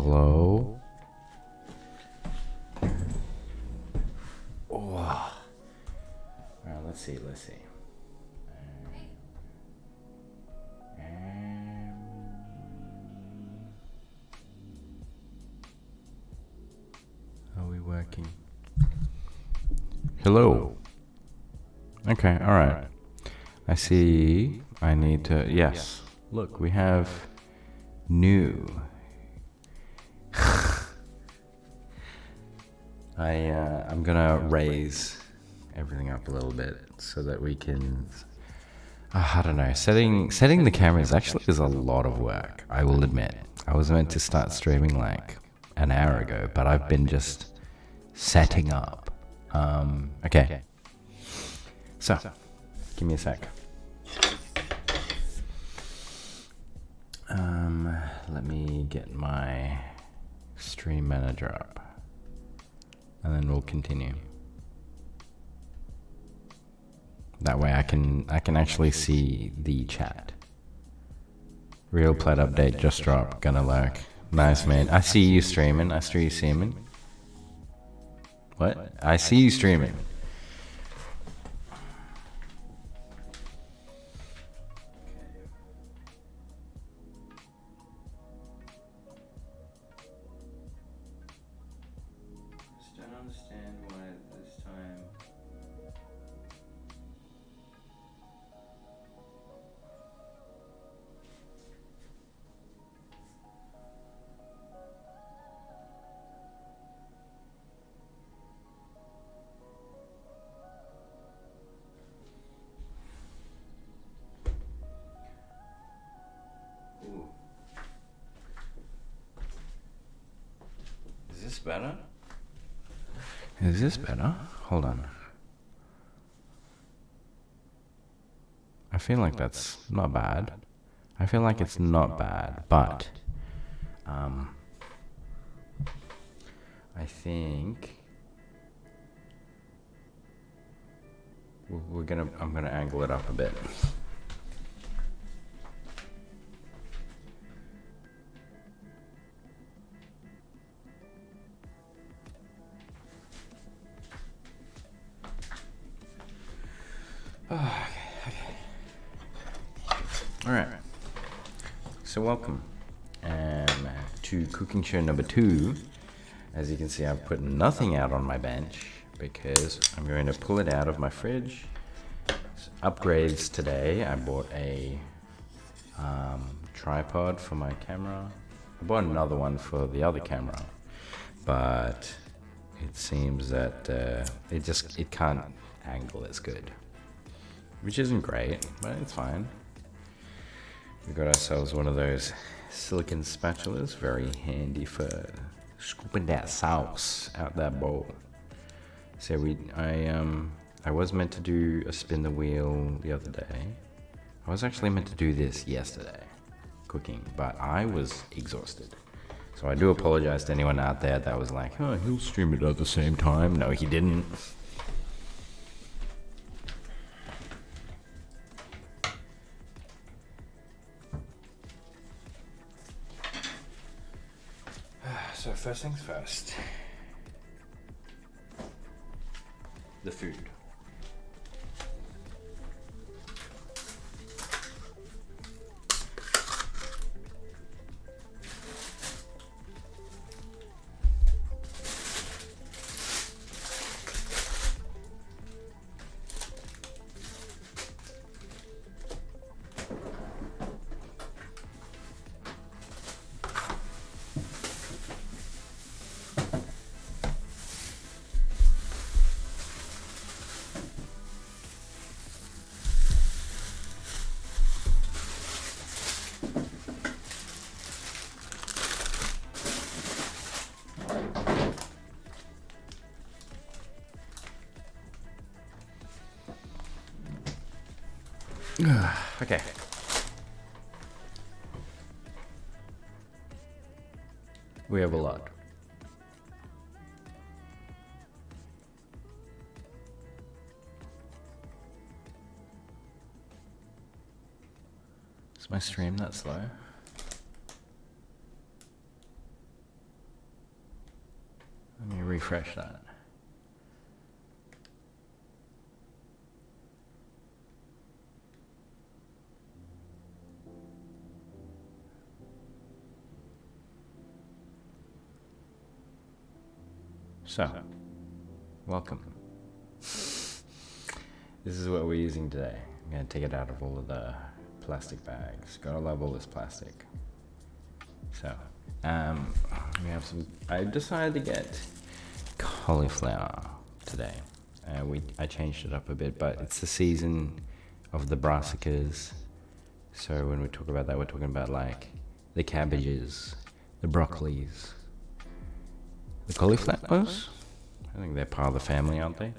hello. Oh. Alright, let's see. Are we working? Hello. Okay, alright. I see. I need to. Yes. Look, we have new. I'm gonna raise everything up a little bit so that we can. I don't know. Setting the cameras actually is a lot of work. I will admit. I was meant to start streaming like an hour ago, but I've been just setting up. Okay. So, give me a sec. Let me get my stream manager up, and then we'll continue. That way I can actually see the chat. Real plat update just dropped. Gonna lurk. Nice, man. I see you streaming. I see you streaming. What? I see you streaming. Just don't understand why this time. Ooh. Is this better? Is this better? Hold on. I feel like that's not bad. I feel like it's not bad, but I think I'm gonna angle it up a bit. Oh, okay. All right. So welcome to cooking show number 2. As you can see, I've put nothing out on my bench because I'm going to pull it out of my fridge. Upgrades today. I bought a tripod for my camera. I bought another one for the other camera, but it seems that it can't angle as good, which isn't great, but it's fine. We got ourselves one of those silicon spatulas, very handy for scooping that sauce out that bowl. So I was meant to do a spin the wheel the other day. I was actually meant to do this yesterday, cooking, but I was exhausted. So I do apologize to anyone out there that was like, oh, he'll stream it at the same time. No, he didn't. So first things first, the food. Okay. We have a lot. Is my stream that slow? refresh that. So, welcome. This is what we're using today. I'm going to take it out of all of the plastic bags. Gotta love all this plastic. So, we have some. I decided to get cauliflower today. I changed it up a bit, but it's the season of the brassicas. So when we talk about that, we're talking about like the cabbages, the broccolis, the cauliflowers. I think they're part of the family, aren't they?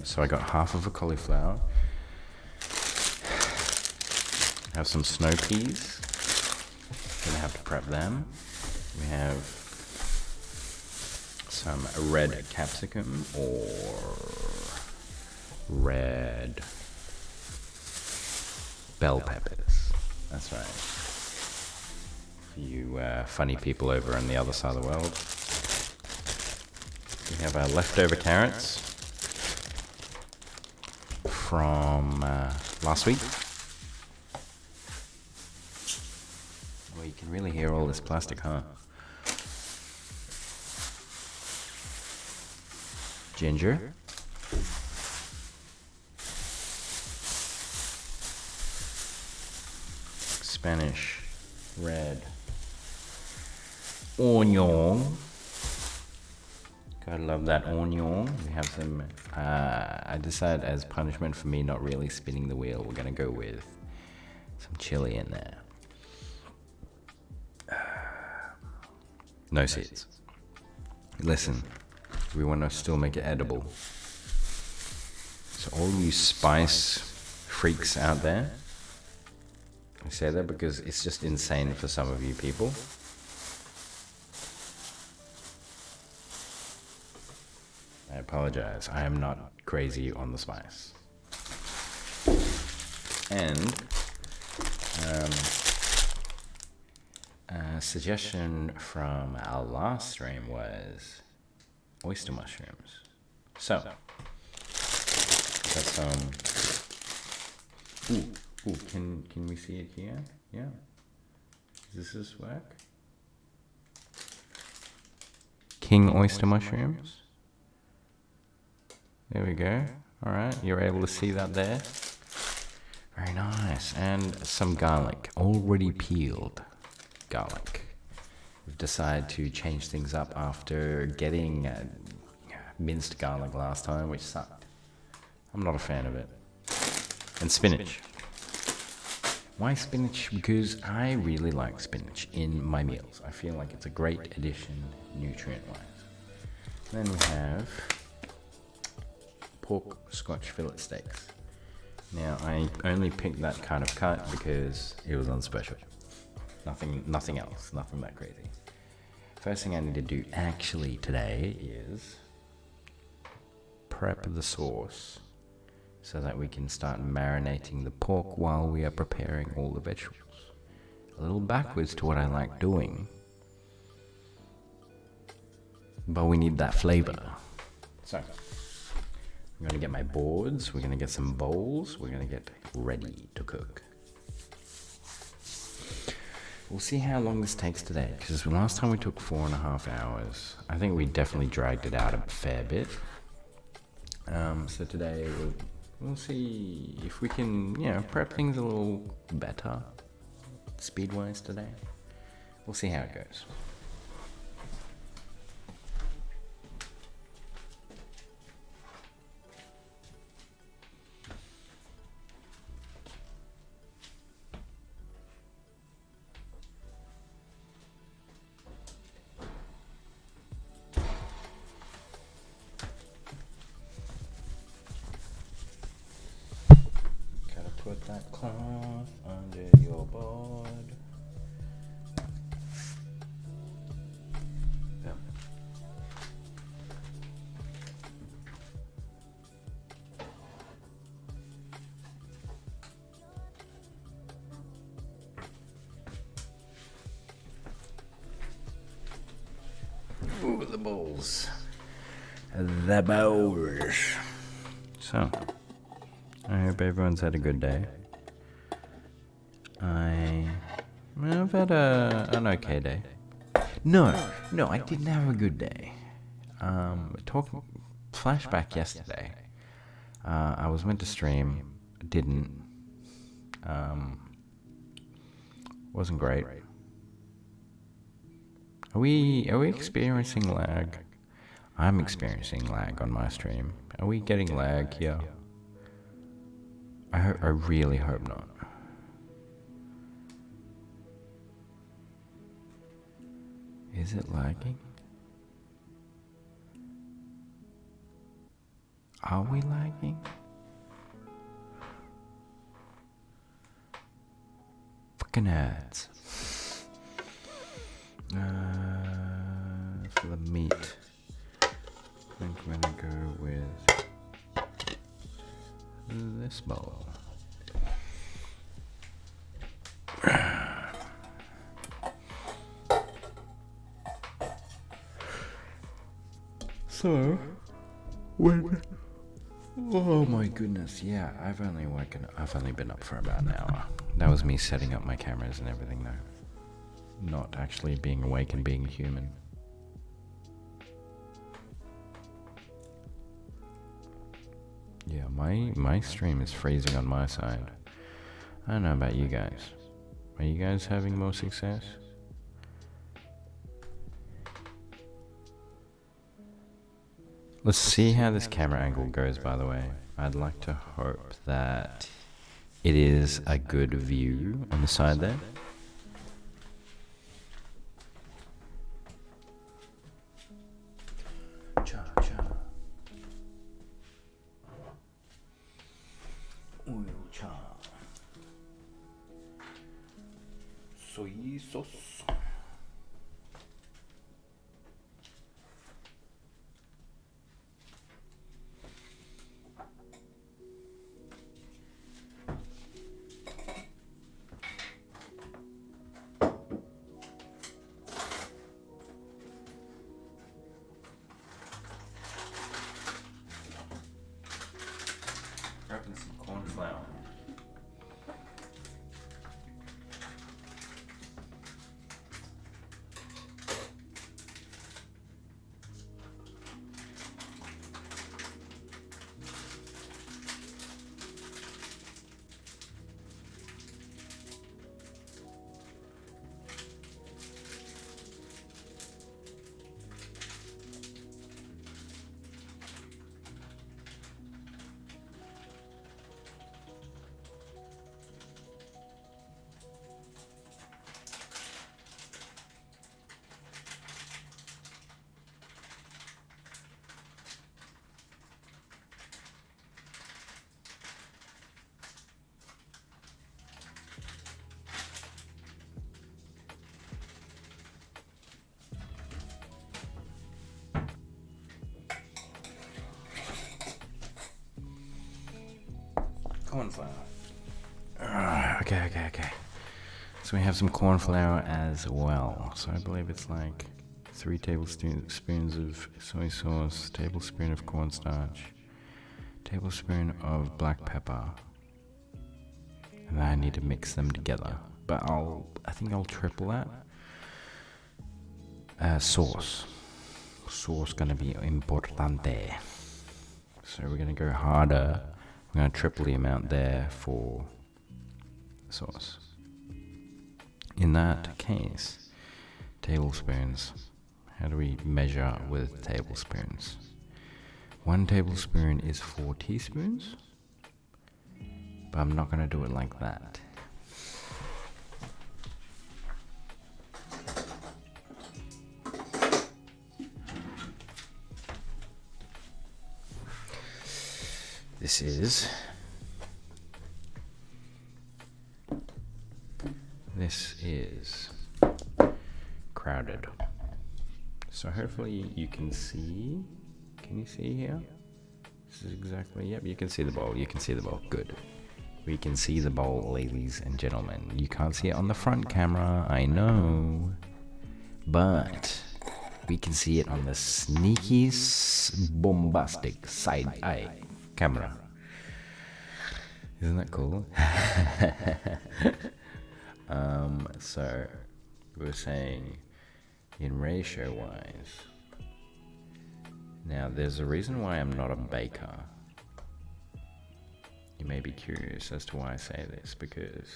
So I got half of a cauliflower. Have some snow peas. Gonna have to prep them. We have some red capsicum or red bell peppers. That's right. For you funny people over on the other side of the world. We have our leftover carrots from last week. Well, you can really hear all this plastic, huh? Ginger. Spanish red onion. Gotta love that onion. We have some, I decided as punishment for me not really spinning the wheel, we're gonna go with some chili in there. No seeds. Listen, we want to still make it edible. So all you spice freaks out there, I say that because it's just insane for some of you people. I apologize. I am not crazy on the spice. And a suggestion from our last stream was oyster mushrooms. So, got some. Ooh, can we see it here? Yeah. Does this work? King oyster mushrooms. There we go. All right, you're able to see that there. Very nice. And some garlic, already peeled garlic. We've decided to change things up after getting minced garlic last time, which sucked. I'm not a fan of it. And spinach. Why spinach? Because I really like spinach in my meals. I feel like it's a great addition, nutrient-wise. Then we have pork Scotch fillet steaks. Now, I only picked that kind of cut because it was on special. Nothing else, nothing that crazy. First thing I need to do actually today is prep the sauce so that we can start marinating the pork while we are preparing all the vegetables. A little backwards to what I like doing, but we need that flavor. So, I'm going to get my boards, we're going to get some bowls, we're going to get ready to cook. We'll see how long this takes today, because last time we took 4.5 hours. I think we definitely dragged it out a fair bit. So today we'll see if we can, prep things a little better, speed-wise today. We'll see how it goes. Put that cloth under your board. Yep. Ooh, the balls. The balls. So, I hope everyone's had a good day. I've had an okay day. No, I didn't have a good day. Flashback yesterday. I was meant to stream, didn't. Wasn't great. Are we experiencing lag? I'm experiencing lag on my stream. Are we getting lag here? I really hope not. Is it lagging? Are we lagging? Fucking ads. For the meat, I think I'm gonna go with this bowl. So, oh my goodness, yeah, I've only been up for about an hour. That was me setting up my cameras and everything though. Not actually being awake and being human. Yeah, my stream is freezing on my side. I don't know about you guys. Are you guys having more success? Let's see how this camera angle goes, by the way. I'd like to hope that it is a good view on the side there. Soy sauce. Grabbing some corn flour. Corn flour. Okay. So we have some corn flour as well. So I believe it's like 3 tablespoons of soy sauce, tablespoon of cornstarch, tablespoon of black pepper. And then I need to mix them together. But I think I'll triple that. Sauce. Sauce gonna be importante. So we're gonna go harder. I'm going to triple the amount there for the sauce. In that case, tablespoons. How do we measure with tablespoons? 1 tablespoon is 4 teaspoons. But I'm not going to do it like that. This is crowded. So hopefully you can see. Can you see here? This is exactly, yep, you can see the bowl. Good. We can see the bowl, ladies and gentlemen. You can't see it on the front camera, I know. But we can see it on the sneaky, bombastic side eye camera. Isn't that cool? So we were saying in ratio wise. Now there's a reason why I'm not a baker. You may be curious as to why I say this, because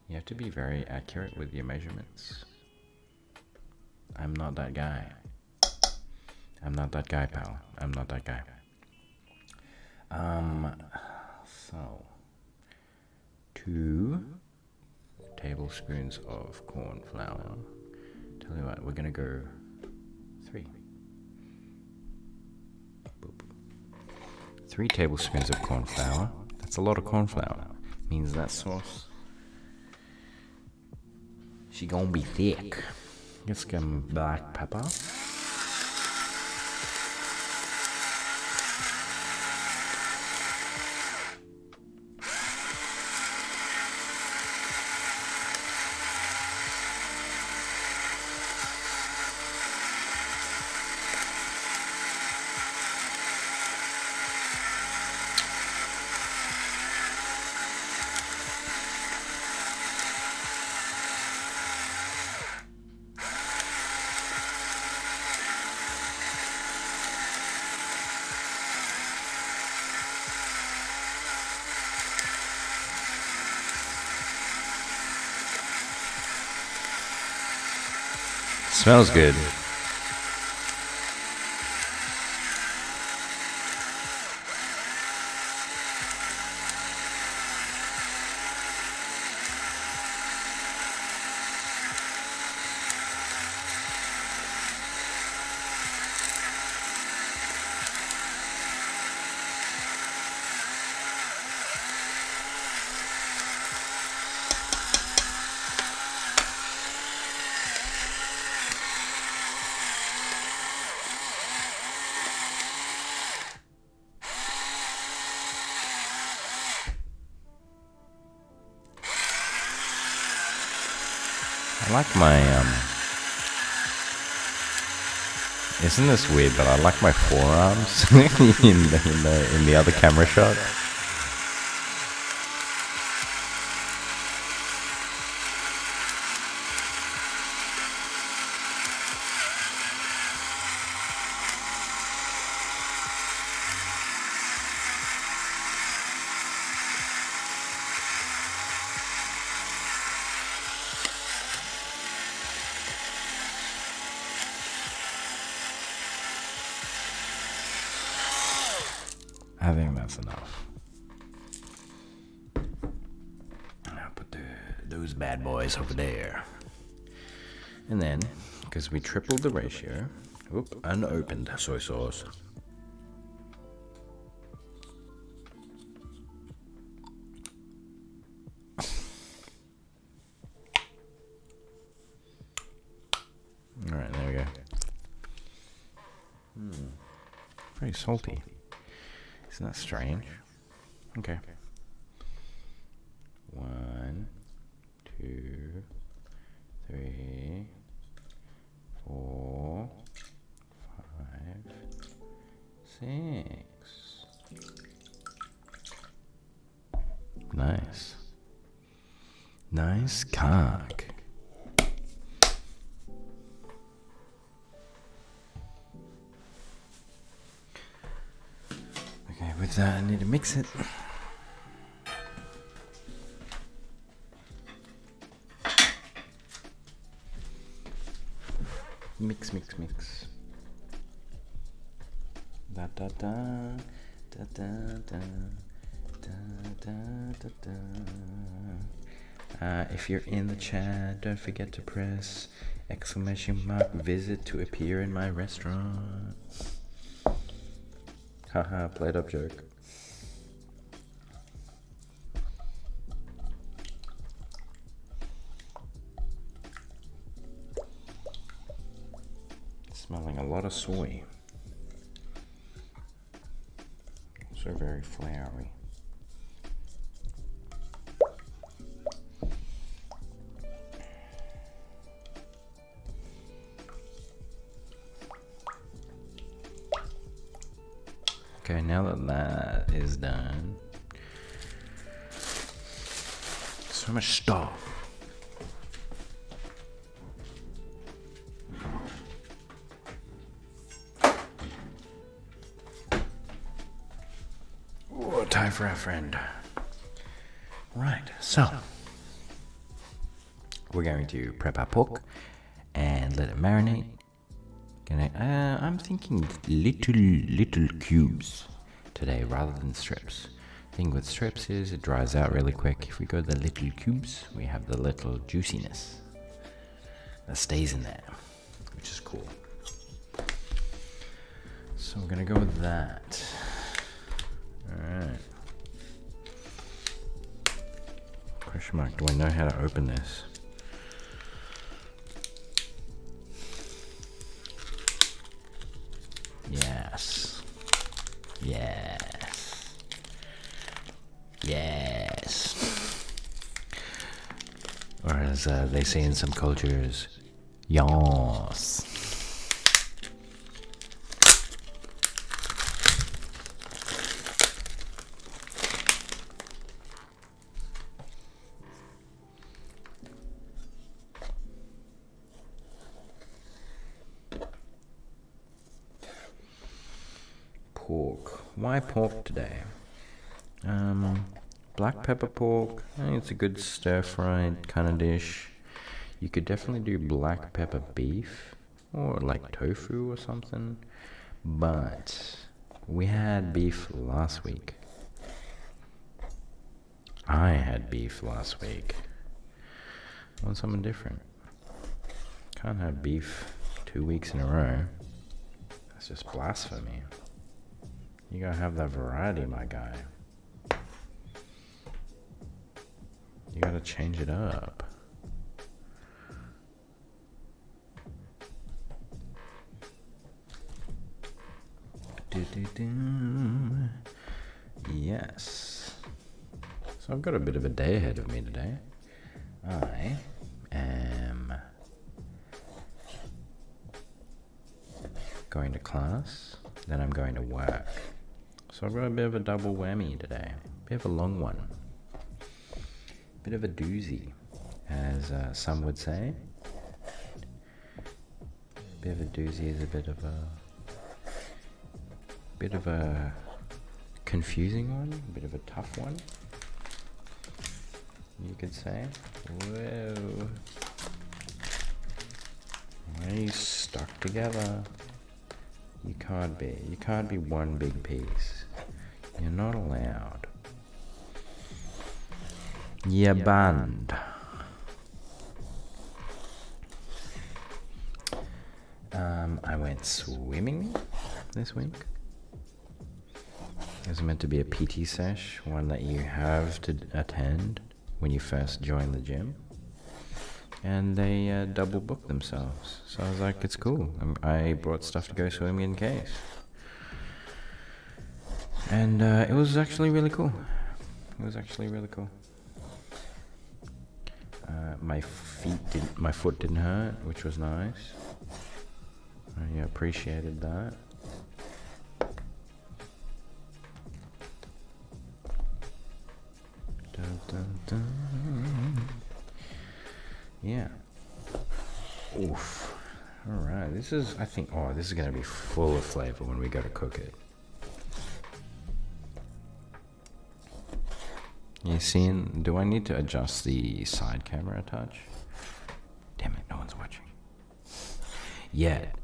you have to be very accurate with your measurements. I'm not that guy. I'm not that guy, pal. I'm not that guy. So 2 tablespoons of corn flour. Tell you what, we're gonna go 3. Boop. 3 tablespoons of corn flour. That's a lot of corn flour. Means that sauce, she gonna be thick. Get some black pepper. Smells good. I like my, isn't this weird, but I like my forearms in the other camera shot. I think that's enough. I'll put those bad boys over there. And then, because we tripled the ratio, unopened soy sauce. Alright, there we go. Very salty. Isn't that strange? Okay. 1, 2, 3, 4, 5, 6. Nice. Nice cock. Okay, with that I need to mix it. Mix, mix, mix. Da da da da da da da da da da. If you're in the chat, don't forget to press !visit to appear in my restaurant. Haha, played up joke. Smelling a lot of soy. Also very flowery. Okay, now that that is done, so much stuff. Oh, time for our friend. Right, so we're going to prep our pork and let it marinate. I'm thinking little cubes today rather than strips. Thing with strips is it dries out really quick. If we go the little cubes, we have the little juiciness that stays in there, which is cool. So we're gonna go with that. Alright. Question mark, do I know how to open this? Yes. Yes. Yes. Or as they say in some cultures, yas. Pork. Why pork today? Black pepper pork. I think it's a good stir-fried kind of dish. You could definitely do black pepper beef or like tofu or something. But we had beef last week. I had beef last week. I want something different. Can't have beef 2 weeks in a row. That's just blasphemy. You gotta have that variety, my guy. You gotta change it up. Yes. So I've got a bit of a day ahead of me today. I am going to class, then I'm going to work. So I've got a bit of a double whammy today. Bit of a long one. Bit of a doozy, as some would say. Bit of a doozy is a bit of a confusing one, a bit of a tough one, you could say. Whoa. Why are you stuck together? You can't be one big piece. You're not allowed. You're banned. I went swimming this week. It was meant to be a PT sesh, one that you have to attend when you first join the gym. And they double booked themselves. So I was like, it's cool. I brought stuff to go swimming in case. And it was actually really cool. My foot didn't hurt, which was nice. I appreciated that. Dun, dun, dun. Yeah. Oof. Alright, this is gonna be full of flavor when we go to cook it. You seeing, do I need to adjust the side camera a touch? Damn it, no one's watching. Yet.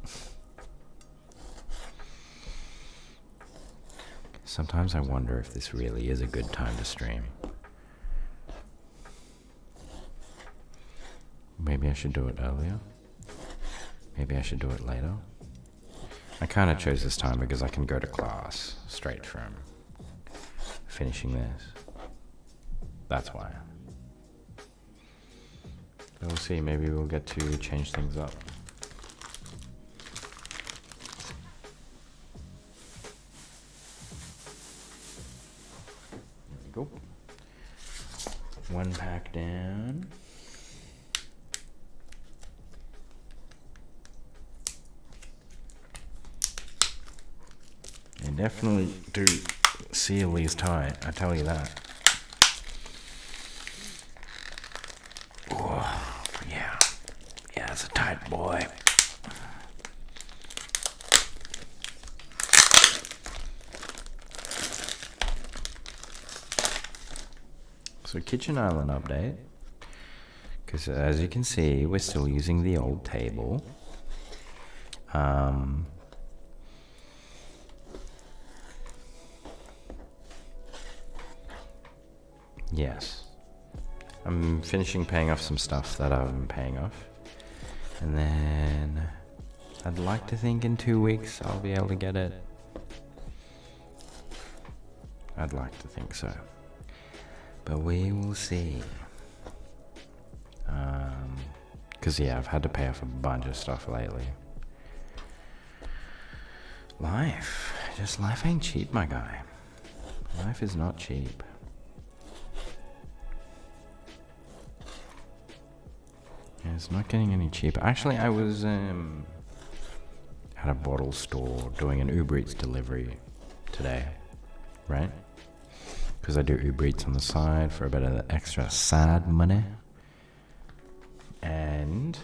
Sometimes I wonder if this really is a good time to stream. Maybe I should do it earlier. Maybe I should do it later. I kind of chose this time because I can go to class straight from finishing this. That's why. But we'll see, maybe we'll get to change things up. There we go. One pack down. And definitely do seal these tight, I tell you that. Oh, yeah. Yeah, it's a tight boy. So kitchen island update. Because as you can see, we're still using the old table. Yes. I'm finishing paying off some stuff that I've been paying off. And then I'd like to think in 2 weeks I'll be able to get it. I'd like to think so. But we will see. Because yeah, I've had to pay off a bunch of stuff lately. Life ain't cheap, my guy. Life is not cheap. Yeah, it's not getting any cheaper. Actually, I was at a bottle store doing an Uber Eats delivery today, right? Because I do Uber Eats on the side for a bit of extra side money. And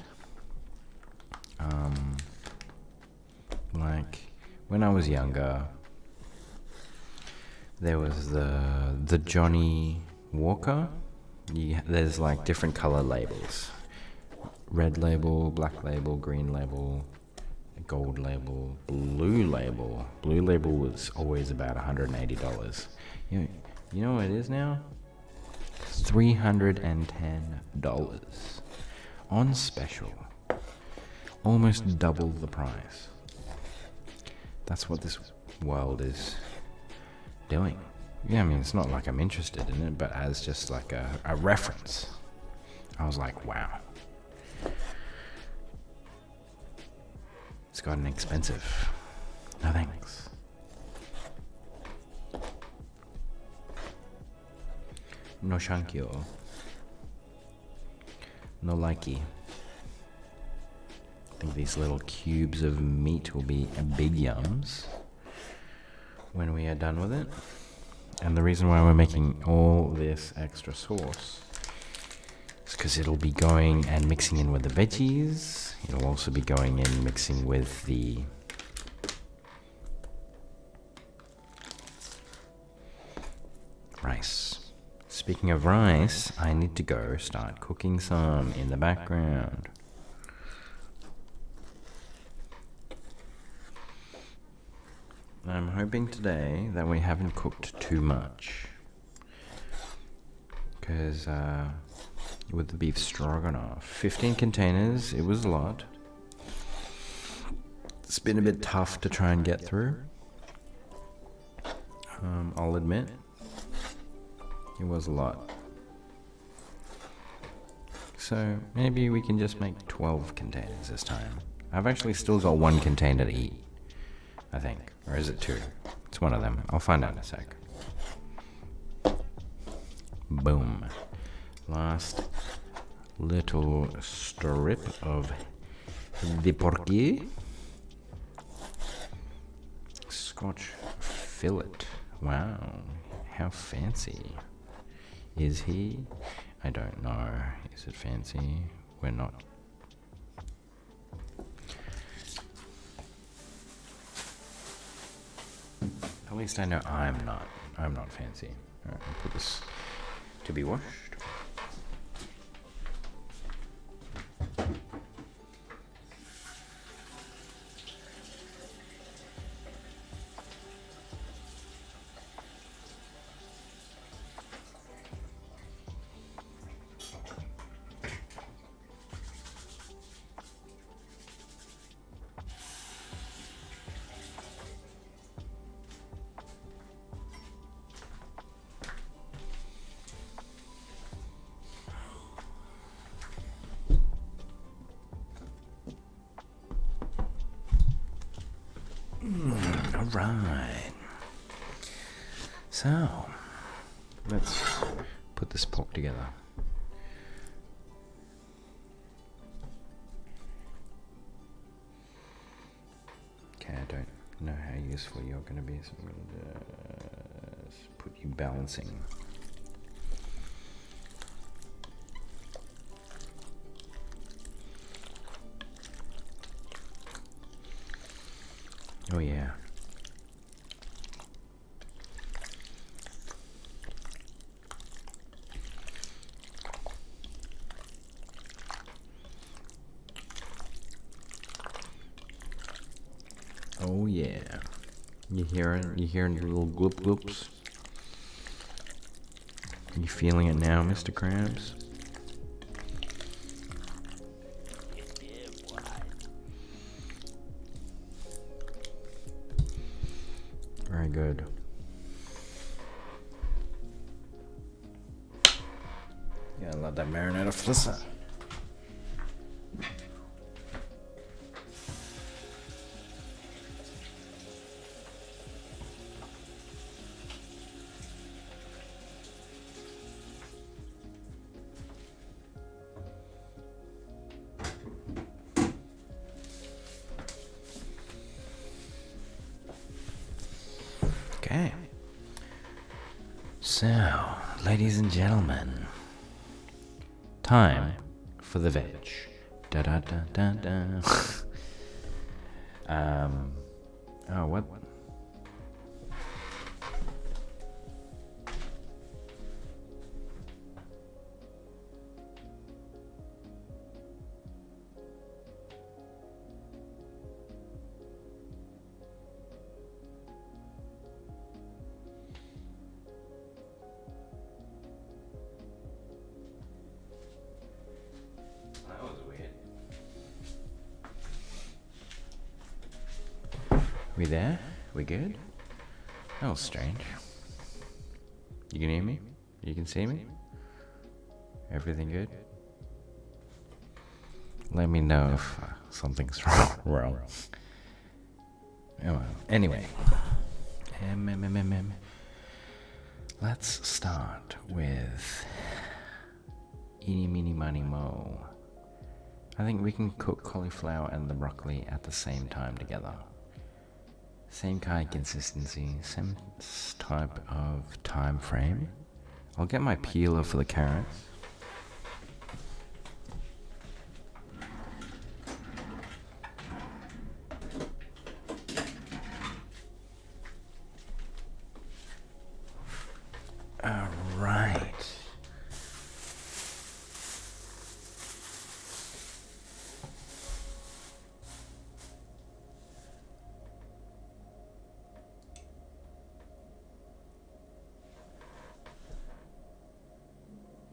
like when I was younger, there was the Johnny Walker. There's like different color labels: red label, black label, green label, gold label, blue label. Blue label was always about $180. You know what it is now? $310 on special. Almost double the price. That's what this world is doing. Yeah, I mean, it's not like I'm interested in it, but as just like a reference, I was like, wow. It's gotten expensive. No thanks. No shankyo. No likey. I think these little cubes of meat will be big yums when we are done with it. And the reason why we're making all this extra sauce is because it'll be going and mixing in with the veggies. It'll also be going in mixing with the rice. Speaking of rice, I need to go start cooking some in the background. I'm hoping today that we haven't cooked too much. Because with the beef stroganoff, 15 containers, it was a lot. It's been a bit tough to try and get through. I'll admit. It was a lot. So maybe we can just make 12 containers this time. I've actually still got one container to eat, I think. Or is it two? It's one of them. I'll find out in a sec. Boom. Last little strip of the porky. Scotch fillet. Wow. How fancy. Is he? I don't know. Is it fancy? We're not. At least I know I'm not. I'm not fancy. Alright, I'll put this to be washed. Alright. So, let's put this pork together. Okay, I don't know how useful you're going to be, so I'm going to just put you balancing. Oh yeah. Oh yeah. You hearing your little gloop gloops? You feeling it now, Mr. Krabs? Very good. Yeah, let that marinade flisser. Okay. So, ladies and gentlemen, time for the veg. Da da da da da. Oh, what? That was weird. We there? We good? That was strange. You can hear me? You can see me? Everything good? Let me know if something's wrong. Oh, well. Anyway. Let's start with eeny, meeny, miny, mo. I think we can cook cauliflower and the broccoli at the same time together. Same kind of consistency, same type of time frame. I'll get my peeler for the carrots. Alright.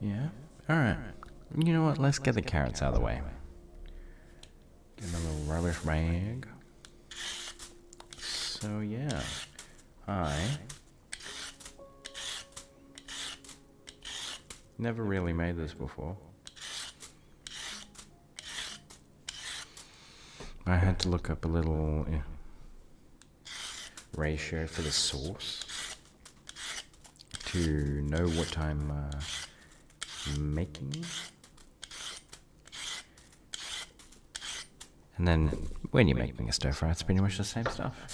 Yeah? Alright. You know what? Let's get the carrots out of the way. Get my little rubbish bag. So, yeah. I never really made this before. I had to look up a little ratio for the sauce to know what I'm making. And then when you're making a stir fry, it's pretty much the same stuff.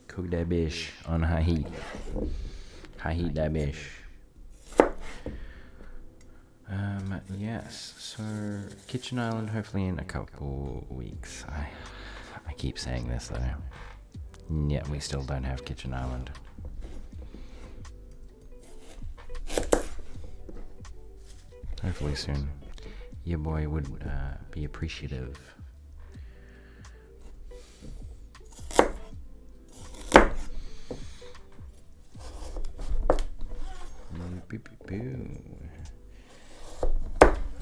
Cook that bish on high heat. High heat that bish. Yes, so Kitchen Island hopefully in a couple weeks. I keep saying this though. Yet we still don't have Kitchen Island. Hopefully soon. Your boy would be appreciative.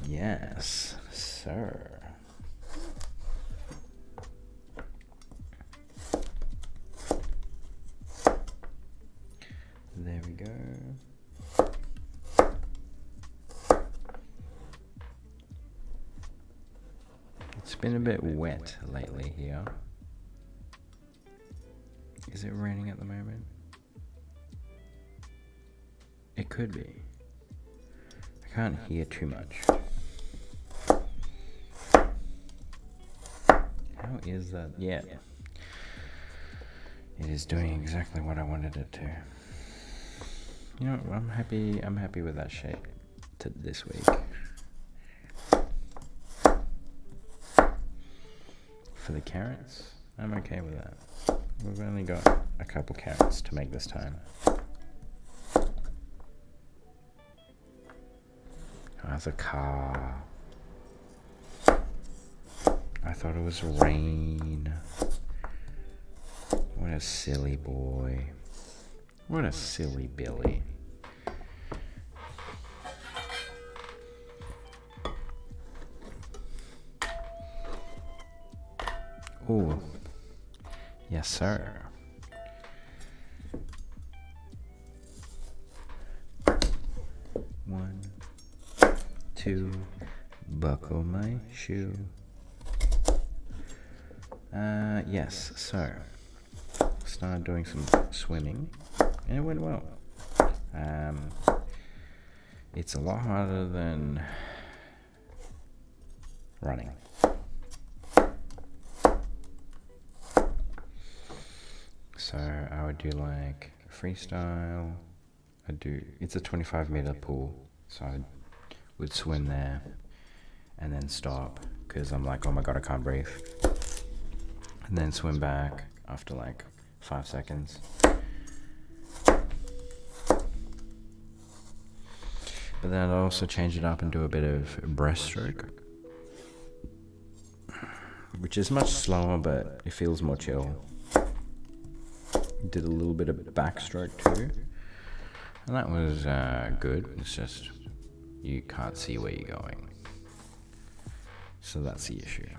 Yes, sir. There we go. It's been a bit wet lately here. Is it raining at the moment? It could be. I can't hear too much. How is that? Yeah. It is doing exactly what I wanted it to. You know, I'm happy with that shape this week. For the carrots, I'm okay with that. We've only got a couple carrots to make this time. Oh, that's a car. I thought it was rain. What a silly boy. What a silly Billy. Ooh. Yes, sir. One, two, buckle my shoe. Yes, so started doing some swimming and it went well. It's a lot harder than running. So I would do like freestyle. It's a 25-meter pool, so I would swim there and then stop because I'm like, oh my god, I can't breathe. And then swim back after like 5 seconds. But then I'd also change it up and do a bit of breaststroke, which is much slower, but it feels more chill. Did a little bit of backstroke too, and that was good. It's just you can't see where you're going, so that's the issue.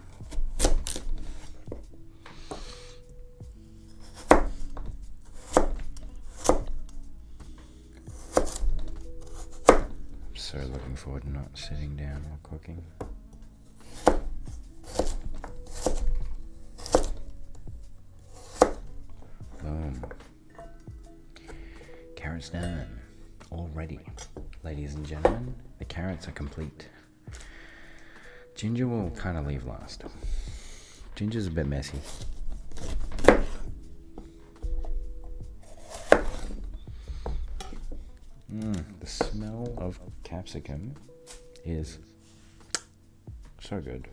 I'm so looking forward to not sitting down while cooking. Boom. Carrots done. Already. Ladies and gentlemen, the carrots are complete. Ginger will kind of leave last. Ginger's a bit messy. The smell of capsicum is so good.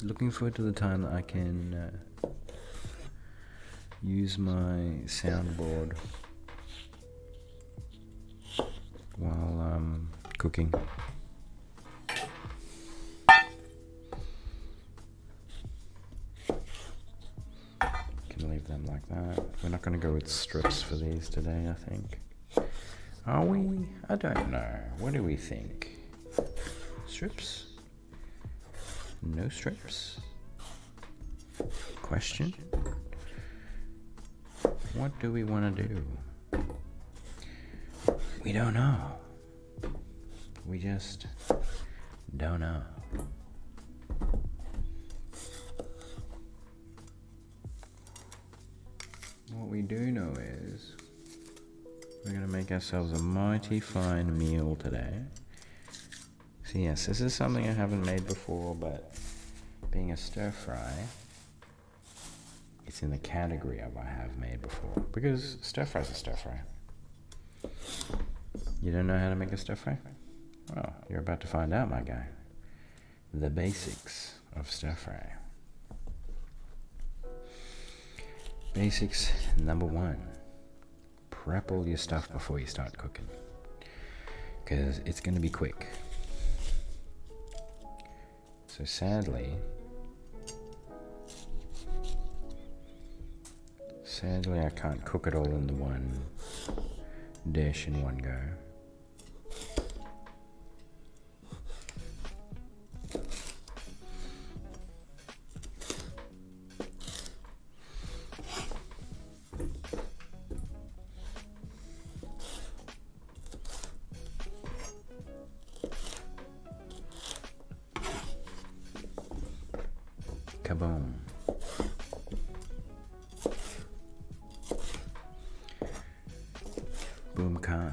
Looking forward to the time that I can use my soundboard while cooking. Can leave them like that. We're not going to go with strips for these today, I think. Are we? I don't know. What do we think? Strips? No strips? Question? What do we want to do? We don't know. We just don't know. What we do know is we're going to make ourselves a mighty fine meal today. So yes, this is something I haven't made before, but being a stir fry, it's in the category of I have made before, because stir fry's a stir fry. You don't know how to make a stir fry? Well, you're about to find out, my guy. The basics of stir fry. Basics number 1. Prep all your stuff before you start cooking, because it's going to be quick. So sadly I can't cook it all in the one dish in one go. Kaboom. Boom ka.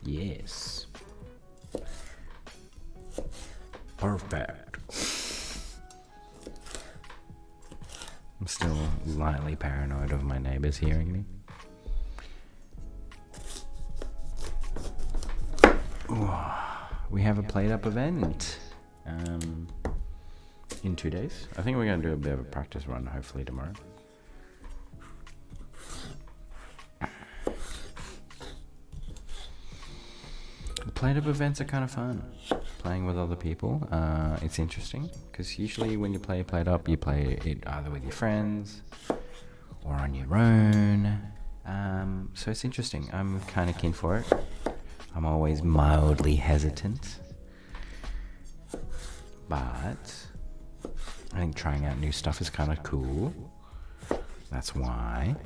Yes. perfect. I'm still lightly paranoid of my neighbors hearing me. Ooh, we have a played up event in 2 days. I think we're going to do a bit of a practice run, hopefully tomorrow. The played up events are kind of fun. Playing with other people, it's interesting because usually when you play played up, you play it either with your friends or on your own. So it's interesting. I'm kind of keen for it. I'm always mildly hesitant, but I think trying out new stuff is kind of cool. That's why.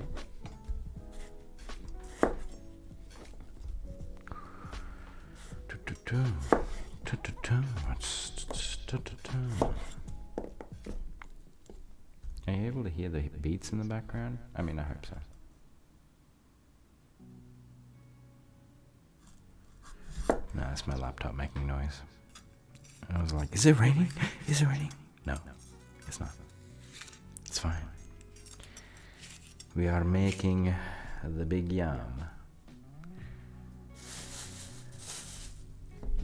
Are you able to hear the beats in the background? I mean, I hope so. No, that's my laptop making noise. I was like, is it raining? Is it raining? No, it's not. It's fine. We are making the big yam.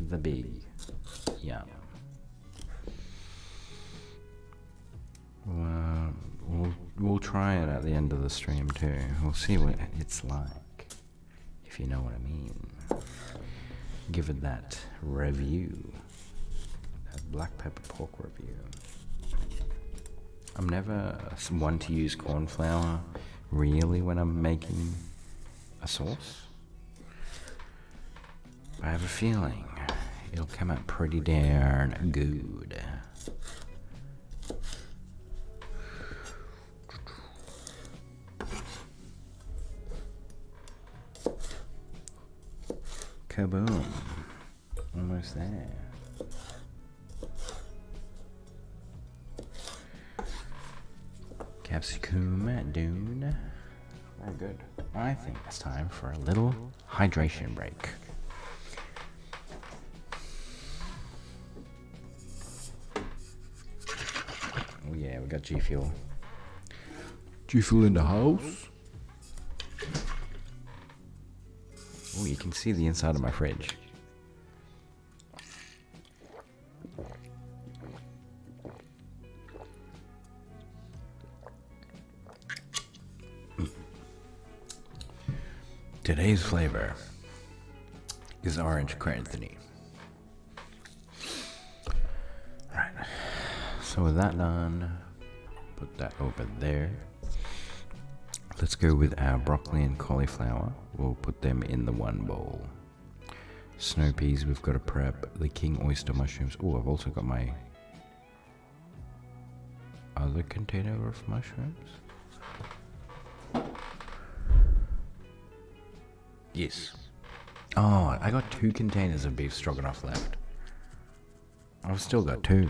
The big yam. We'll try it at the end of the stream too. We'll see what it's like, if you know what I mean. Give it that review, that black pepper pork review. I'm never one to use corn flour really when I'm making a sauce. I have a feeling it'll come out pretty darn good. Kaboom. Almost there. Capsicum dune. Very good. I think it's time for a little hydration break. Oh yeah, we got G Fuel. G Fuel in the house. Oh, you can see the inside of my fridge. Today's flavor is orange cranberry. Right. So with that done, put that over there. Let's go with our broccoli and cauliflower. We'll put them in the one bowl. Snow peas, we've got to prep. The king oyster mushrooms. Oh, I've also got my other container of mushrooms. Yes. Oh, I got 2 containers of beef stroganoff left. I've still got 2.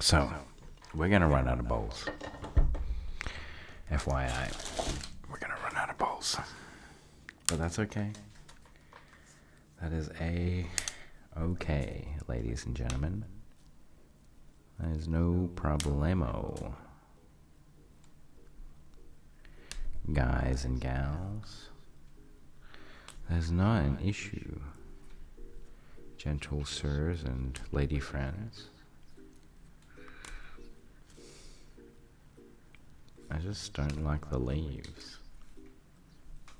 So, we're going to run out of bowls. FYI, we're going to run out of bowls. But that's okay. That is okay, ladies and gentlemen. That is no problemo. Guys and gals. There's not an issue. Gentle sirs and lady friends. I just don't like the leaves.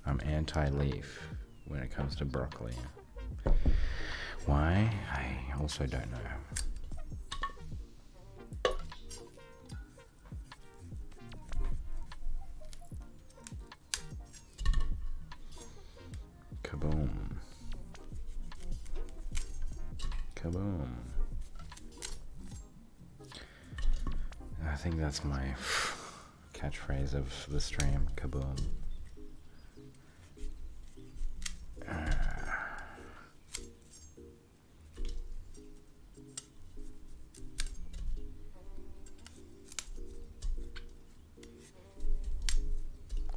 I'm anti-leaf when it comes to broccoli. Why? I also don't know. Kaboom. Kaboom. I think that's my catchphrase of the stream. Kaboom.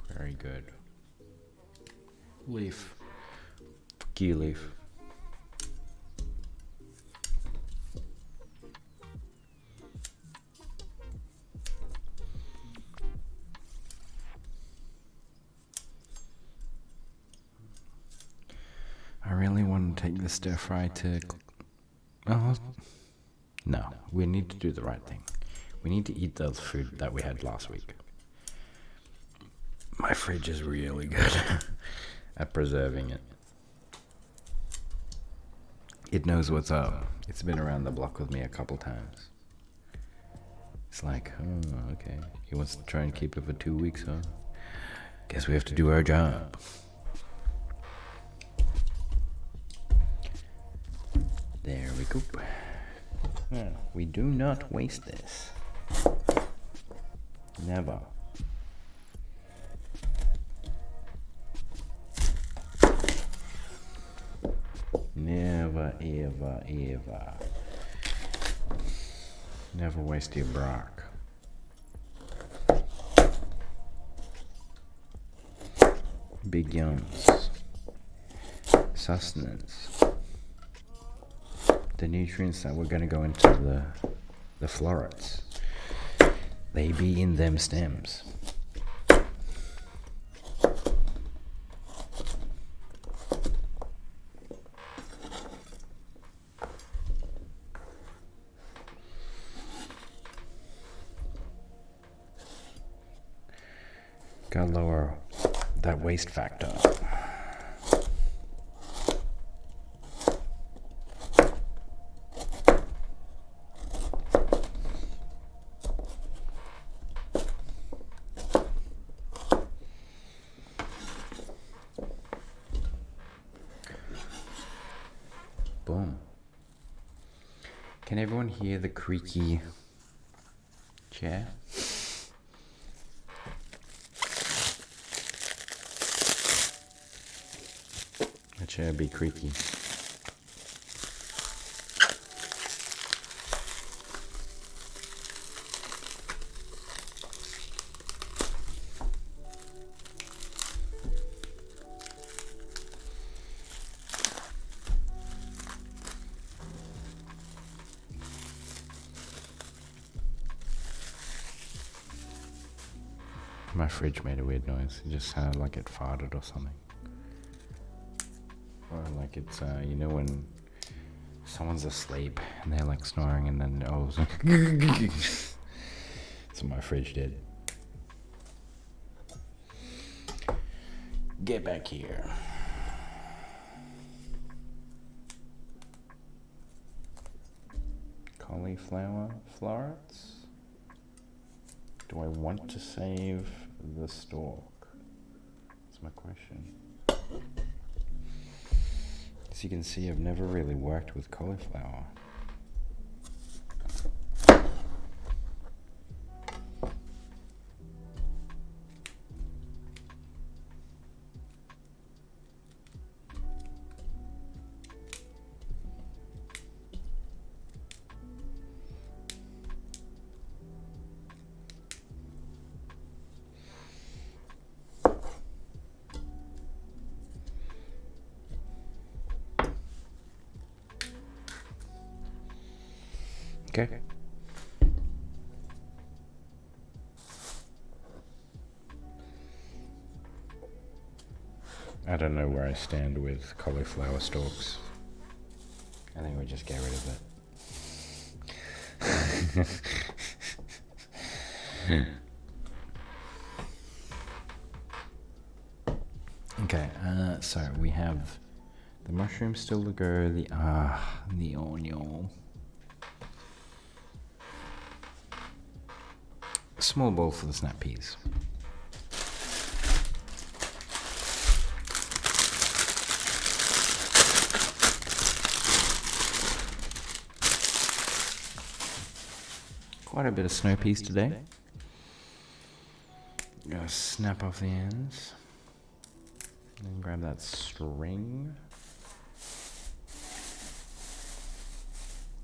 Very good. Leaf. Fuck you, leaf. take the stir fry to... Oh, no, we need to do the right thing. We need to eat the food that we had last week. My fridge is really good at preserving it. It knows what's up. It's been around the block with me a couple times. It's like, oh, okay. He wants to try and keep it for 2 weeks, huh? Guess we have to do our job. There we go. Yeah, we do not waste this. Never. Never, ever, ever. Never waste your brock. Big yums. Sustenance. The nutrients that were going to go into the florets. They be in them stems. Gotta lower that waste factor. Boom. Can everyone hear the creaky chair? The chair be creaky. My fridge made a weird noise. It just sounded like it farted or something. Or like it's, you know when someone's asleep and they're like snoring and then all of a sudden... That's what my fridge did. Get back here. Cauliflower florets? Do I want to save the stalk? That's my question. As you can see, I've never really worked with cauliflower. Okay. I don't know where I stand with cauliflower stalks. I think we just get rid of it. Okay, so we have the mushrooms still to go, the onion. Small bowl for the snap peas. Quite a bit of snow peas today. Gotta snap off the ends. And grab that string.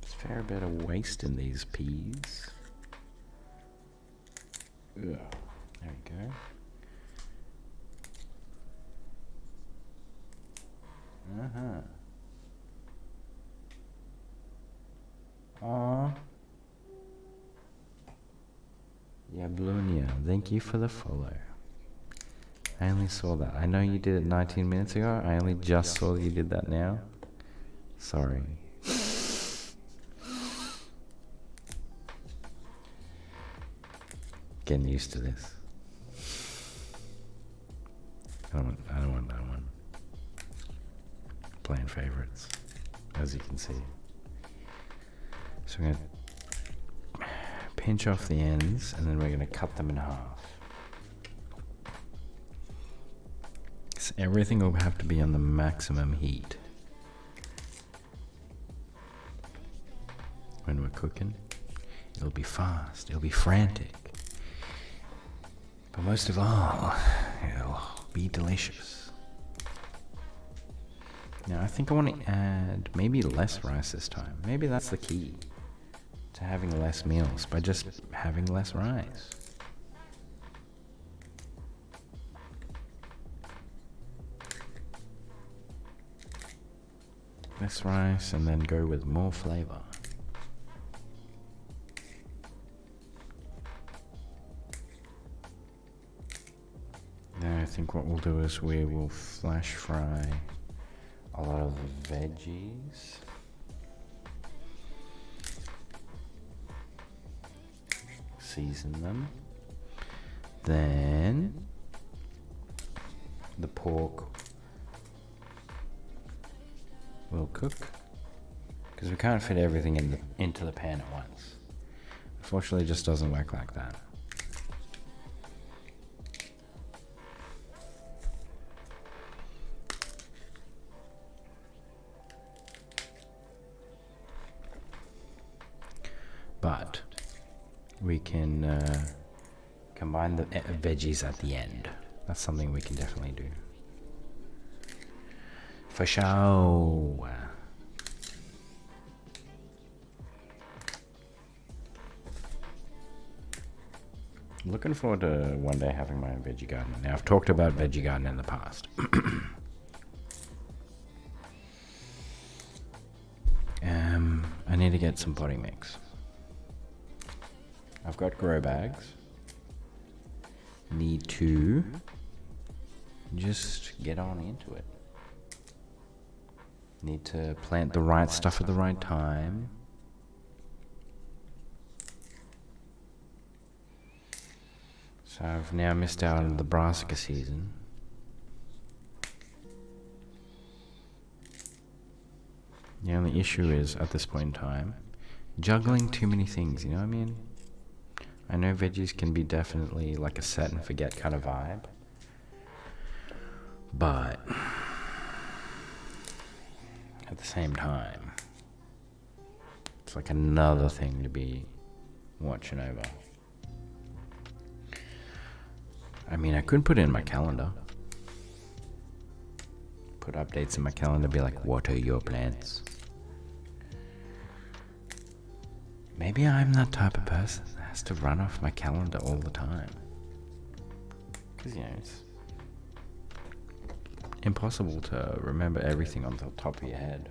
There's a fair bit of waste in these peas. Ugh. There we go. Yablunia, thank you for the follow. I only saw that. I know you did it 19 minutes ago. I only just saw that you did that now. Sorry. Getting used to this. I don't want that one. Playing favorites, as you can see. So we're going to pinch off the ends, and then we're going to cut them in half. So everything will have to be on the maximum heat when we're cooking. It'll be fast, it'll be frantic, but most of all, it'll be delicious. Now I think I want to add maybe less rice this time. Maybe that's the key to having less meals, by just having less rice. Less rice, and then go with more flavor. Now I think what we'll do is we will flash fry a lot of the veggies. Season them. Then the pork will cook, because we can't fit everything into the pan at once. Unfortunately, it just doesn't work like that. But we can combine the veggies at the end. That's something we can definitely do. For sure. I'm looking forward to one day having my own veggie garden. Now, I've talked about veggie garden in the past. I need to get some potting mix. I've got grow bags. Need to just get on into it. Need to plant the right stuff at the right time. So I've now missed out on the brassica season. The only issue is, at this point in time, juggling too many things, you know what I mean? I know veggies can be definitely like a set and forget kind of vibe, but at the same time, it's like another thing to be watching over. I mean, I could put it in my calendar. Put updates in my calendar, be like, what are your plans? Maybe I'm that type of person that has to run off my calendar all the time. Because, you know, it's impossible to remember everything on the top of your head.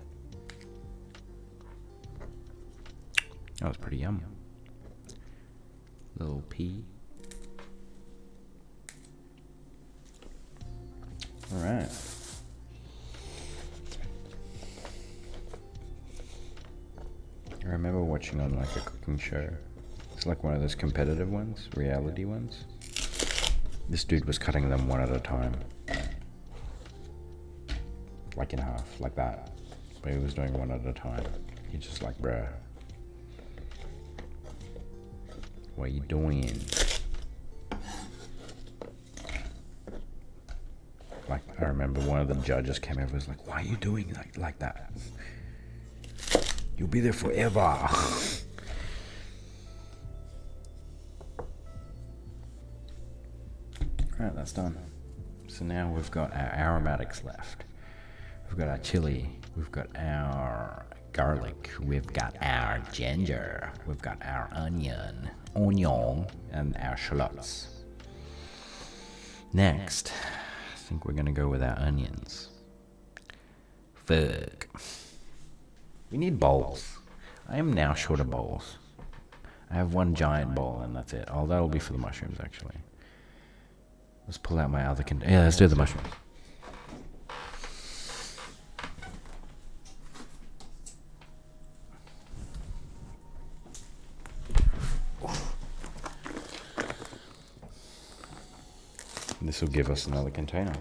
That was pretty yum. Little pea. Alright. I remember watching on like a cooking show. It's like one of those competitive ones, reality ones. This dude was cutting them one at a time. Like in half, like that. But he was doing one at a time. He's just like, bruh. What are you doing? Like, I remember one of the judges came over and was like, why are you doing like that? You'll be there forever. Alright, that's done. So now we've got our aromatics left. We've got our chili, we've got our garlic, we've got our ginger, we've got our onion, and our shallots. Next, I think we're gonna go with our onions. Fuck. We need bowls. I am now short of bowls. I have one giant bowl and that's it. Oh, that'll be for the mushrooms actually. Let's pull out my other container. Yeah, let's do the mushrooms. This will give us another container.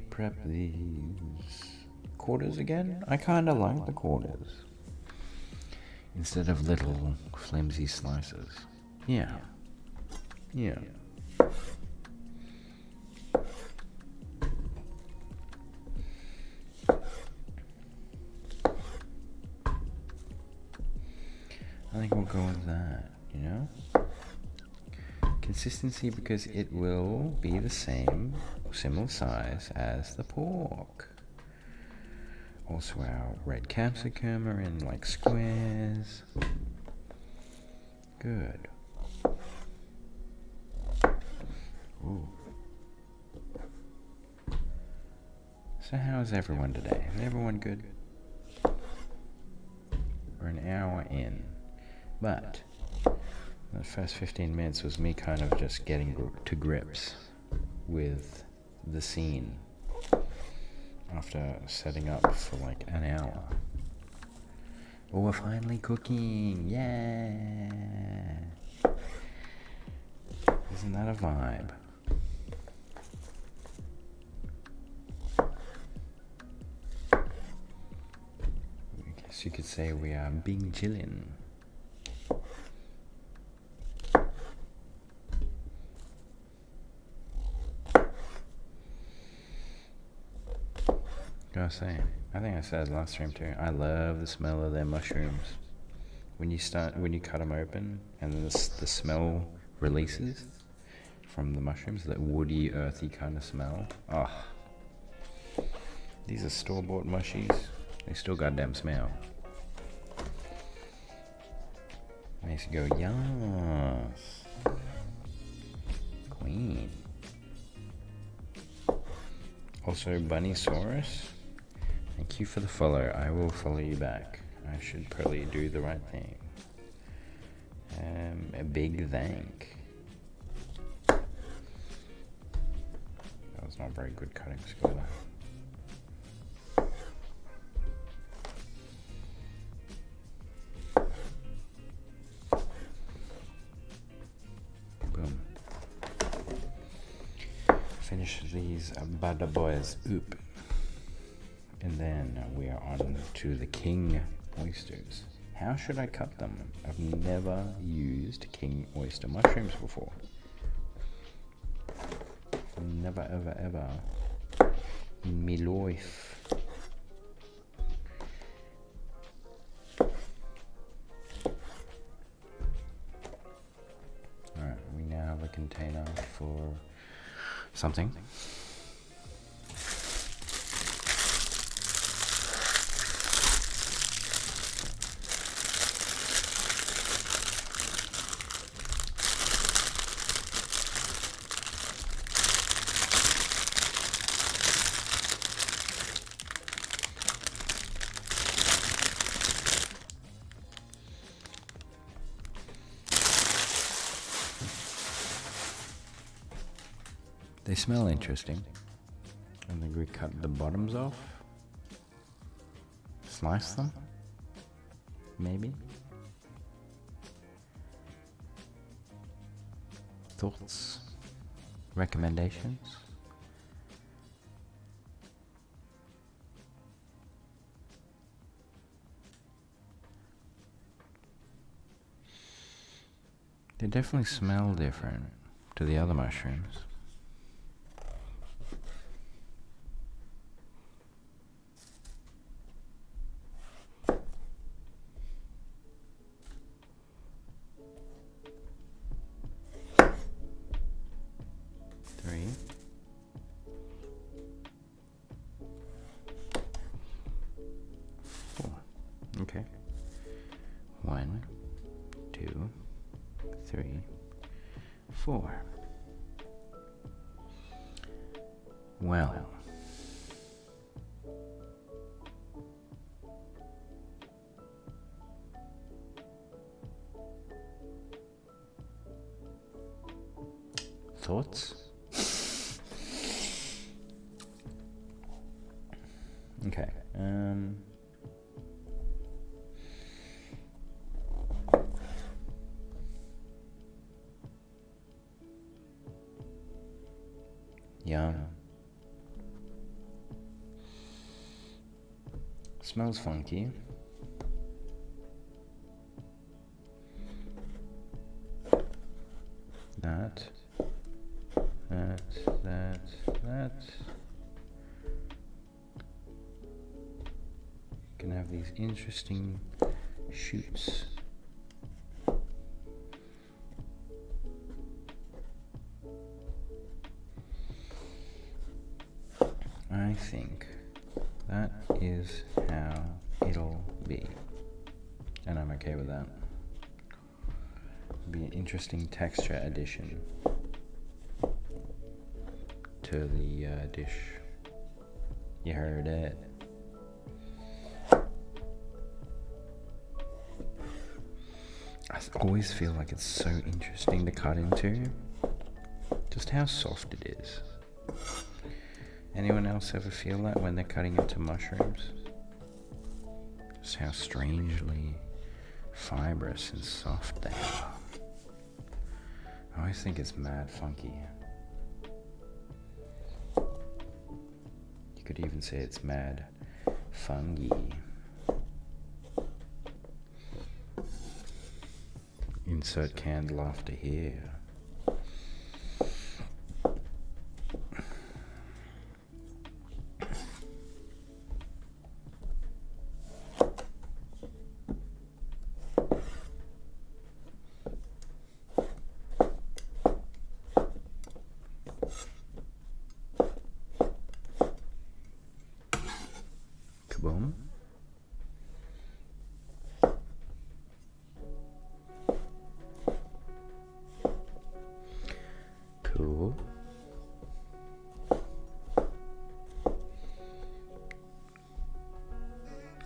Prep these quarters again. I kind of like the quarters instead of little flimsy slices. Yeah. I think we'll go with that, you know? Consistency, because it will be the same or similar size as the pork. Also our red capsicum are in like squares. Good. Ooh. So how's everyone today? Is everyone good? We're an hour in. But the first 15 minutes was me kind of just getting to grips with the scene after setting up for like an hour. Oh, we're finally cooking! Yeah! Isn't that a vibe? I guess you could say we are being chillin'. Gotta say, I think I said last stream too, I love the smell of their mushrooms. When you cut them open and then the smell releases from the mushrooms, that woody, earthy kind of smell. Oh, these are store-bought mushies. They still goddamn smell. Makes you go, yes. Queen. Also, Bunnysaurus, thank you for the follow. I will follow you back. I should probably do the right thing. A big thank. That was not very good cutting skill. Boom. Finish these bad boys up. And then we are on to the king oysters. How should I cut them? I've never used king oyster mushrooms before. Never, ever, ever in my life. Alright, we now have a container for something. They smell interesting. I think we cut the bottoms off. Slice them. Maybe. Thoughts? Recommendations? They definitely smell different to the other mushrooms. Okay. 1, 2, 3, 4. Well, Thoughts? Okay. Yum. Smells funky. That. Can have these interesting shoots. I think that is how it'll be, and I'm okay with that. Be an interesting texture addition to the dish. You heard it. I always feel like it's so interesting to cut into, just how soft it is. Anyone else ever feel that when they're cutting into mushrooms? Just how strangely fibrous and soft they are. I always think it's mad funky. You could even say it's mad fungy. Insert canned laughter here. Kaboom. Cool.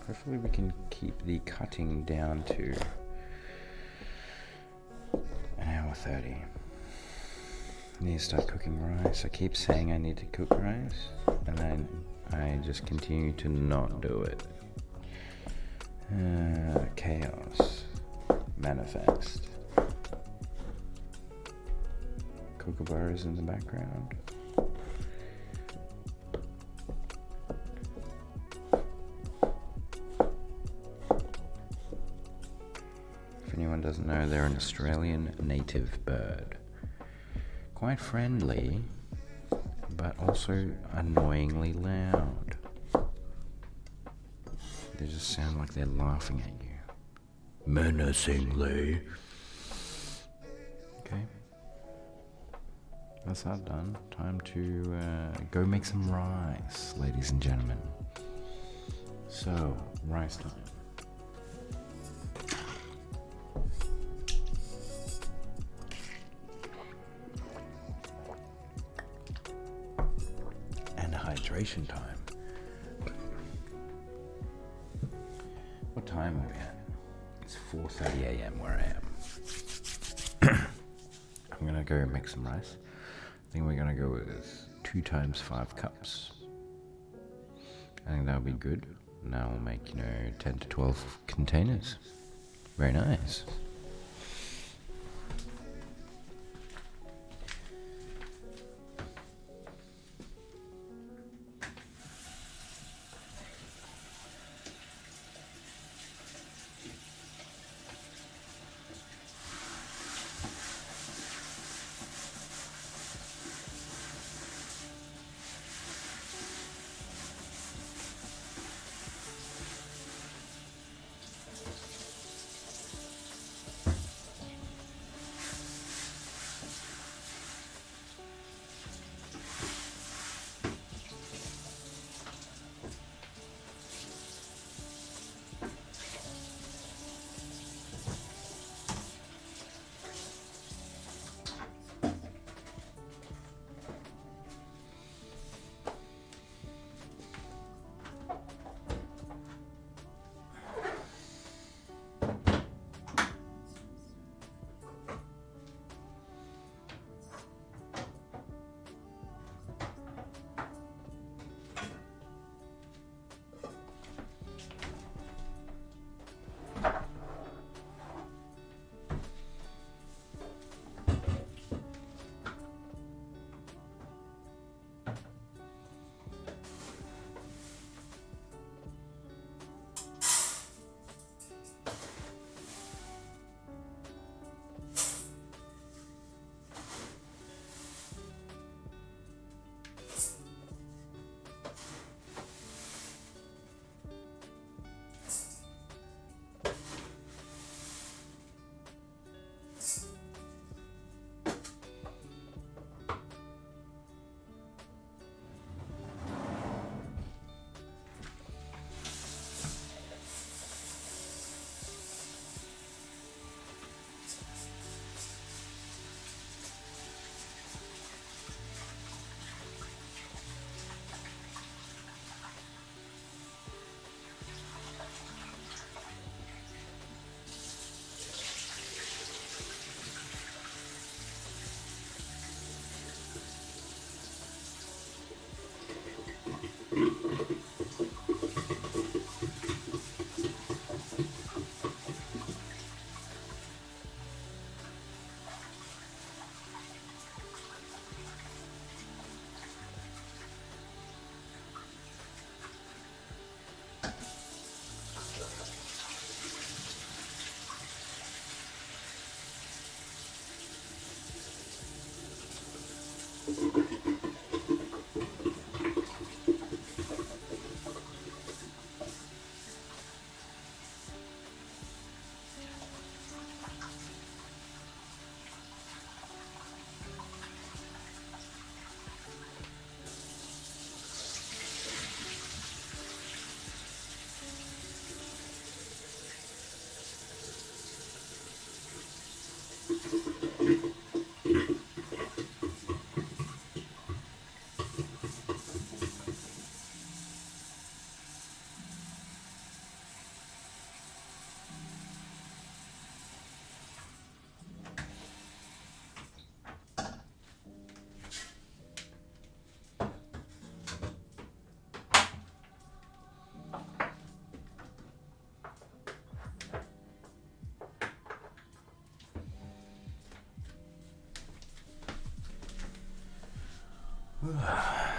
Hopefully we can keep the cutting down to an hour 30. I need to start cooking rice. I keep saying I need to cook rice, and then I just continue to not do it. Chaos. Manifest. Kookaburras in the background. If anyone doesn't know, they're an Australian native bird. Quite friendly, but also annoyingly loud. They just sound like they're laughing at you. Menacingly. Okay. That's that done. Time to go make some rice, ladies and gentlemen. So, rice time. And hydration time. What time are we at? It's 4:30 a.m. where I am. I'm gonna go make some rice. I think we're gonna go with 2 times 5 cups. I think that'll be good. Now we'll make, 10 to 12 containers. Very nice.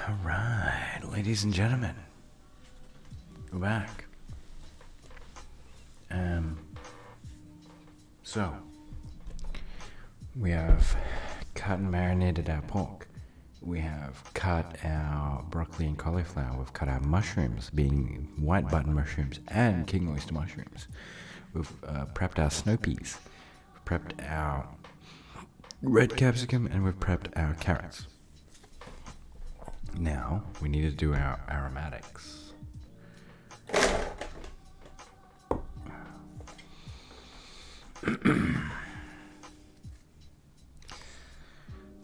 Alright, ladies and gentlemen, we're back. So, we have cut and marinated our pork. We have cut our broccoli and cauliflower. We've cut our mushrooms, being white button mushrooms and king oyster mushrooms. We've prepped our snow peas. We've prepped our red capsicum, and we've prepped our carrots. Now, we need to do our aromatics.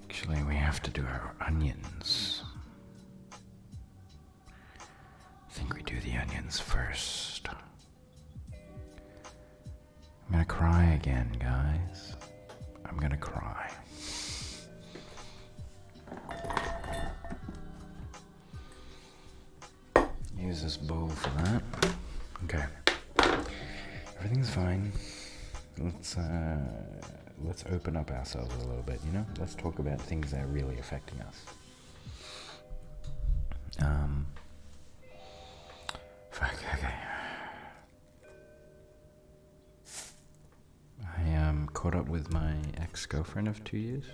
Actually, we have to do our onions. I think we do the onions first. I'm gonna cry again, guys. I'm gonna cry. Use this bowl for that. Okay. Everything's fine. Let's open up ourselves a little bit, you know? Let's talk about things that are really affecting us. Okay. I am caught up with my ex-girlfriend of 2 years.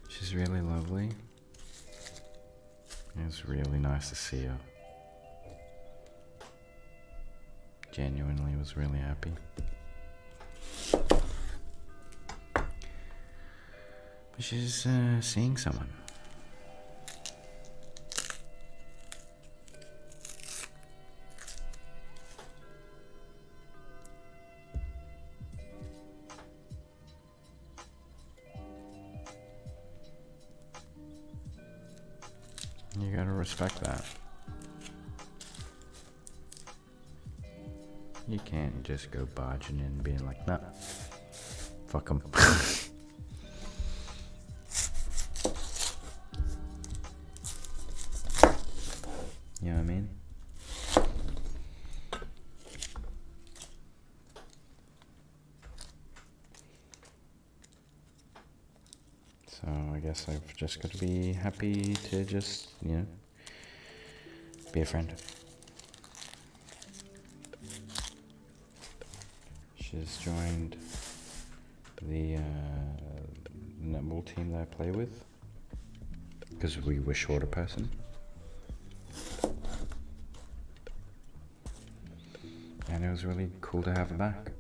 She's really lovely. It's really nice to see her. Genuinely was really happy. But she's seeing someone. You gotta respect that. You can't just go barging in and being like, nah, fuck 'em. You know what I mean? So I guess I've just got to be happy to just, be a friend. She's joined the netball team that I play with because we were short a person. And it was really cool to have her back.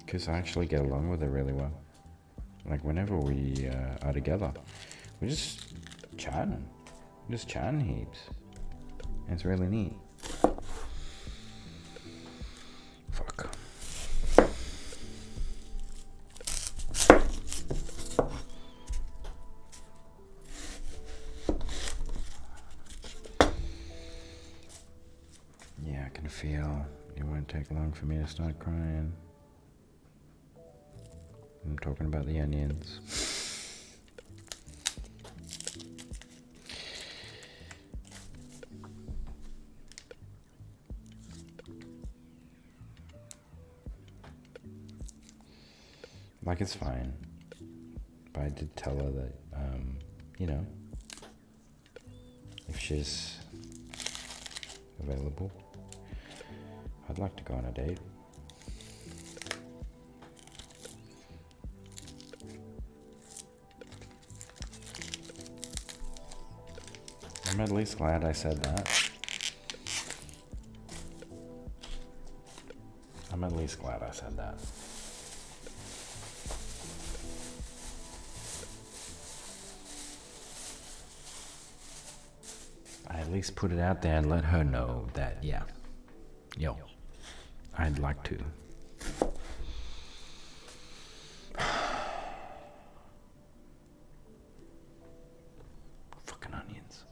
Because I actually get along with her really well. Like whenever we are together, we're just chatting. We're just chatting heaps. And it's really neat. Fuck. feel it won't take long for me to start crying. I'm talking about the onions. Like, it's fine. But I did tell her that, you know, if she's available, I'd like to go on a date. I'm at least glad I said that. I'm at least glad I said that. I at least put it out there and let her know that, yeah, yo, I'd like to. Fucking onions.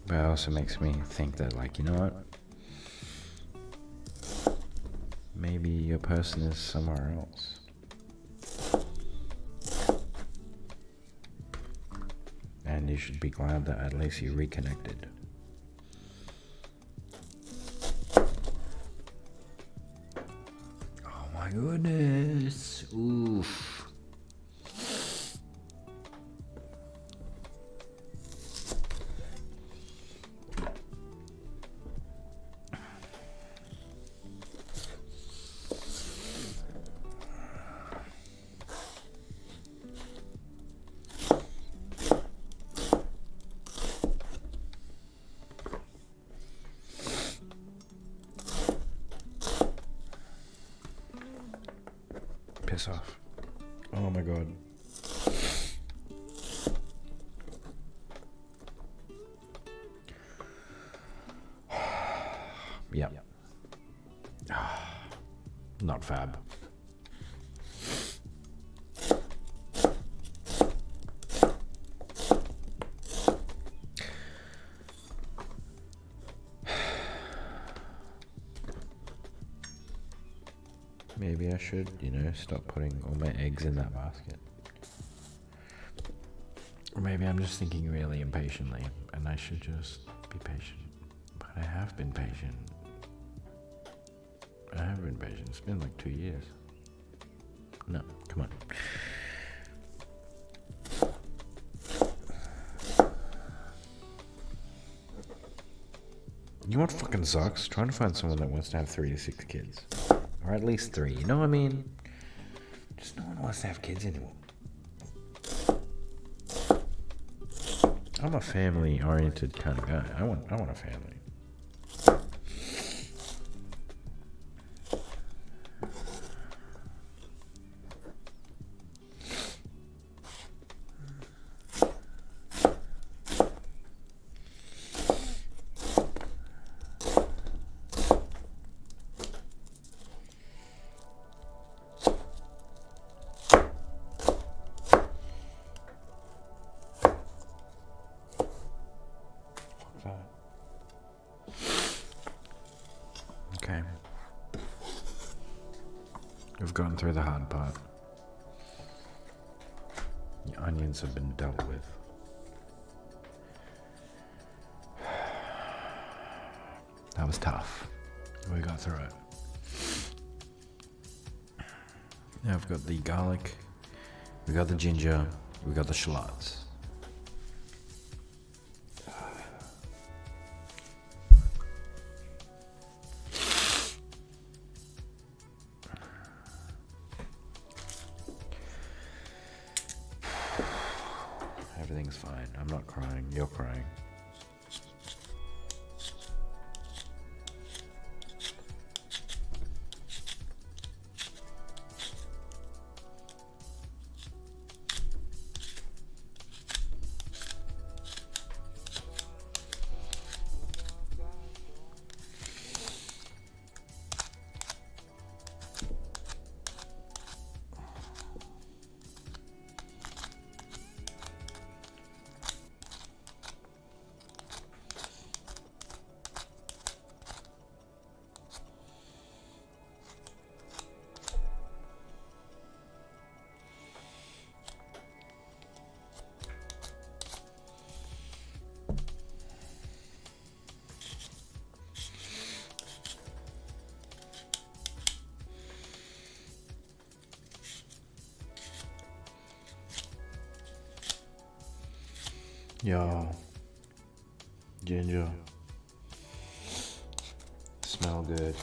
But it also makes me think that, like, you know what? Maybe your person is somewhere else. And you should be glad that at least you reconnected. Oh my goodness. Oof. Piss off. Oh my god. Yep. Not fab. Maybe I should, you know, stop putting all my eggs in that basket. Or maybe I'm just thinking really impatiently and I should just be patient. But I have been patient. I have been patient. It's been like 2 years. No, come on. You know what fucking sucks? Trying to find someone that wants to have 3 to 6 kids. Or at least 3, you know what I mean? Just no one wants to have kids anymore. I'm a family-oriented kind of guy. I want a family. Okay. We've gotten through the hard part. The onions have been dealt with. That was tough. We got through it. Now I've got the garlic, we got the ginger, we got the shallots. Everything's fine. I'm not crying. You're crying. Yo, ginger. Smell good.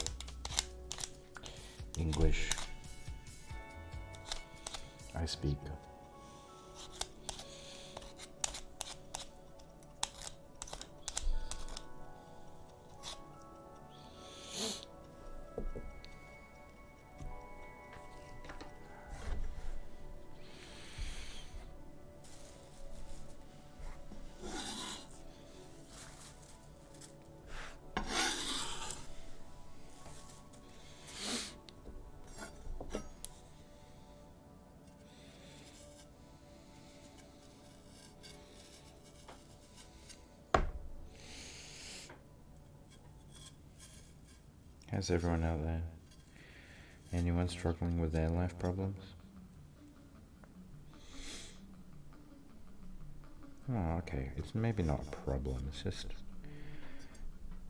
English. I speak. How's everyone out there? Anyone struggling with their life problems? Oh, okay. It's maybe not a problem. It's just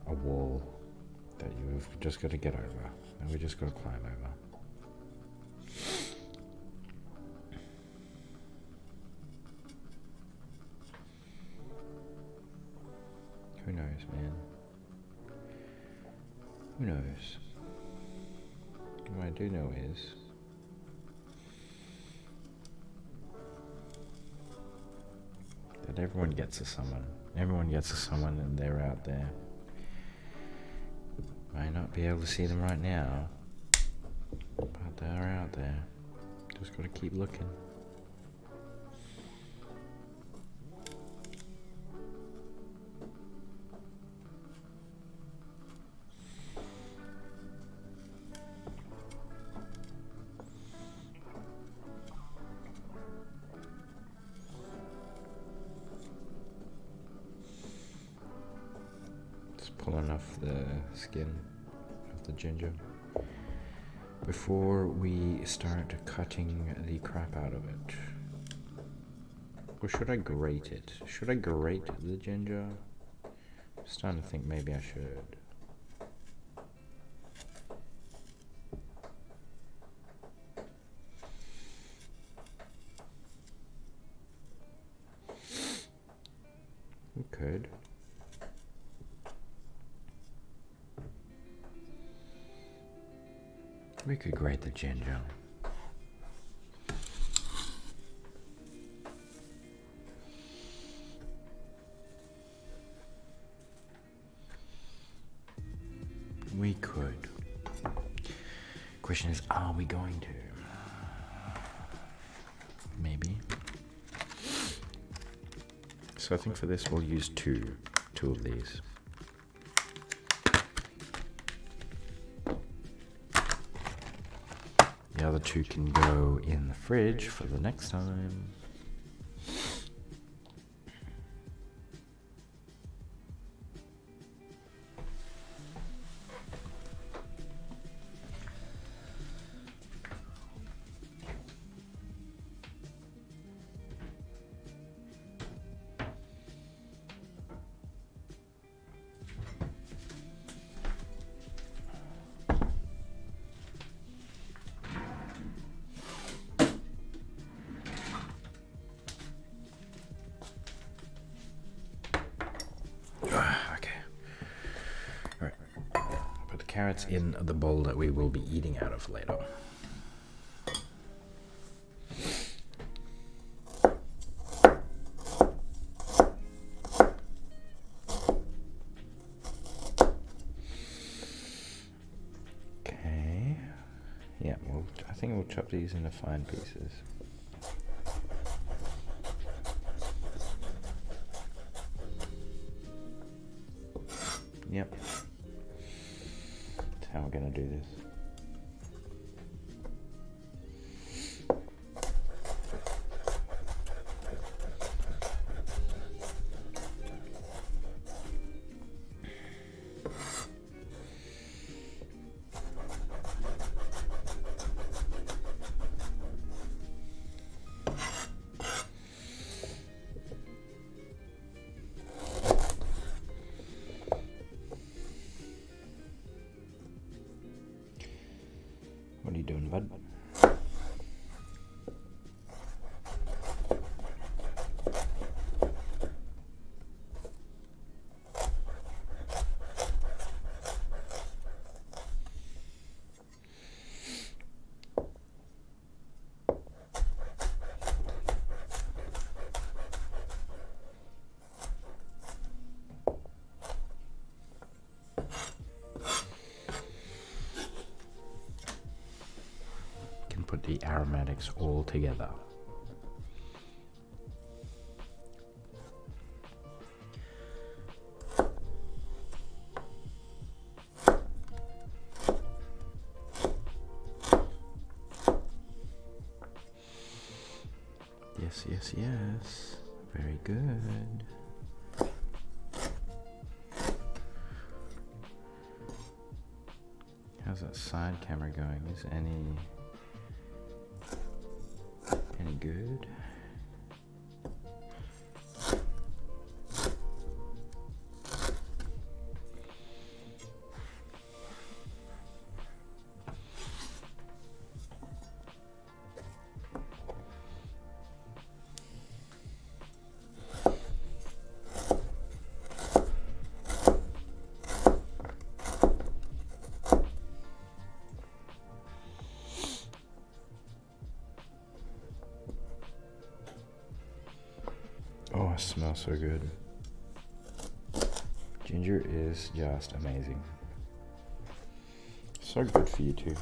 a wall that you've just got to get over. And we just got to climb over. Who knows, man? Who knows? What I do know is that everyone gets to someone. Everyone gets to someone and they're out there. Might not be able to see them right now, but they're out there. Just gotta keep looking. Pulling off the skin of the ginger before we start cutting the crap out of it. Or should I grate it? Should I grate the ginger? I'm starting to think maybe I should. We could. We could grate the ginger. We could. Question is, are we going to? Maybe. So I think for this we'll use two of these. The other two can go in the fridge for the next time. Carrots in the bowl that we will be eating out of later. Okay. Yeah, I think we'll chop these into fine pieces. Yep. How we're gonna do this. aromatics all together. Yes, yes, yes. Very good. How's that side camera going? Is any good? Oh, it smells so good. Ginger is just amazing. So good for you too.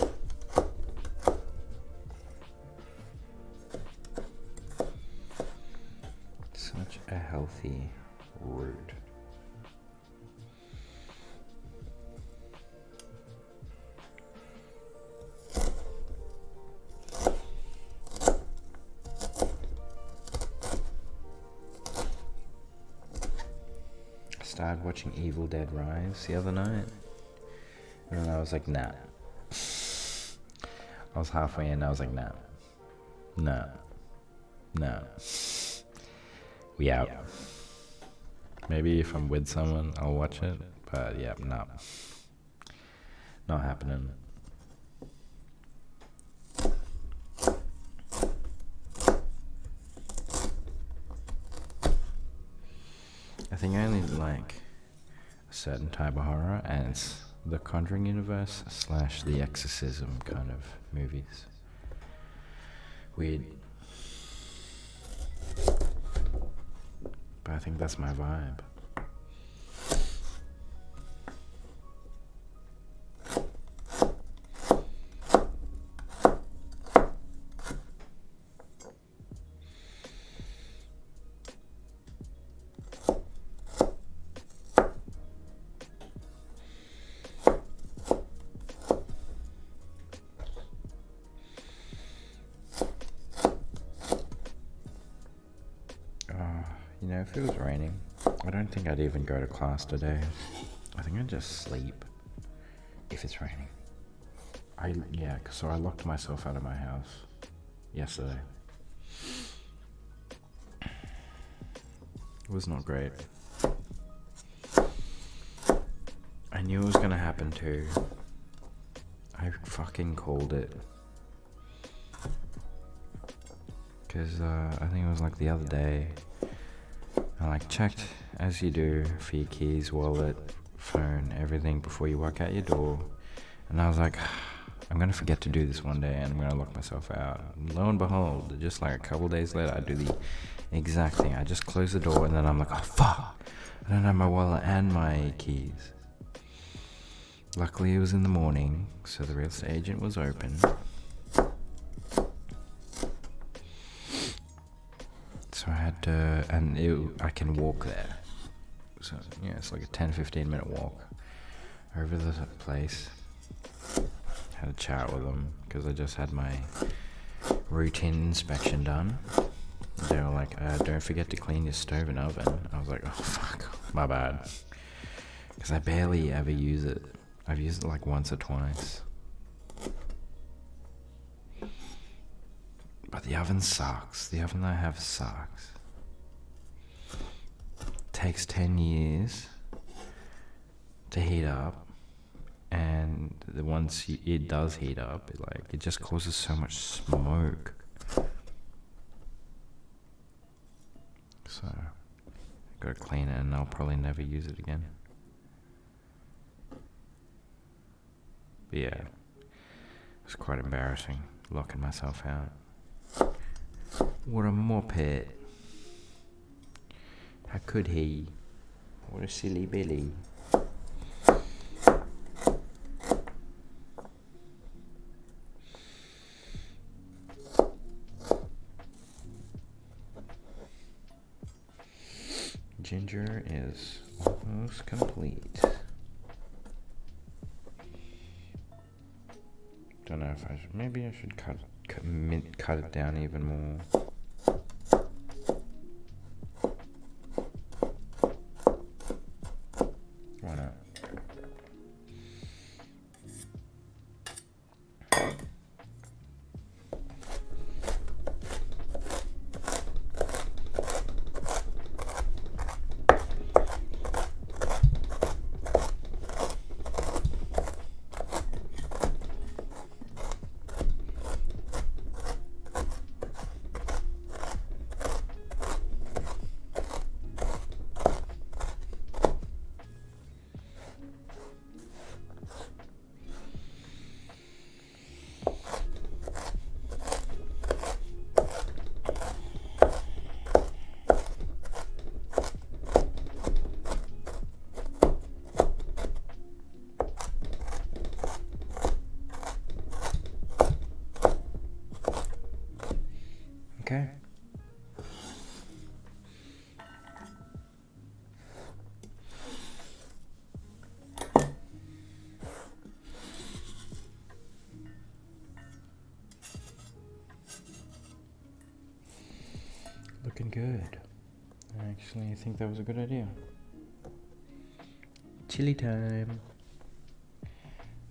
Such a healthy root. Started watching Evil Dead Rise the other night, and I was like, nah. I was halfway in, I was like, nah. We out. Maybe if I'm with someone, I'll watch it, but yeah, nah. Not happening. I think I only like a certain type of horror, and it's the Conjuring universe / the Exorcism kind of movies. Weird. But I think that's my vibe. You know, if it was raining, I don't think I'd even go to class today. I think I'd just sleep if it's raining. So I locked myself out of my house yesterday. It was not great. I knew it was gonna happen too. I fucking called it. Because I think it was like the other day, I like checked, as you do, for your keys, wallet, phone, everything before you walk out your door. And I was like, I'm going to forget to do this one day and I'm going to lock myself out. And lo and behold, just like a couple days later, I do the exact thing. I just close the door and then I'm like, oh fuck, I don't have my wallet and my keys. Luckily it was in the morning, so the real estate agent was open. So I had to, I can walk there. So yeah, it's like a 10-15 minute walk over the place. Had a chat with them because I just had my routine inspection done. They were like, don't forget to clean your stove and oven. I was like, oh fuck, my bad. Because I barely ever use it. I've used it like once or twice. But the oven sucks. The oven that I have sucks. Takes 10 years to heat up, and once it does heat up, it just causes so much smoke. So I gotta clean it, and I'll probably never use it again. But yeah, it was quite embarrassing locking myself out. What a moped. How could he? What a silly Billy. ginger is almost complete. Don't know if I should, maybe I should cut it down even more. Why not? Okay. Looking good. Actually, I think that was a good idea. Chili time.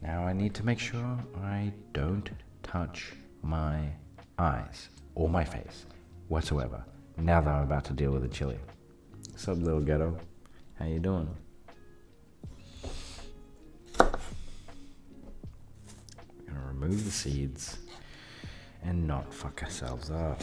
Now I need to make sure I don't touch my eyes or my face whatsoever now that I'm about to deal with the chili. What's up, little ghetto? How you doing? We're gonna remove the seeds and not fuck ourselves up.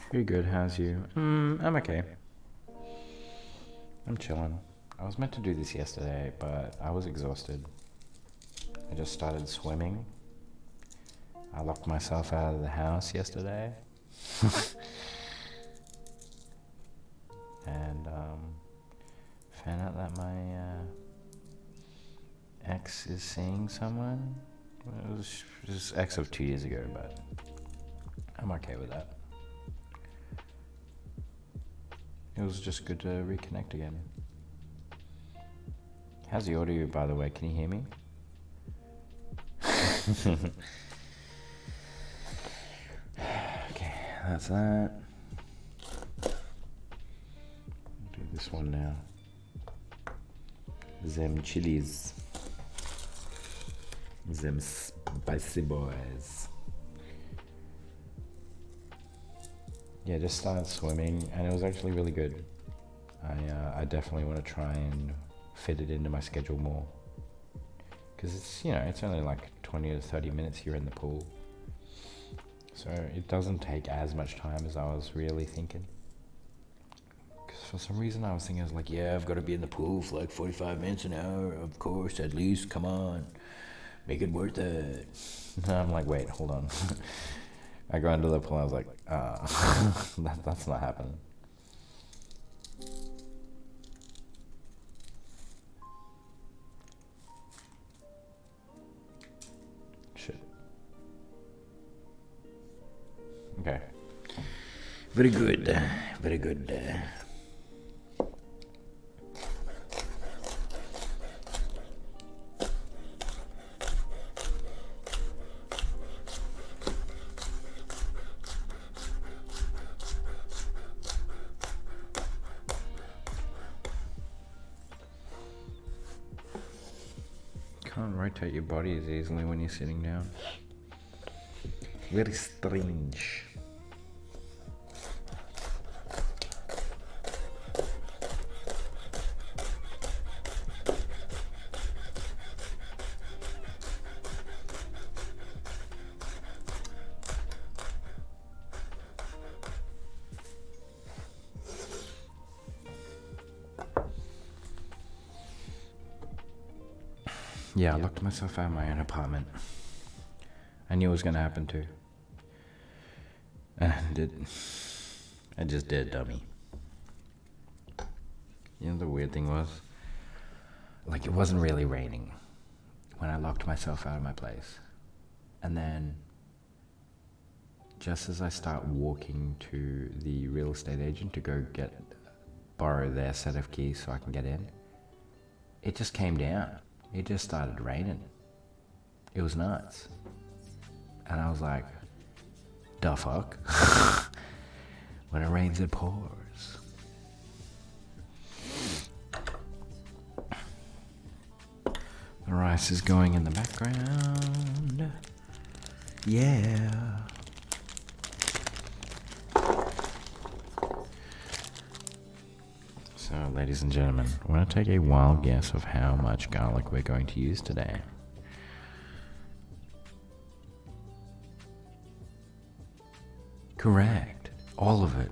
Pretty good, how's you? I'm okay. I'm chilling. I was meant to do this yesterday, but I was exhausted. I just started swimming. I locked myself out of the house yesterday. And found out that my ex is seeing someone. It was ex of 2 years ago, but I'm okay with that. It was just good to reconnect again. How's the audio, by the way? Can you hear me? Okay, that's that. I'll do this one now. Them chilies. Them spicy boys. Yeah, just started swimming, and it was actually really good. I definitely want to try and fit it into my schedule more. Because it's, you know, it's only like 20 to 30 minutes here in the pool. So it doesn't take as much time as I was really thinking. Because for some reason I was thinking, I was like, yeah, I've got to be in the pool for like 45 minutes an hour, of course, at least, come on. Make it worth it. And I'm like, wait, hold on. I go into the pool, I was like, that's not happening. Shit. Okay. Very good. Very good. Can't rotate your body as easily when you're sitting down. Very strange. Yeah, I locked myself out of my own apartment. I knew it was gonna happen too. And I just did, dummy. You know the weird thing was? Like, it wasn't really raining when I locked myself out of my place. And then, just as I start walking to the real estate agent to go borrow their set of keys so I can get in, it just came down. It just started raining. It was nuts. And I was like, the fuck? When it rains, it pours. The rice is going in the background. Yeah. So, ladies and gentlemen, I want to take a wild guess of how much garlic we're going to use today. Correct. All of it.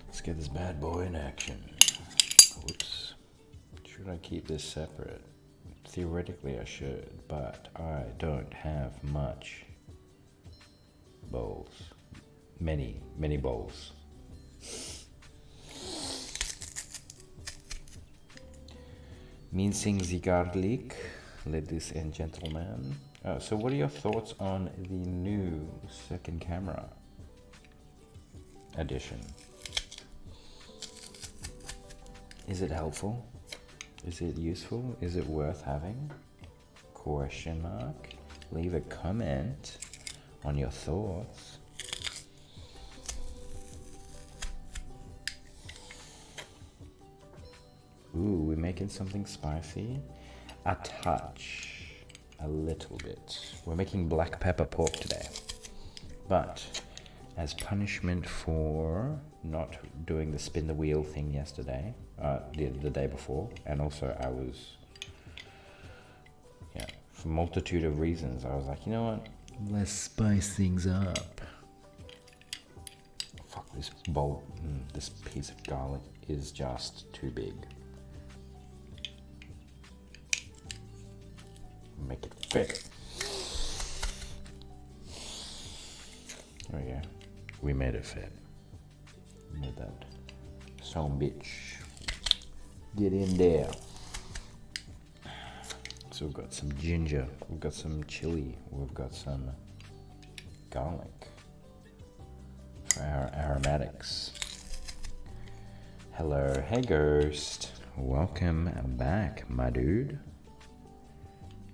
Let's get this bad boy in action. Whoops. Should I keep this separate? Theoretically I should, but I don't have much bowls. Many bowls. Mincing the garlic, ladies and gentlemen. So what are your thoughts on the new second camera edition? Is it helpful? Is it useful? Is it worth having? Question mark. Leave a comment on your thoughts. Ooh, we're making something spicy. A touch. A little bit. We're making black pepper pork today. But as punishment for not doing the spin the wheel thing yesterday, the day before, and also I was, for a multitude of reasons, I was like, you know what? Let's spice things up. Fuck, this bowl, this piece of garlic is just too big. Make it fit. There we go. We made it fit. Made that son bitch get in there. So we've got some ginger, we've got some chili, we've got some garlic for our aromatics. Hello, hey Ghost. Welcome back, my dude.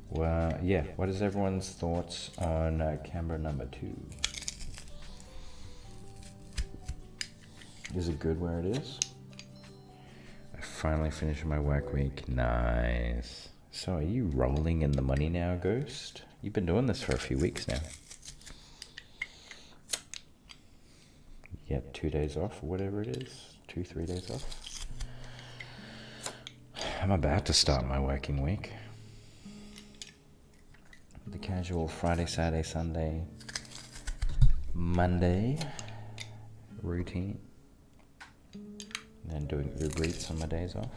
Well, yeah, what is everyone's thoughts on camera number 2? Is it good where it is? I finally finished my work week. Nice. So are you rolling in the money now, Ghost? You've been doing this for a few weeks now. You get 2 days off or whatever it is. 2-3 days off. I'm about to start my working week. The casual Friday, Saturday, Sunday, Monday routine. And then doing Uber Eats on my days off.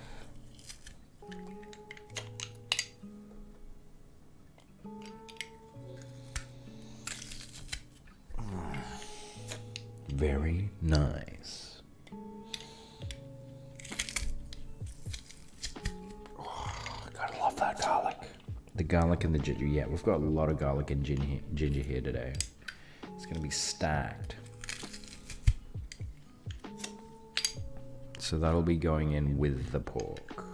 Very nice. Oh, gotta love that garlic. The garlic and the ginger. Yeah, we've got a lot of garlic and ginger here today. It's gonna be stacked. So that'll be going in with the pork.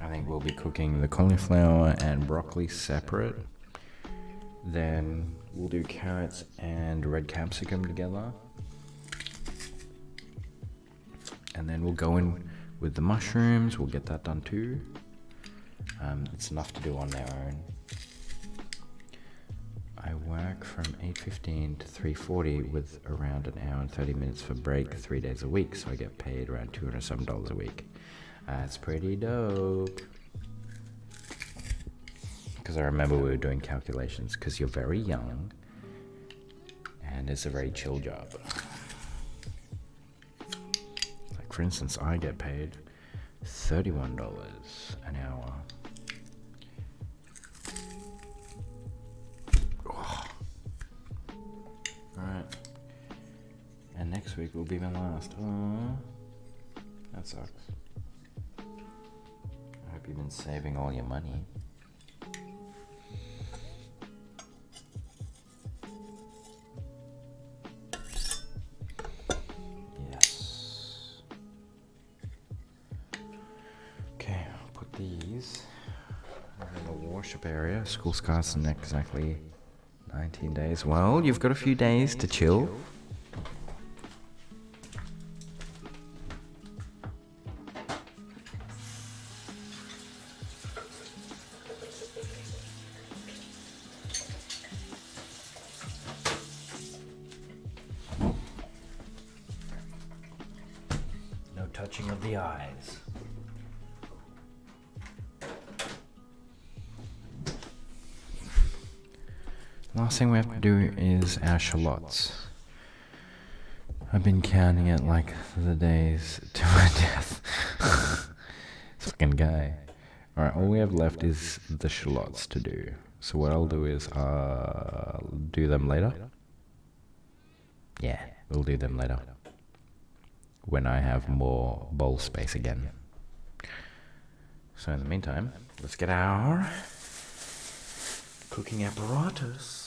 I think we'll be cooking the cauliflower and broccoli separate. Then we'll do carrots and red capsicum together. And then we'll go in with the mushrooms. We'll get that done too. It's enough to do on their own. I work from 8:15 to 3:40 with around an hour and 30 minutes for break 3 days a week, so I get paid around $207 a week. That's pretty dope. Because I remember we were doing calculations, because you're very young and it's a very chill job. Like for instance, I get paid $31 an hour. Alright. And next week will be my last. Oh, that sucks. I hope you've been saving all your money. Yes. Okay, I'll put these in the wash-up area. School starts in exactly 19 days. Well, you've got a few days to chill. No touching of the eyes. Last thing we have to do is our shallots. I've been counting it like the days to my death. Fucking guy. Alright, all we have left is the shallots to do. So what I'll do is do them later. Yeah, we'll do them later. When I have more bowl space again. So in the meantime, let's get our cooking apparatus.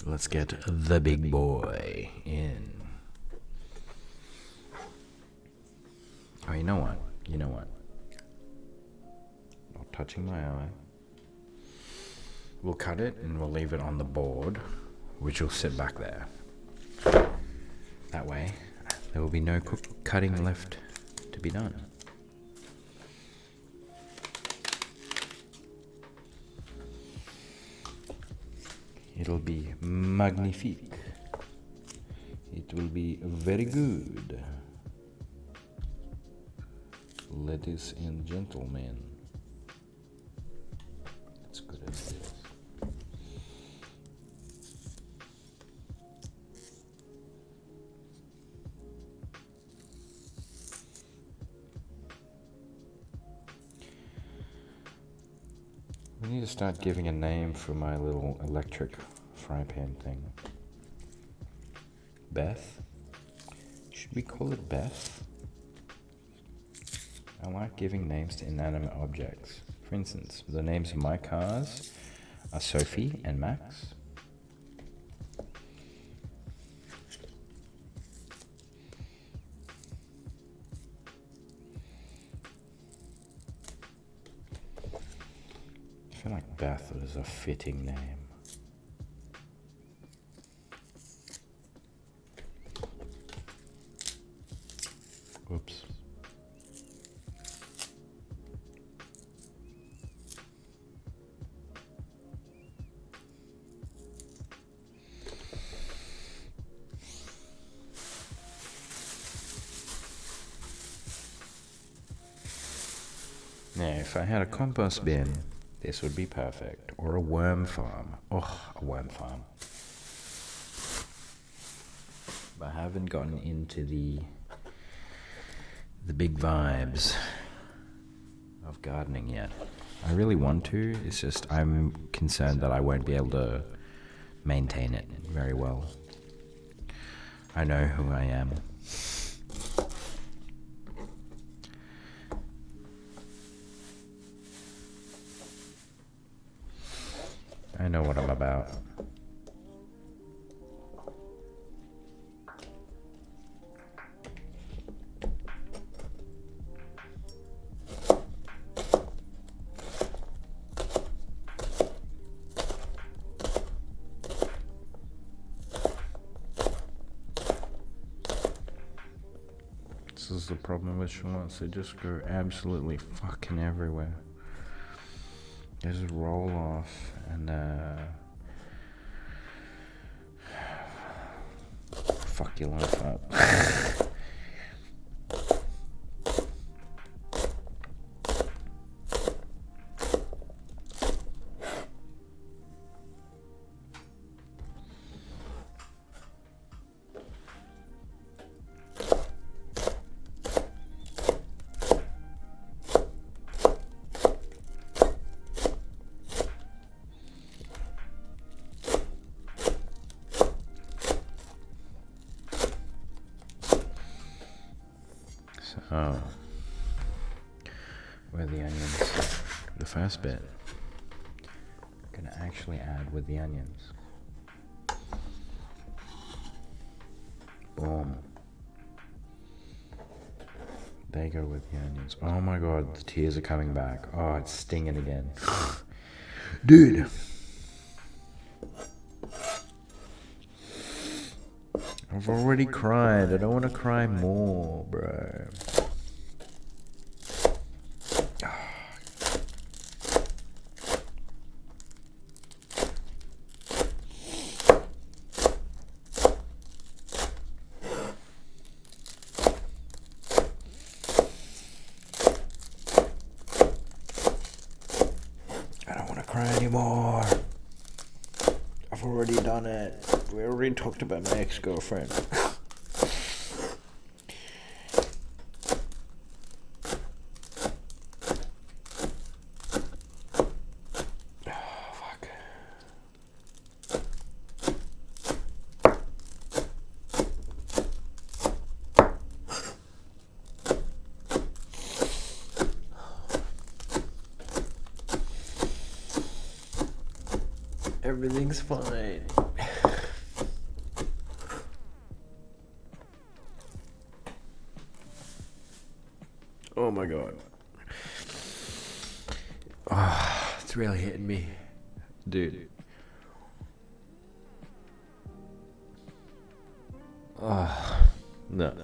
Let's get the big boy in. Oh, you know what? Not touching my eye. We'll cut it and we'll leave it on the board, which will sit back there. That way, there will be no cutting left to be done. It'll be magnifique. It will be very good. Ladies and gentlemen. As good as it is. We need to start giving a name for my little electric fry pan thing. Beth? Should we call it Beth? I like giving names to inanimate objects. For instance, the names of my cars are Sophie and Max. I feel like Beth is a fitting name. Oops. Now, if I had a compost bin, this would be perfect. Or a worm farm. Oh, a worm farm. But I haven't gotten into the big vibes of gardening yet. I really want to, it's just I'm concerned that I won't be able to maintain it very well. I know who I am. I know what I'm about. This is the problem with shallots, they just go absolutely fucking everywhere. They just roll off and fuck your life up. where the onions, the first bit, I'm gonna actually add with the onions. Boom. They go with the onions. Oh my god, the tears are coming back. Oh, it's stinging again. Dude. I've already cried. I don't want to cry more, bro. I don't want to cry anymore. I've already done it. We already talked about my ex-girlfriend. Fuck. Everything's fine. Oh my god. Oh, it's really hitting me. Dude. Oh, no.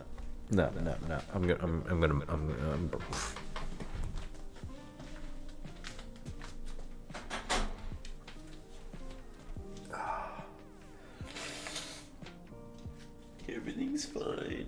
I'm gonna everything's fine.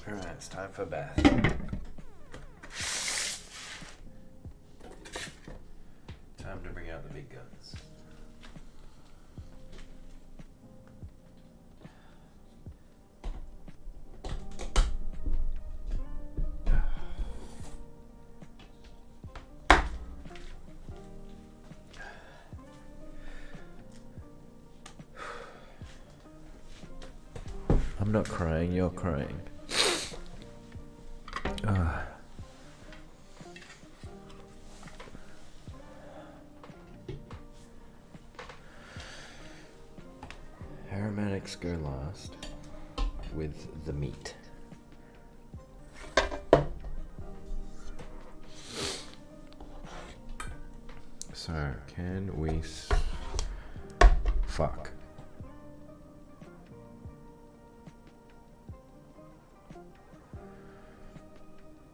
Alright, it's time for bath. Time to bring out the big guns. I'm not crying, you're crying. Aromatics go last with the meat. So, can we fuck.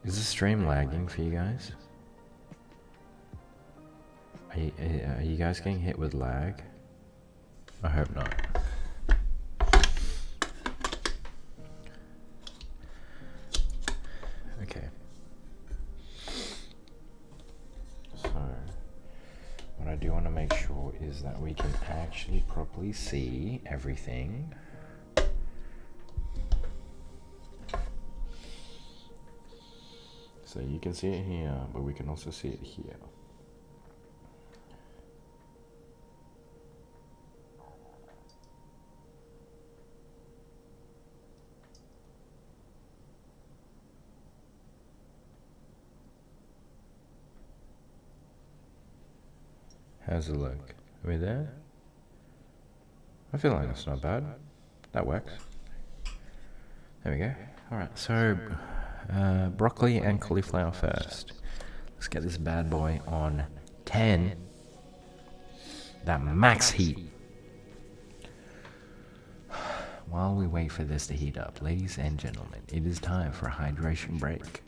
Is the stream lagging for you guys? Are you guys getting hit with lag? I hope not. Okay. So, what I do want to make sure is that we can actually properly see everything. So you can see it here, but we can also see it here. How's it look? Are we there? I feel like that's not bad. That works. There we go. Alright, so broccoli and cauliflower first. Let's get this bad boy on 10. That max heat. While we wait for this to heat up, ladies and gentlemen, it is time for a hydration break.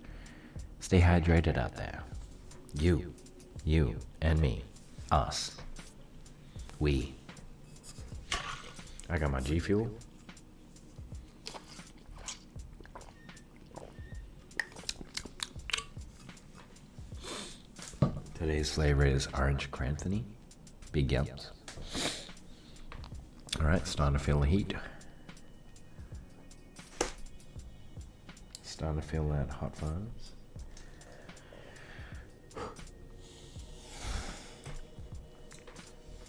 Stay hydrated out there. You and me. Us. We. I got my G Fuel. Today's flavor is orange cranthony. Big yelps. Alright, starting to feel the heat. Starting to feel that hot fuzz.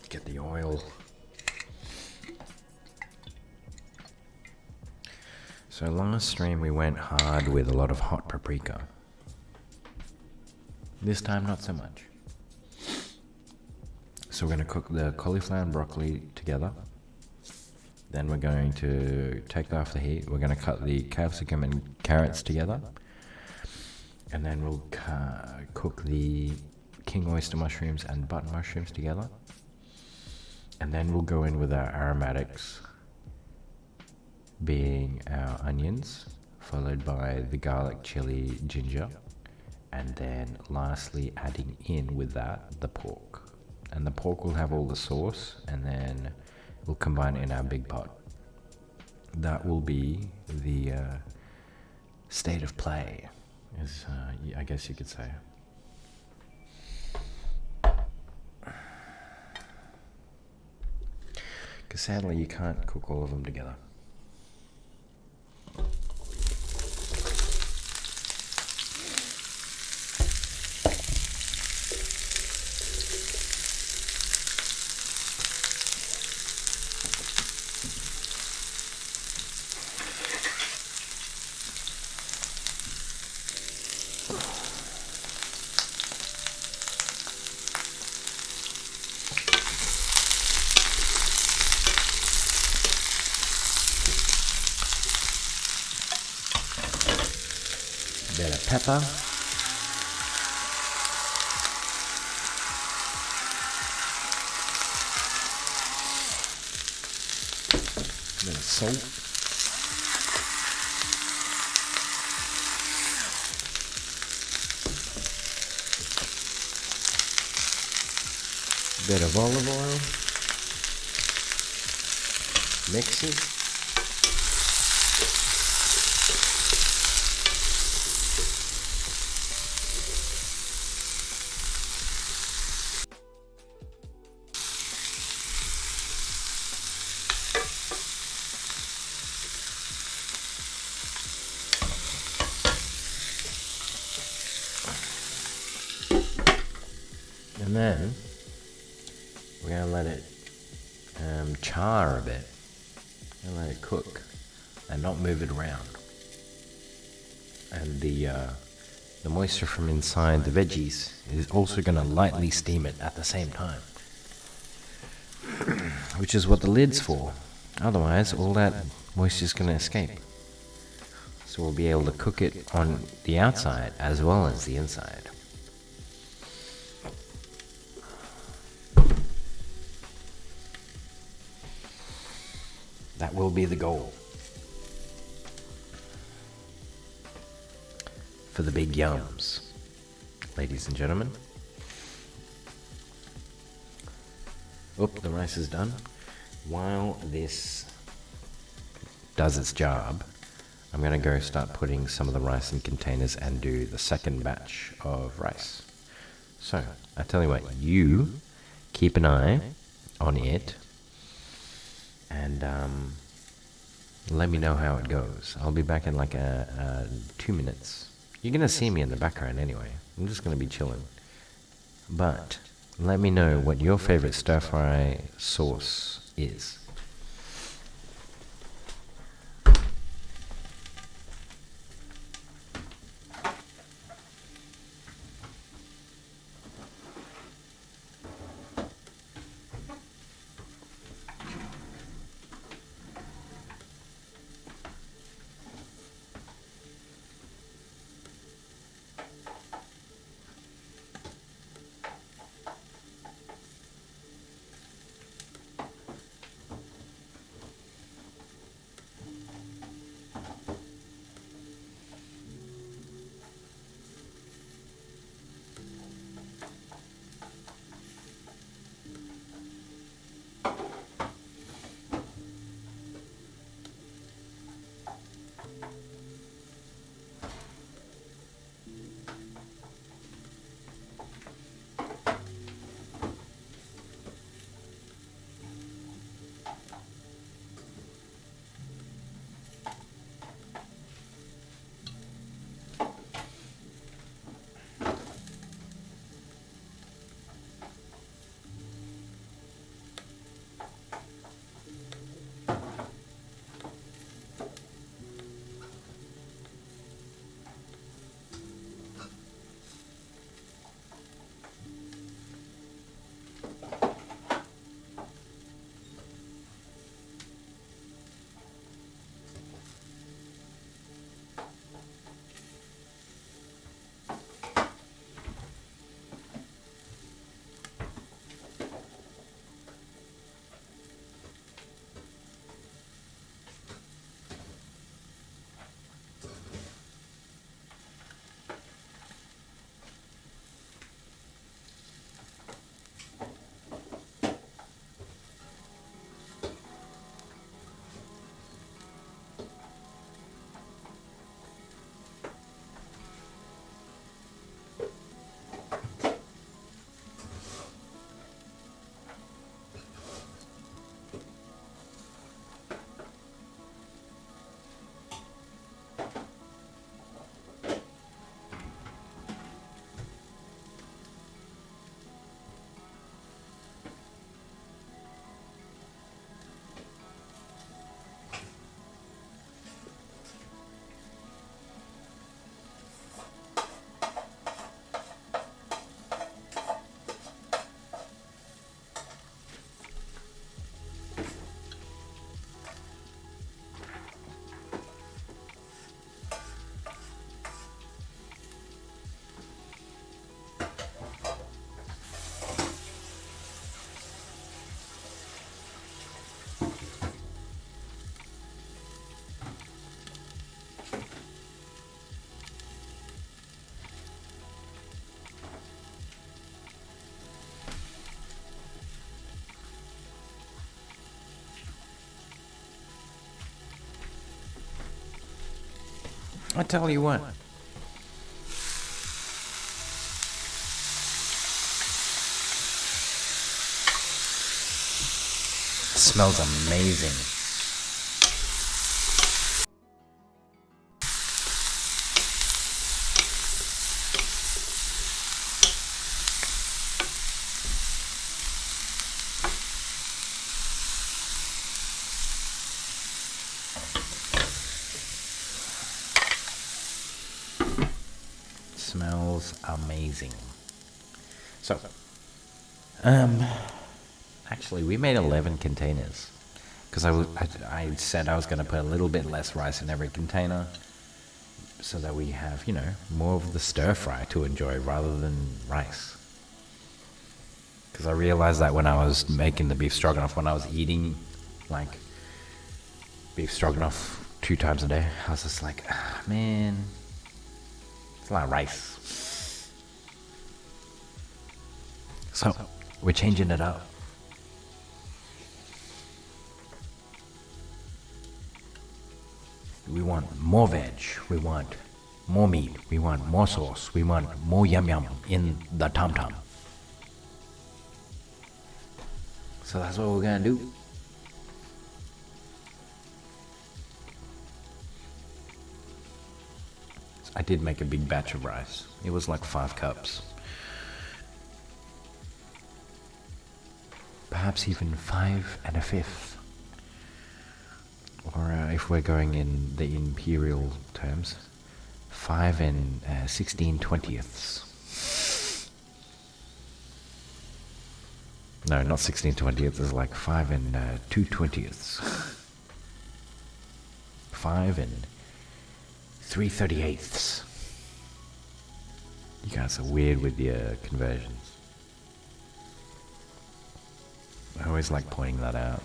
Get the oil. So last stream we went hard with a lot of hot paprika. This time not so much. So we're going to cook the cauliflower and broccoli together. Then we're going to take off the heat. We're going to cut the capsicum and carrots together. And then we'll cook the king oyster mushrooms and button mushrooms together. And then we'll go in with our aromatics, being our onions, followed by the garlic, chili, ginger. And then lastly adding in with that the pork. And the pork will have all the sauce, and then we'll combine it in our big pot. That will be the state of play, as I guess you could say. Because sadly you can't cook all of them together. Bit of pepper. Bit of salt. Bit of olive oil. Mix it. And then we're going to let it char a bit and let it cook and not move it around. And the moisture from inside the veggies is also going to lightly steam it at the same time, which is what the lid's for. Otherwise, all that moisture is going to escape. So we'll be able to cook it on the outside as well as the inside. That will be the goal for the big yums, ladies and gentlemen. Oop, the rice is done. While this does its job, I'm going to go start putting some of the rice in containers and do the second batch of rice. So, I tell you what, you keep an eye on it and let me know how it goes. I'll be back in like 2 minutes. You're going to see me in the background anyway. I'm just going to be chilling. But let me know what your favorite stir-fry sauce is. I tell you what. It smells amazing. Smells amazing. So, actually, we made 11 containers because I said I was going to put a little bit less rice in every container so that we have, you know, more of the stir fry to enjoy rather than rice. Because I realized that when I was making the beef stroganoff, when I was eating like beef stroganoff 2 times a day, I was just like, man, it's a lot of rice. So we're changing it up. We want more veg, we want more meat, we want more sauce, we want more yum yum in the tom tom. So that's what we're gonna do. I did make a big batch of rice. It was like 5 cups. Perhaps even 5 1/5. Or if we're going in the imperial terms, 5 16/20. No, not 16/20. It's like 5 2/20. 5 3/38. You guys are weird with your conversions. I always like pointing that out.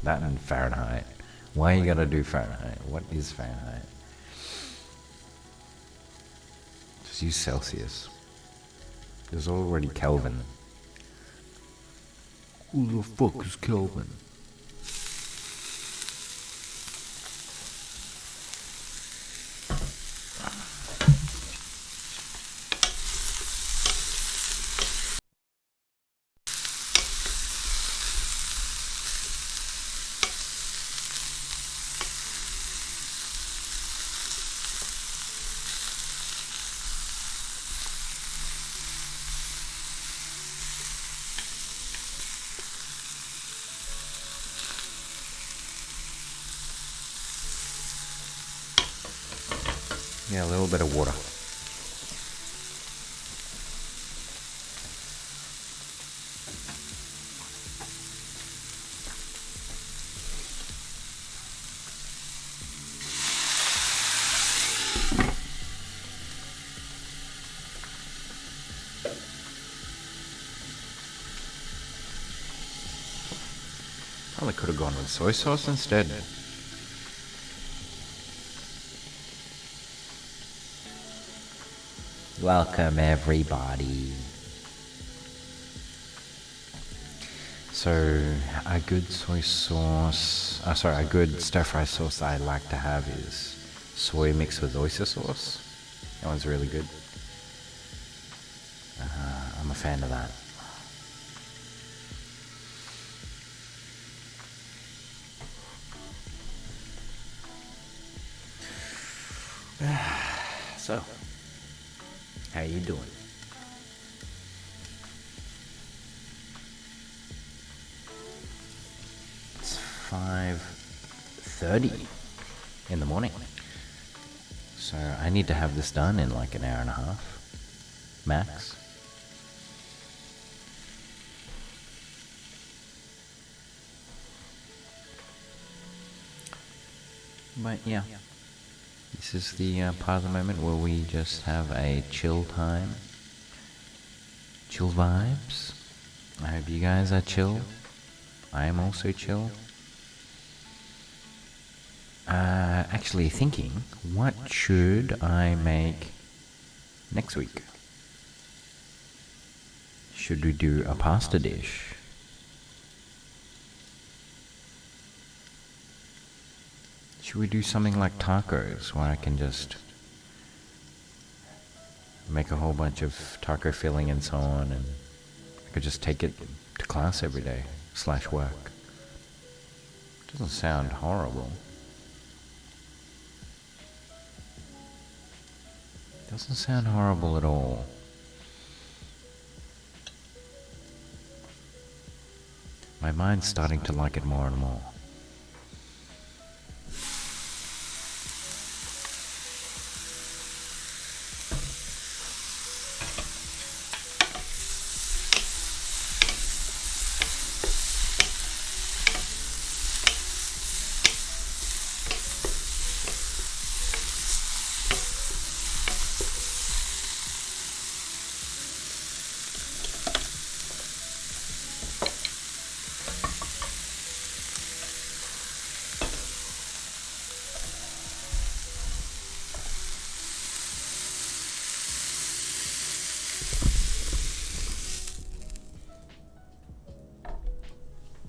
That and Fahrenheit. Why you gotta do Fahrenheit? What is Fahrenheit? Just use Celsius. There's already Kelvin. Who the fuck is Kelvin? Yeah, a little bit of water. Probably could have gone with soy sauce instead. Welcome everybody. So a good soy sauce, a good stir fry sauce I like to have is soy mixed with oyster sauce. That one's really good. I'm a fan of that. So, how you doing? It's 5:30 in the morning. So I need to have this done in like an hour and a half, max. But yeah. This is the part of the moment where we just have a chill time. Chill vibes. I hope you guys are chill. I am also chill. Actually thinking, what should I make next week? Should we do a pasta dish? Should we do something like tacos where I can just make a whole bunch of taco filling and so on, and I could just take it to class every day, / work. Doesn't sound horrible. Doesn't sound horrible at all. My mind's starting to like it more and more.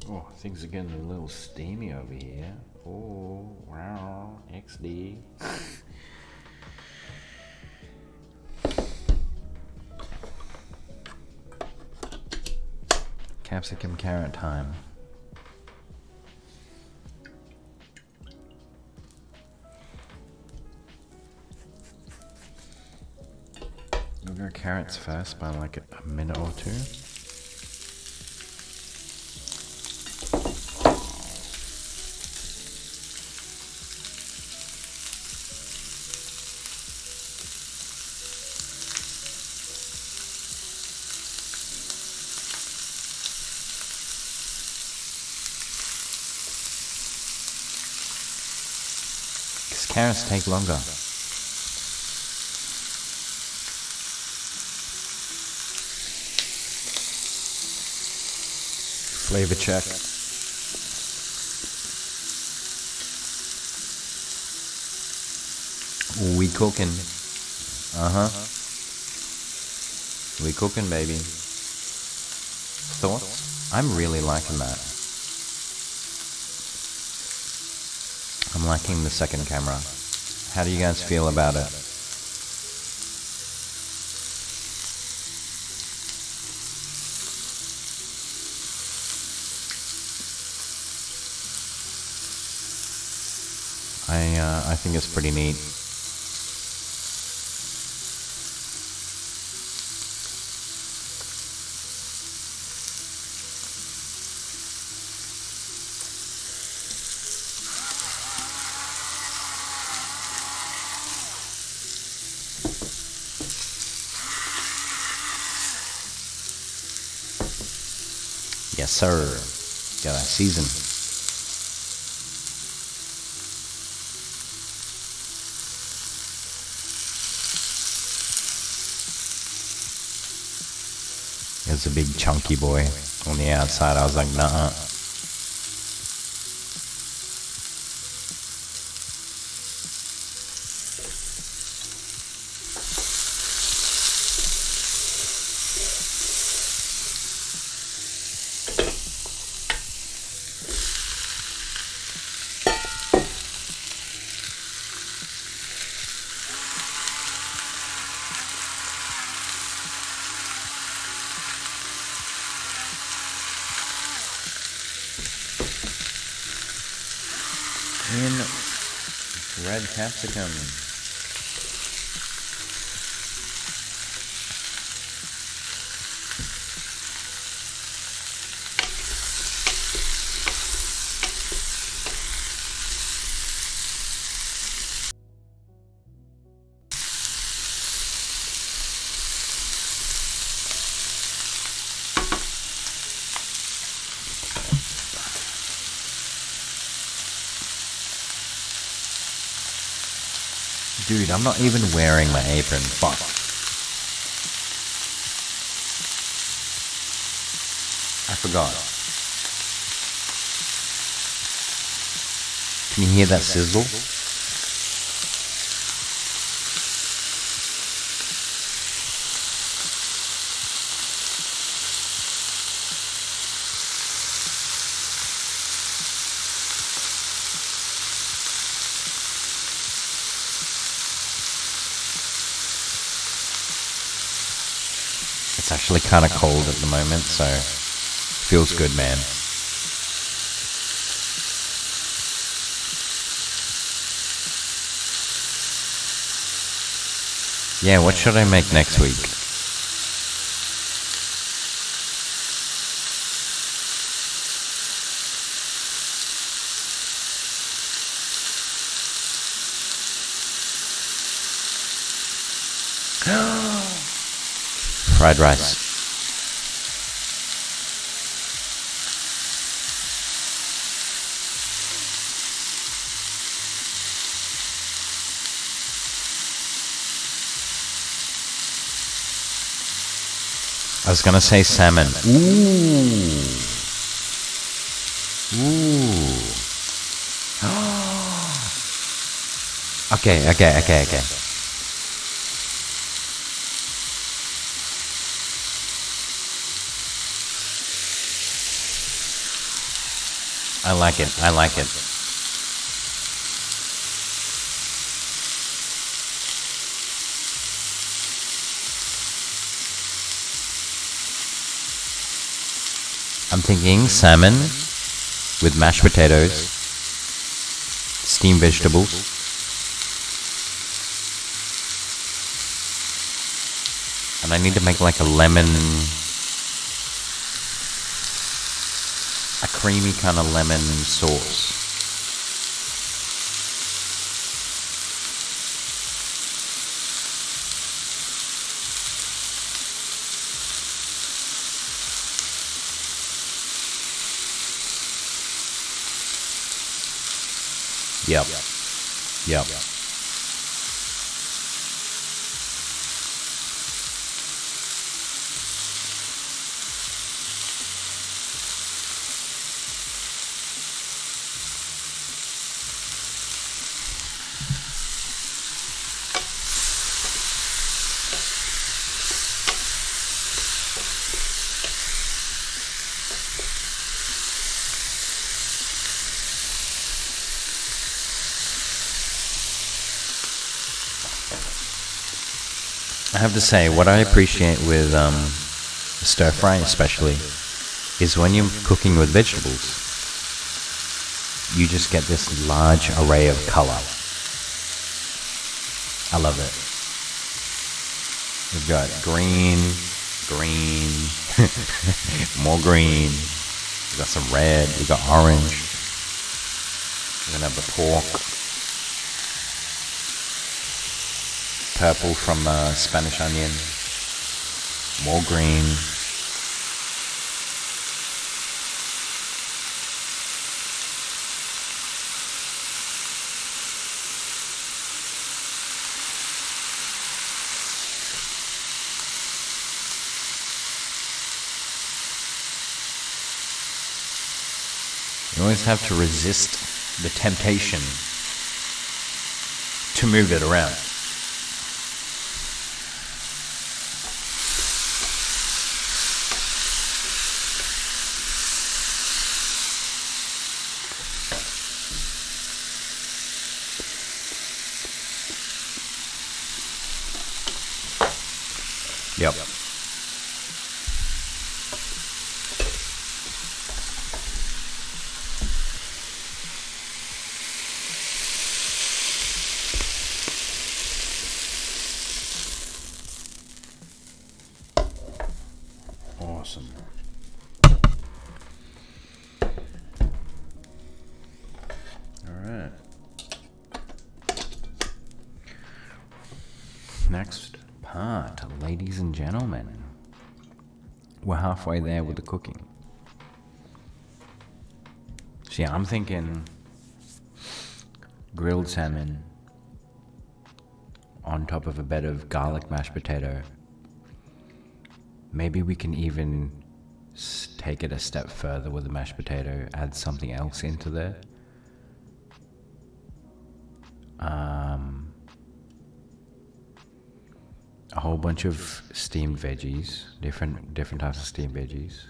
Oh, things are getting a little steamy over here. Oh, wow, XD. Capsicum carrot time. We'll go carrots first by like a minute or two. Carrots take longer. Flavor check. We cooking. We cooking, baby. Thoughts? I'm really liking that. I'm liking the second camera. How do you guys feel about it? I think it's pretty neat. Yes, sir. Gotta season. It's a big chunky boy on the outside. I was like, nah. In red capsicum. Dude, I'm not even wearing my apron. Fuck. I forgot. Can you hear that sizzle? actually kind of cold at the moment, so feels good, man. Yeah, what should I make next week? Fried rice. I was gonna say salmon. Ooh. Okay. I like it. I'm thinking salmon with mashed potatoes, steamed vegetables, and I need to make like a creamy kind of lemon sauce. Yep. I have to say, what I appreciate with stir fry especially is when you're cooking with vegetables, you just get this large array of color. I love it. We've got green, more green. We've got some red, we've got orange. We're gonna have the pork. Purple from Spanish onion, more green. You always have to resist the temptation to move it around. Yep. Awesome. All right. Next part, ladies and gentlemen. We're halfway there with the cooking. See, I'm thinking grilled salmon on top of a bed of garlic mashed potato. Maybe we can even take it a step further with the mashed potato, add something else into there. A whole bunch of steamed veggies, different types of steamed veggies,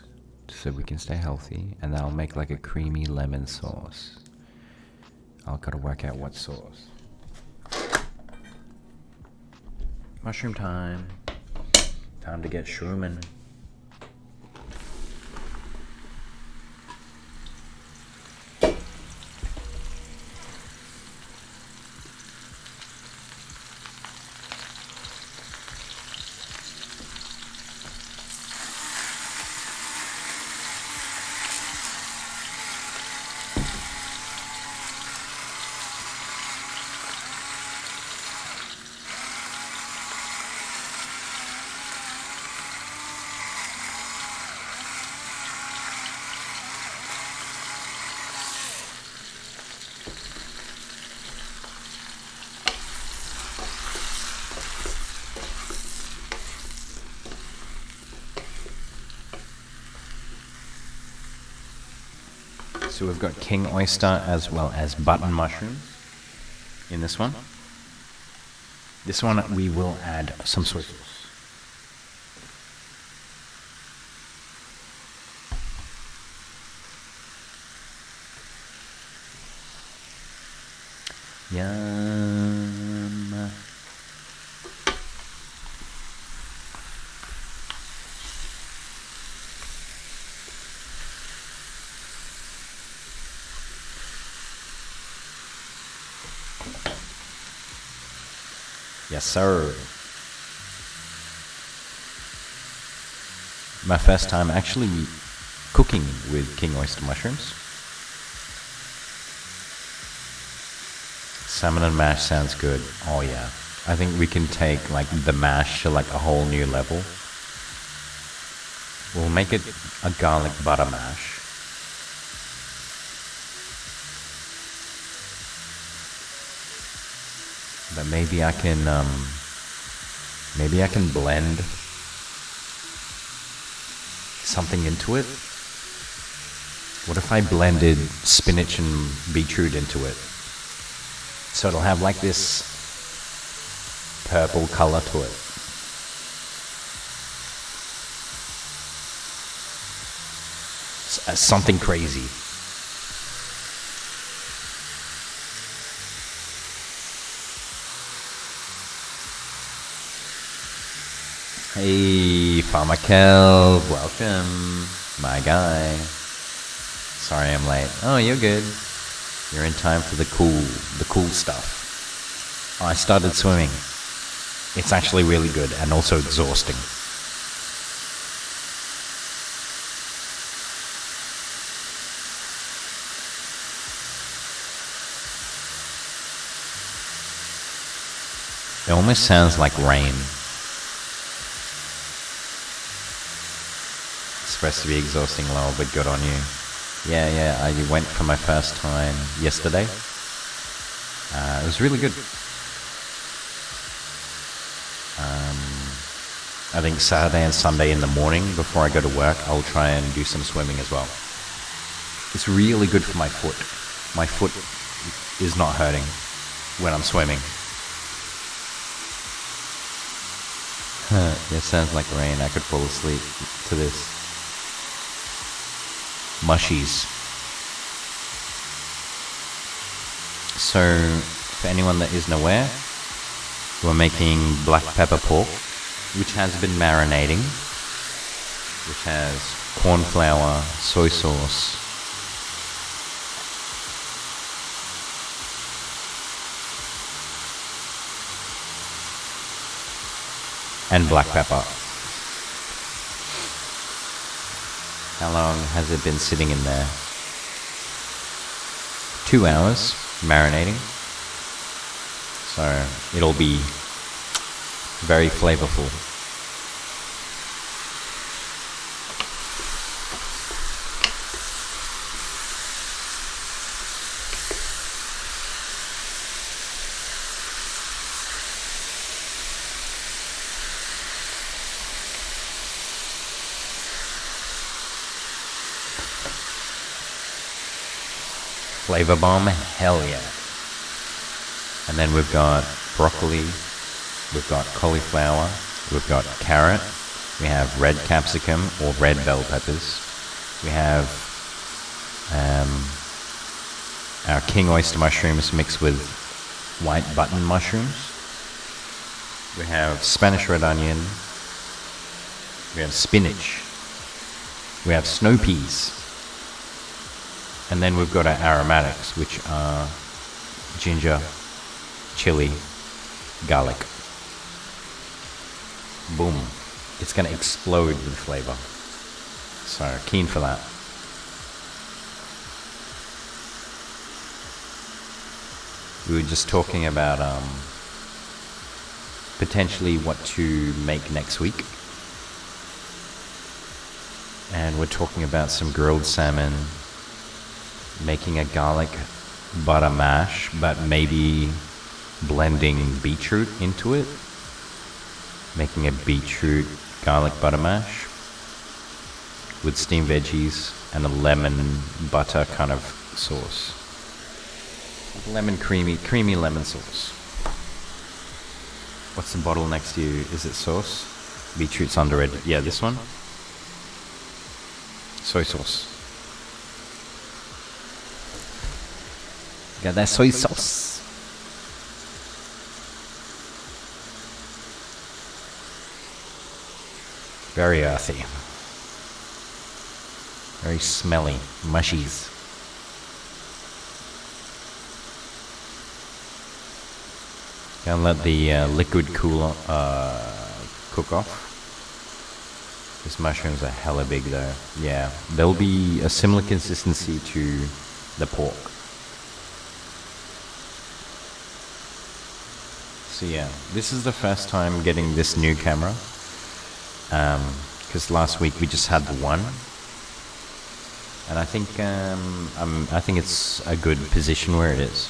so we can stay healthy. And then I'll make like a creamy lemon sauce. I'll gotta work out what sauce. Mushroom time. Time to get shrooming. So we've got king oyster as well as button mushroom in this one. This one we will add some soy sauce. Yum. Yes, sir. My first time actually cooking with king oyster mushrooms. Salmon and mash sounds good. Oh yeah. I think we can take like the mash to like a whole new level. We'll make it a garlic butter mash. But maybe I can blend something into it. What if I blended spinach and beetroot into it? So it'll have like this purple color to it. Something crazy. Hey, Farmer Kelv, welcome, my guy. Sorry I'm late. Oh, you're good. You're in time for the cool stuff. I started swimming. It's actually really good and also exhausting. It almost sounds like rain. It's supposed to be exhausting, lol, but good on you. Yeah, I went for my first time yesterday. It was really good. I think Saturday and Sunday in the morning before I go to work, I'll try and do some swimming as well. It's really good for my foot. My foot is not hurting when I'm swimming. It sounds like rain. I could fall asleep to this. Mushies. So, for anyone that isn't aware, we're making black pepper pork, which has been marinating, which has corn flour, soy sauce, and black pepper. How long has it been sitting in there? 2 hours marinating. So it'll be very flavorful. Flavor bomb, hell yeah. And then we've got broccoli, we've got cauliflower, we've got carrot, we have red capsicum or red bell peppers, we have our king oyster mushrooms mixed with white button mushrooms, we have Spanish red onion, we have spinach, we have snow peas, and then we've got our aromatics, which are ginger, chili, garlic. Boom. It's going to explode with flavor. So, keen for that. We were just talking about potentially what to make next week. And we're talking about some grilled salmon, making a garlic butter mash, but maybe blending beetroot into it, making a beetroot garlic butter mash with steamed veggies, and a lemon butter kind of sauce. Lemon creamy lemon sauce. What's the bottle next to you? Is it sauce? Beetroot's underrated. Yeah, this one. Soy sauce. Got that soy sauce. Very earthy. Very smelly. Mushies. Gonna let the liquid cool cook off. These mushrooms are hella big though. Yeah, they'll be a similar consistency to the pork. So yeah, this is the first time getting this new camera. Because last week we just had the one. And I think it's a good position where it is.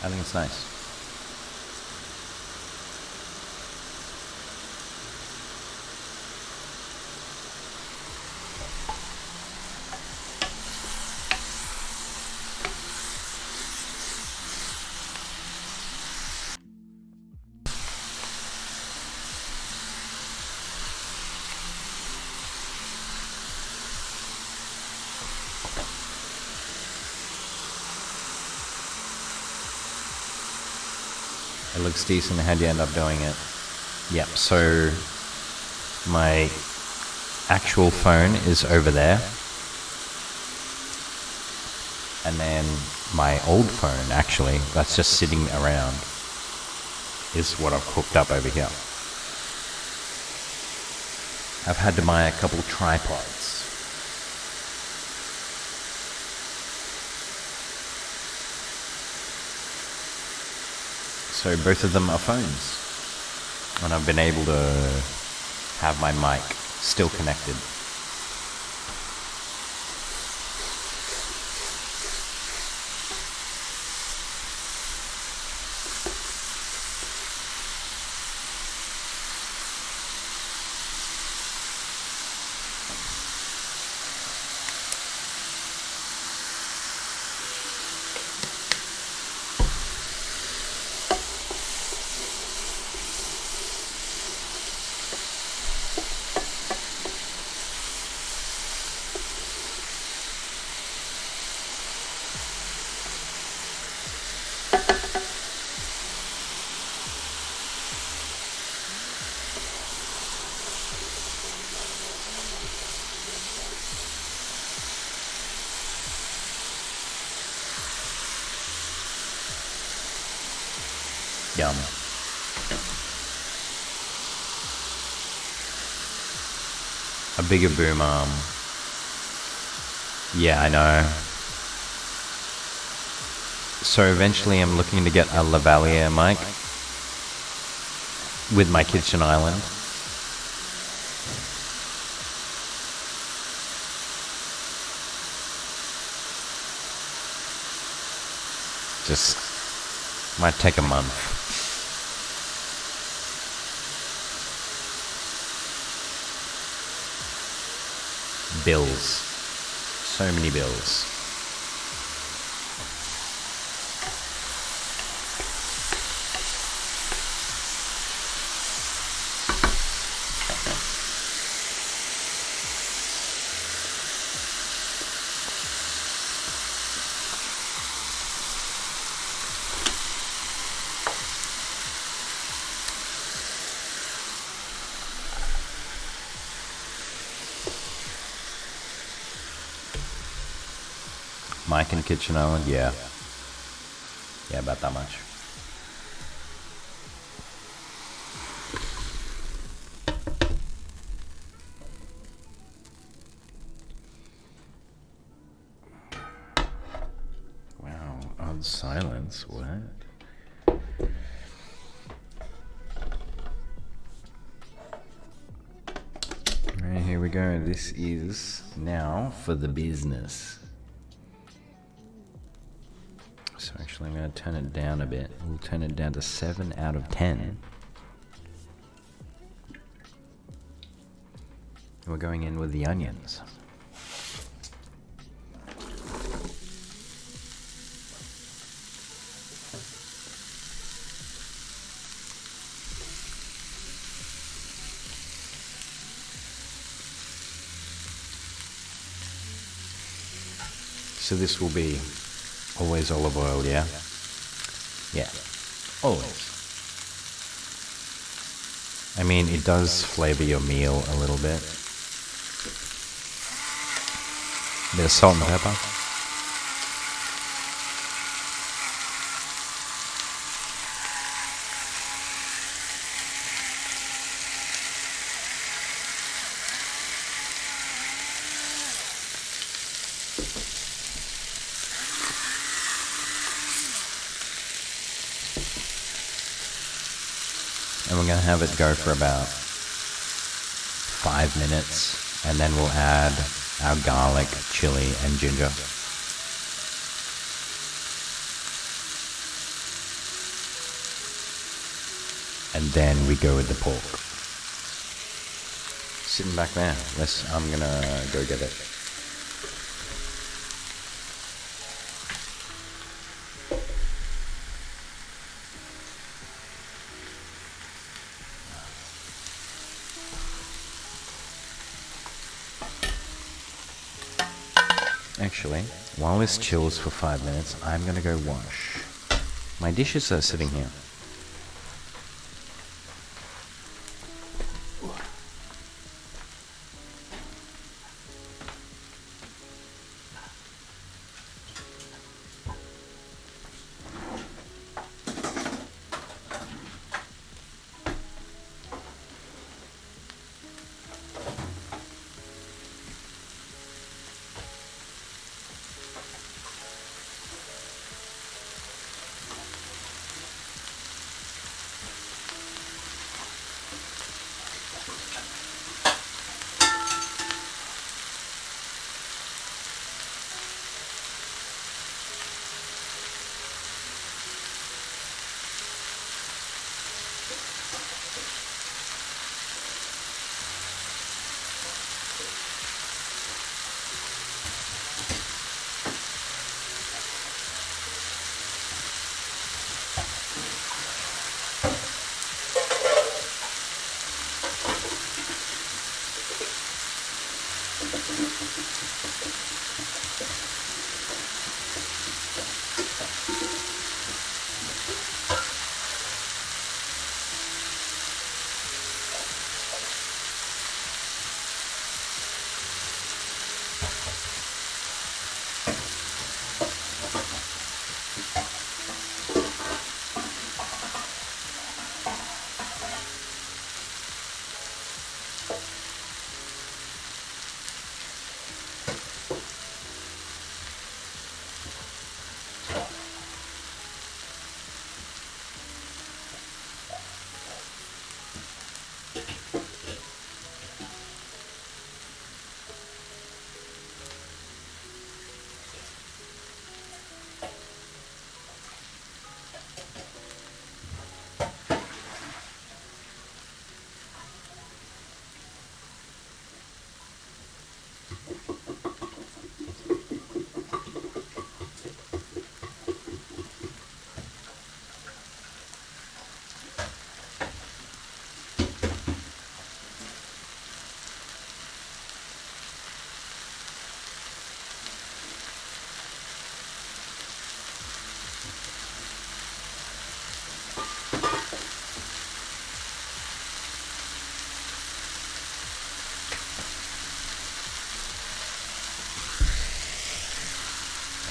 I think it's nice. It looks decent. How'd you end up doing it? Yep, so my actual phone is over there. And then my old phone, actually, that's just sitting around, is what I've hooked up over here. I've had to buy a couple tripods. So both of them are phones. And I've been able to have my mic still connected. Yum. A bigger boom arm. Yeah, I know. So eventually I'm looking to get a lavalier mic with my kitchen island. Just might take a month. Bills. So many bills. Mic and kitchen island, yeah. Yeah, about that much. Wow, odd silence, what? Alright, here we go. This is now for the business. So actually I'm going to turn it down a bit. We'll turn it down to 7 out of 10. We're going in with the onions. So this will be always olive oil, yeah? Yeah, always. I mean, it does flavor your meal a little bit. Bit of salt and pepper. And we're going to have it go for about 5 minutes, and then we'll add our garlic, chili, and ginger. And then we go with the pork. Sitting back there. I'm going to go get it. Actually, while this chills for 5 minutes, I'm gonna go wash. My dishes are sitting here.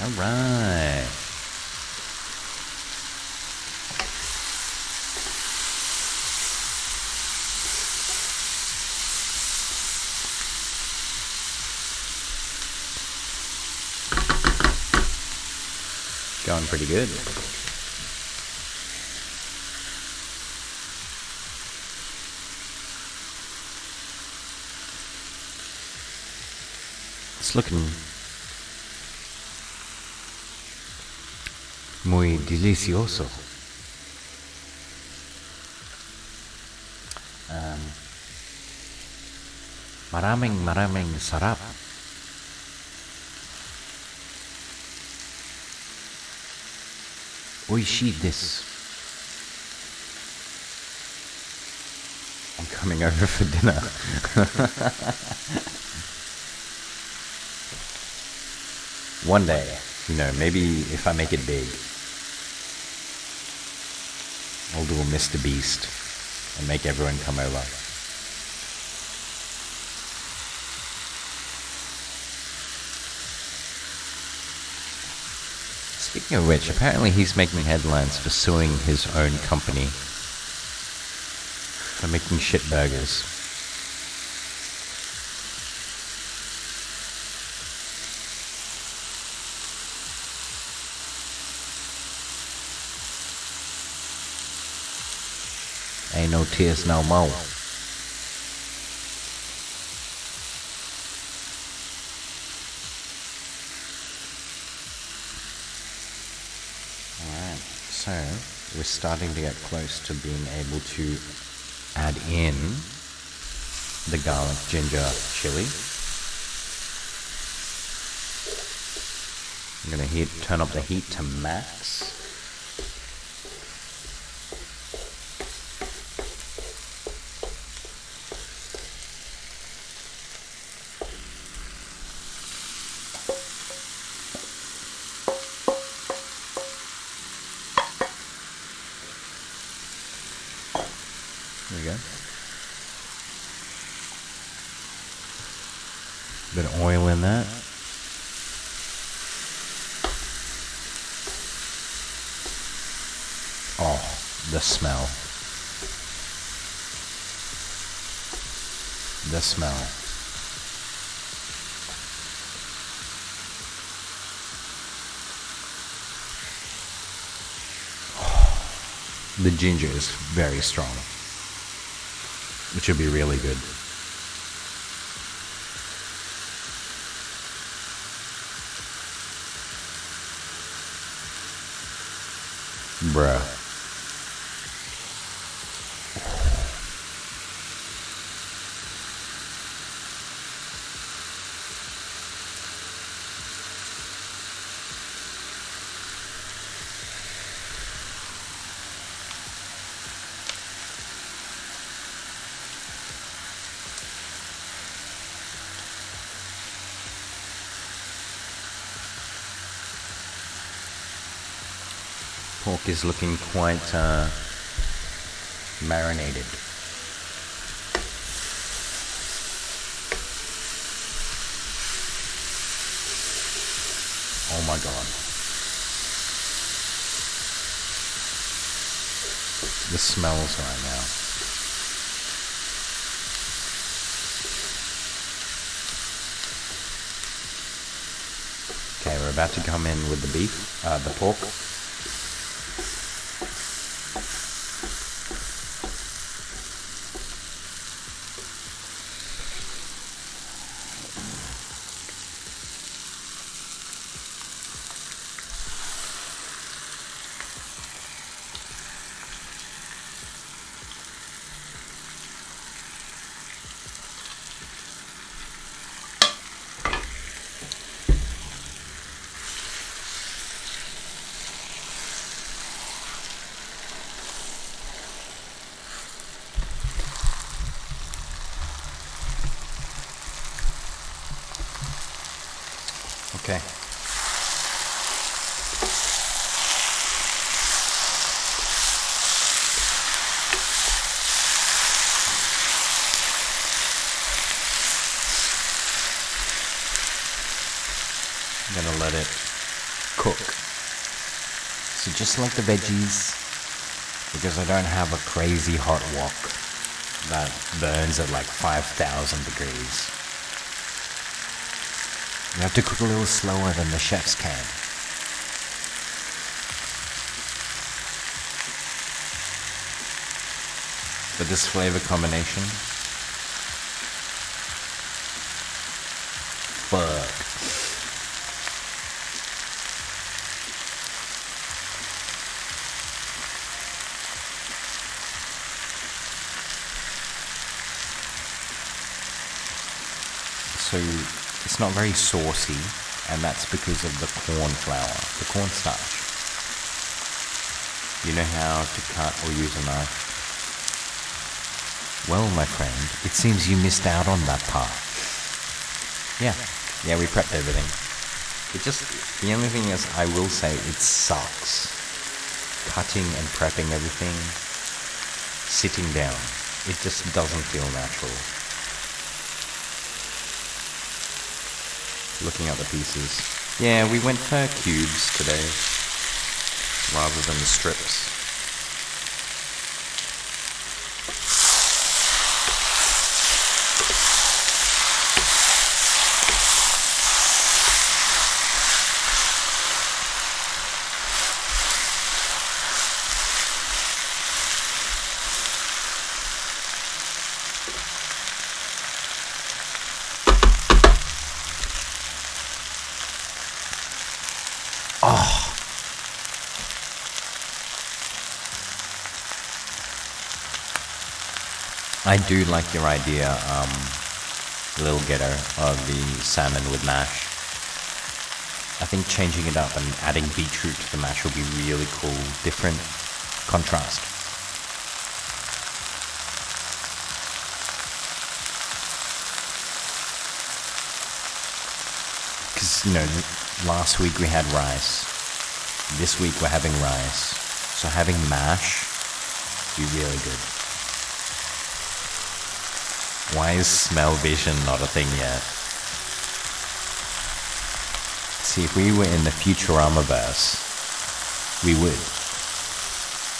All right. Going pretty good. It's looking muy delicioso. Maraming sarap. Oishi desu. I'm coming over for dinner. One day, maybe if I make it big, I'll do a Mr. Beast and make everyone come over. Speaking of which, apparently he's making headlines for suing his own company for making shit burgers. Ain't no tears no more. Alright, so we're starting to get close to being able to add in the garlic ginger chili. I'm gonna turn up the heat to max. There we go. Bit of oil in that. Oh, the smell. The smell. The ginger is very strong, which will be really good. Bruh. Pork is looking quite marinated. Oh my god. The smells right now. Okay, we're about to come in with the beef, the pork. Okay. I'm gonna let it cook. So just like the veggies, because I don't have a crazy hot wok that burns at like 5,000 degrees. You have to cook a little slower than the chefs can. But this flavor combination, fuck. So it's not very saucy, and that's because of the corn flour, the cornstarch. You know how to cut or use a knife? Well, my friend, it seems you missed out on that part. Yeah, we prepped everything. The only thing is, I will say, it sucks. Cutting and prepping everything, sitting down. It just doesn't feel natural. Looking at the pieces. Yeah, we went for cubes today, rather than the strips. I do like your idea, Little Ghetto, of the salmon with mash. I think changing it up and adding beetroot to the mash will be really cool, different contrast. Because, last week we had rice. This week we're having rice. So having mash would be really good. Why is smell vision not a thing yet? See, if we were in the Futurama-verse, we would.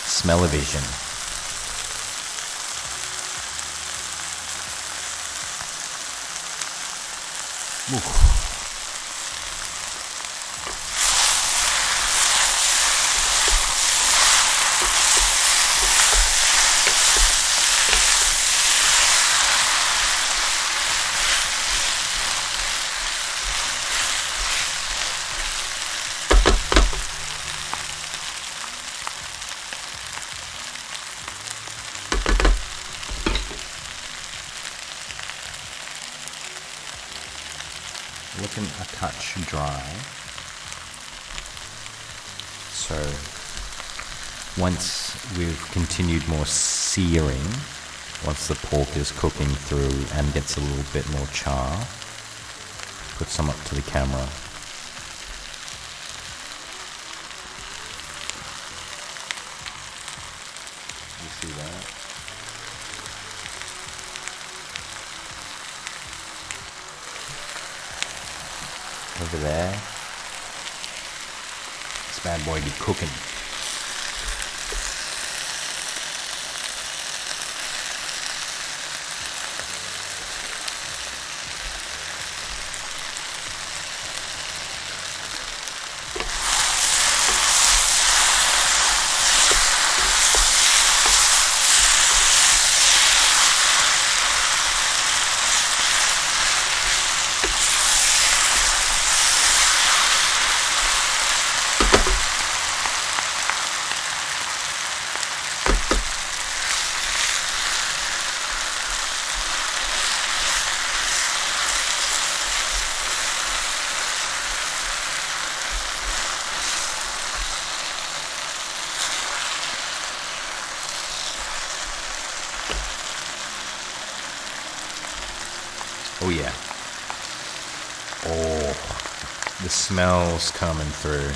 Smell-o-vision. Ooh. Looking a touch dry. So once we've continued more searing, once the pork is cooking through and gets a little bit more char, put some up to the camera. You see that? Over there. This bad boy be cooking. Oh yeah. Oh, the smell's coming through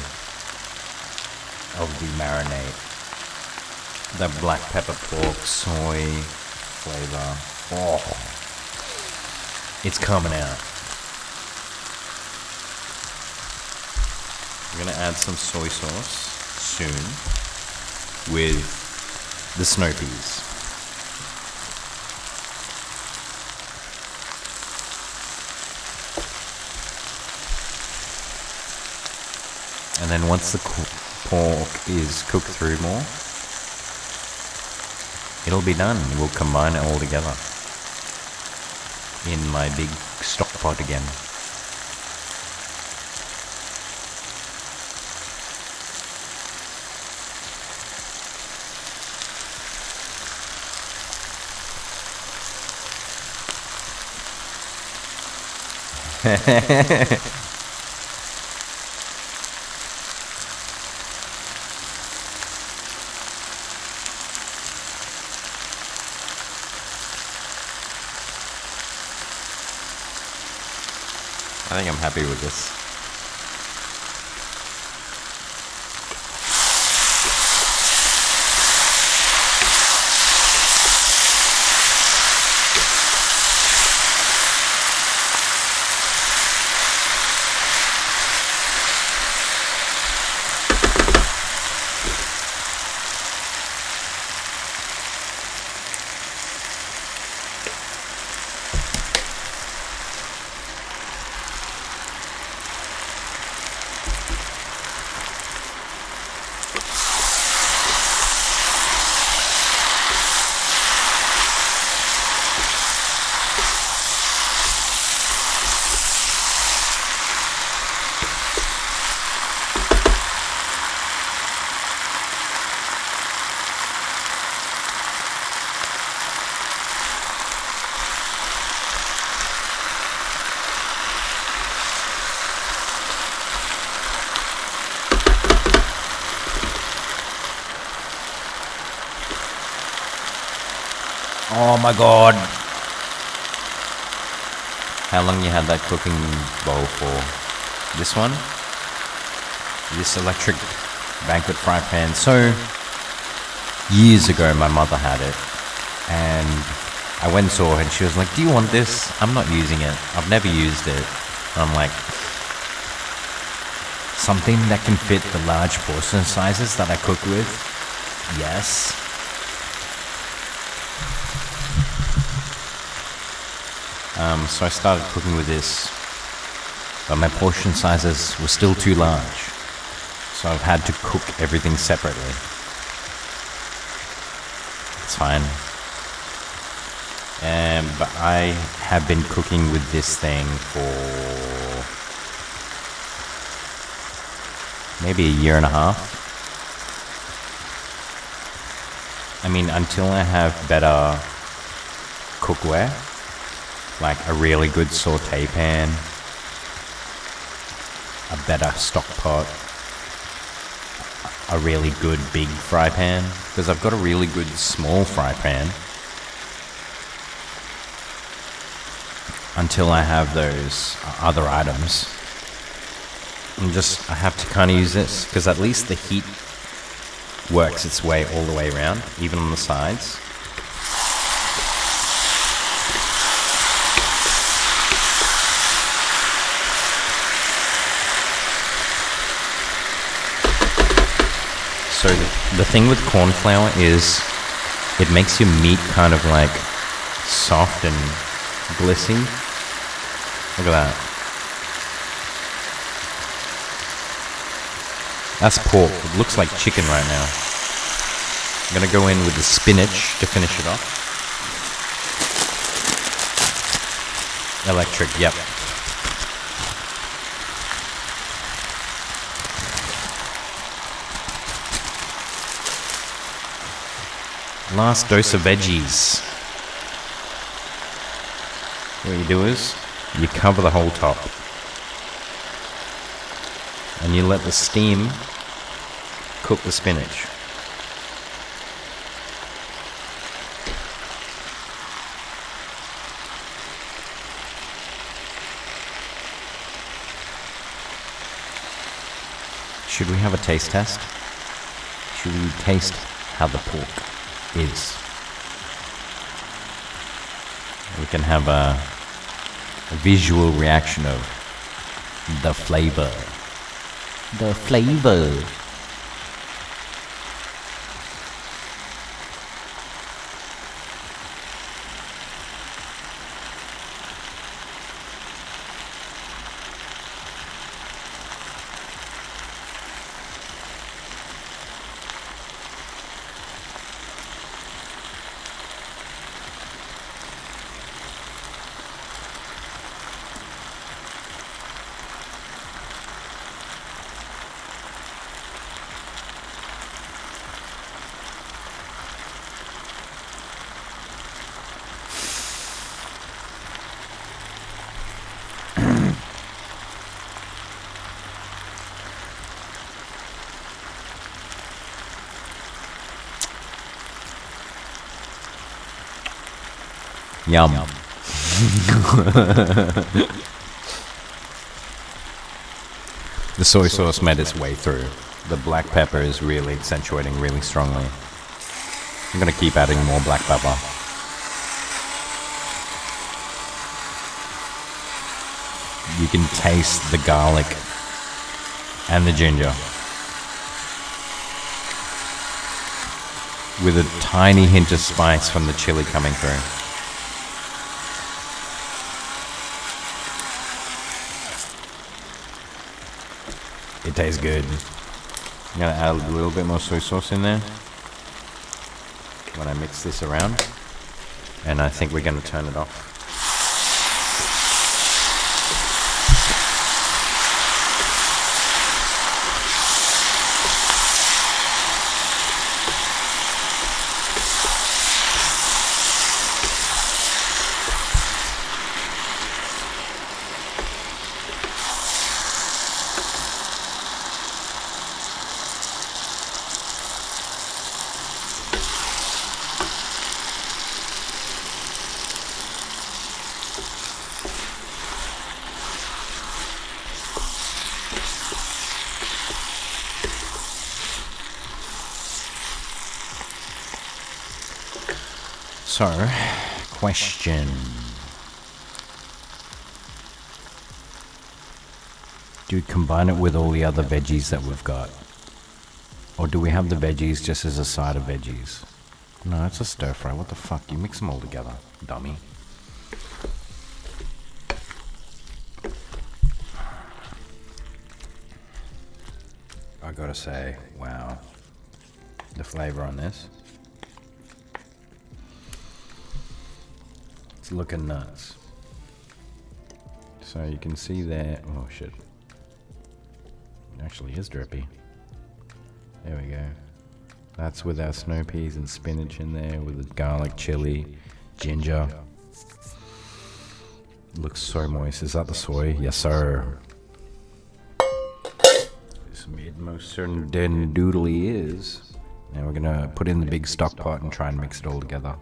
of the marinade. The black pepper pork, soy flavor. Oh, it's coming out. I'm gonna add some soy sauce soon with the snow peas. And then once the pork is cooked through more, it'll be done. We'll combine it all together in my big stock pot again. I think I'm happy with this. Oh my god. How long you had that cooking bowl for? This one? This electric banquet fry pan. So, years ago my mother had it. And I went and saw her and she was like, do you want this? I'm not using it. I've never used it. And I'm like, something that can fit the large portion sizes that I cook with? Yes. So I started cooking with this, but my portion sizes were still too large. So I've had to cook everything separately. It's fine. But I have been cooking with this thing for maybe a year and a half. I mean, until I have better cookware, like a really good saute pan, a better stock pot, a really good big fry pan, because I've got a really good small fry pan. Until I have those other items, I have to kind of use this, because at least the heat works its way all the way around, even on the sides. So the thing with corn flour is it makes your meat kind of like soft and glissy. Look at that. That's pork. It looks like chicken right now. I'm gonna go in with the spinach to finish it off. Electric, yep. Last dose of veggies. What you do is, you cover the whole top. And you let the steam cook the spinach. Should we have a taste test? Should we taste how the pork is? We can have a visual reaction of the flavor. The flavor. Yum. The soy sauce made its way through. The black pepper is really accentuating really strongly. I'm gonna keep adding more black pepper. You can taste the garlic and the ginger, with a tiny hint of spice from the chili coming through. It tastes good. I'm gonna add a little bit more soy sauce in there when I mix this around, and I think we're gonna turn it off. So, question. Do you combine it with all the other veggies that we've got? Or do we have the veggies just as a side of veggies? No, it's a stir fry. What the fuck? You mix them all together, dummy. I gotta say, wow. The flavor on this. It's looking nuts. So you can see there. Oh shit. It actually is drippy. There we go. That's with our snow peas and spinach in there with the garlic, chili, ginger. Looks so moist. Is that the soy? Yes, sir. This most certain den doodly is. Now we're gonna put in the big stock pot and try and mix it all together.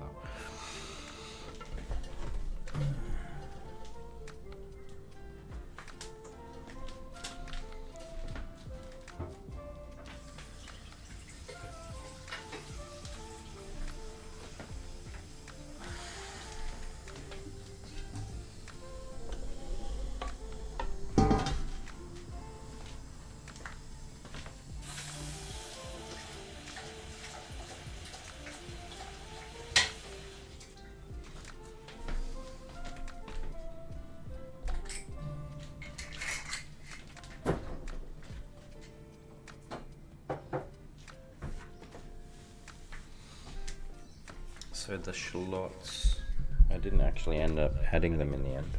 So the shallots, I didn't actually end up adding them in the end.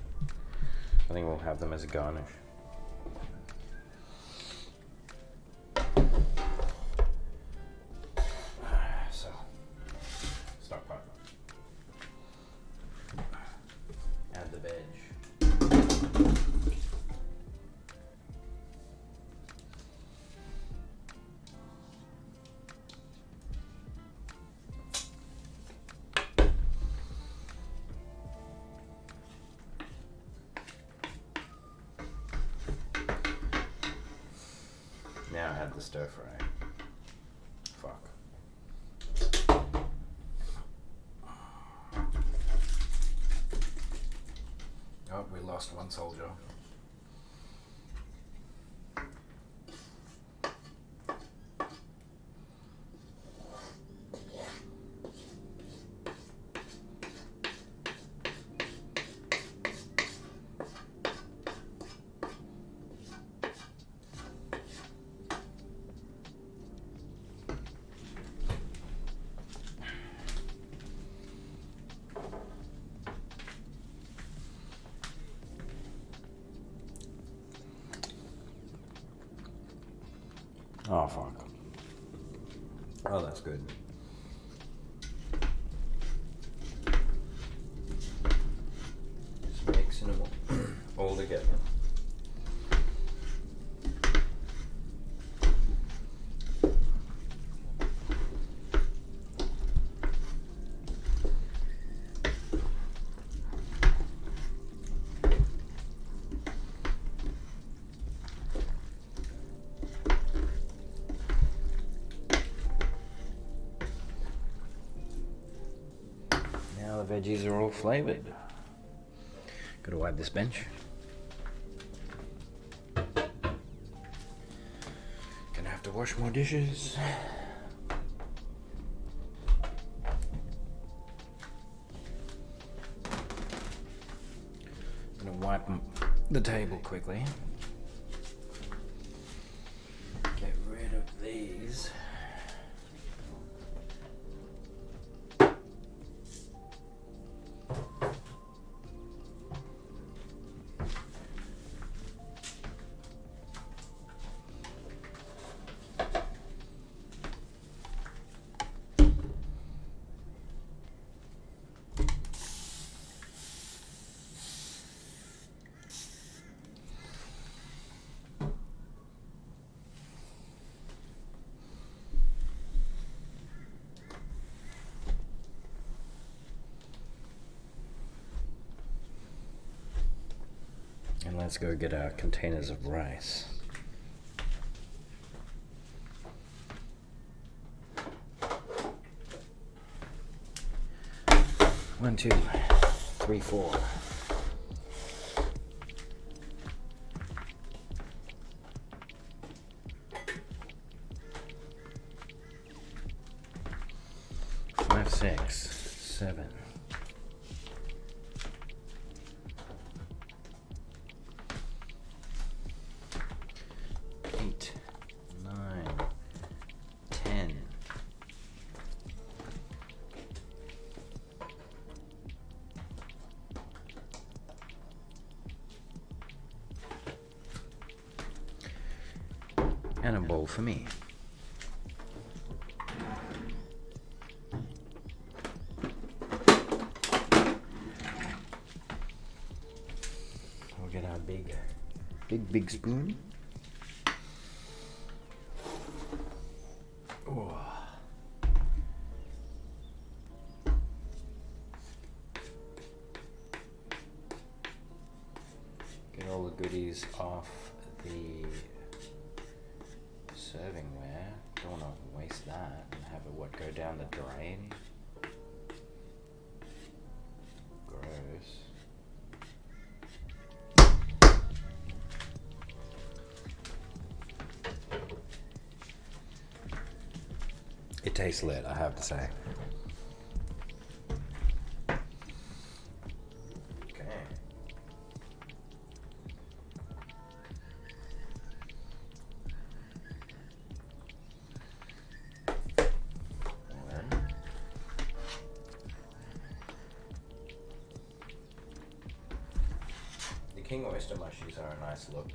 I think we'll have them as a garnish. So, stock pot. Add the veg. Now add the stir fry. Fuck. Oh, we lost one soldier. Oh fuck. Oh, that's good. Just mixing them all together. Now the veggies are all flavored. Gotta wipe this bench. Gonna have to wash more dishes. Gonna wipe the table quickly. Get rid of these. And let's go get our containers of rice. 1, 2, 3, 4. Five, 6, 7. 8, 9, 10. And a bowl for me. We'll get our big spoon. Oh. Get all the goodies off the servingware. Don't want to waste that and have it go down the drain. Gross. It tastes lit, I have to say. Okay. The king oyster mushies are a nice look.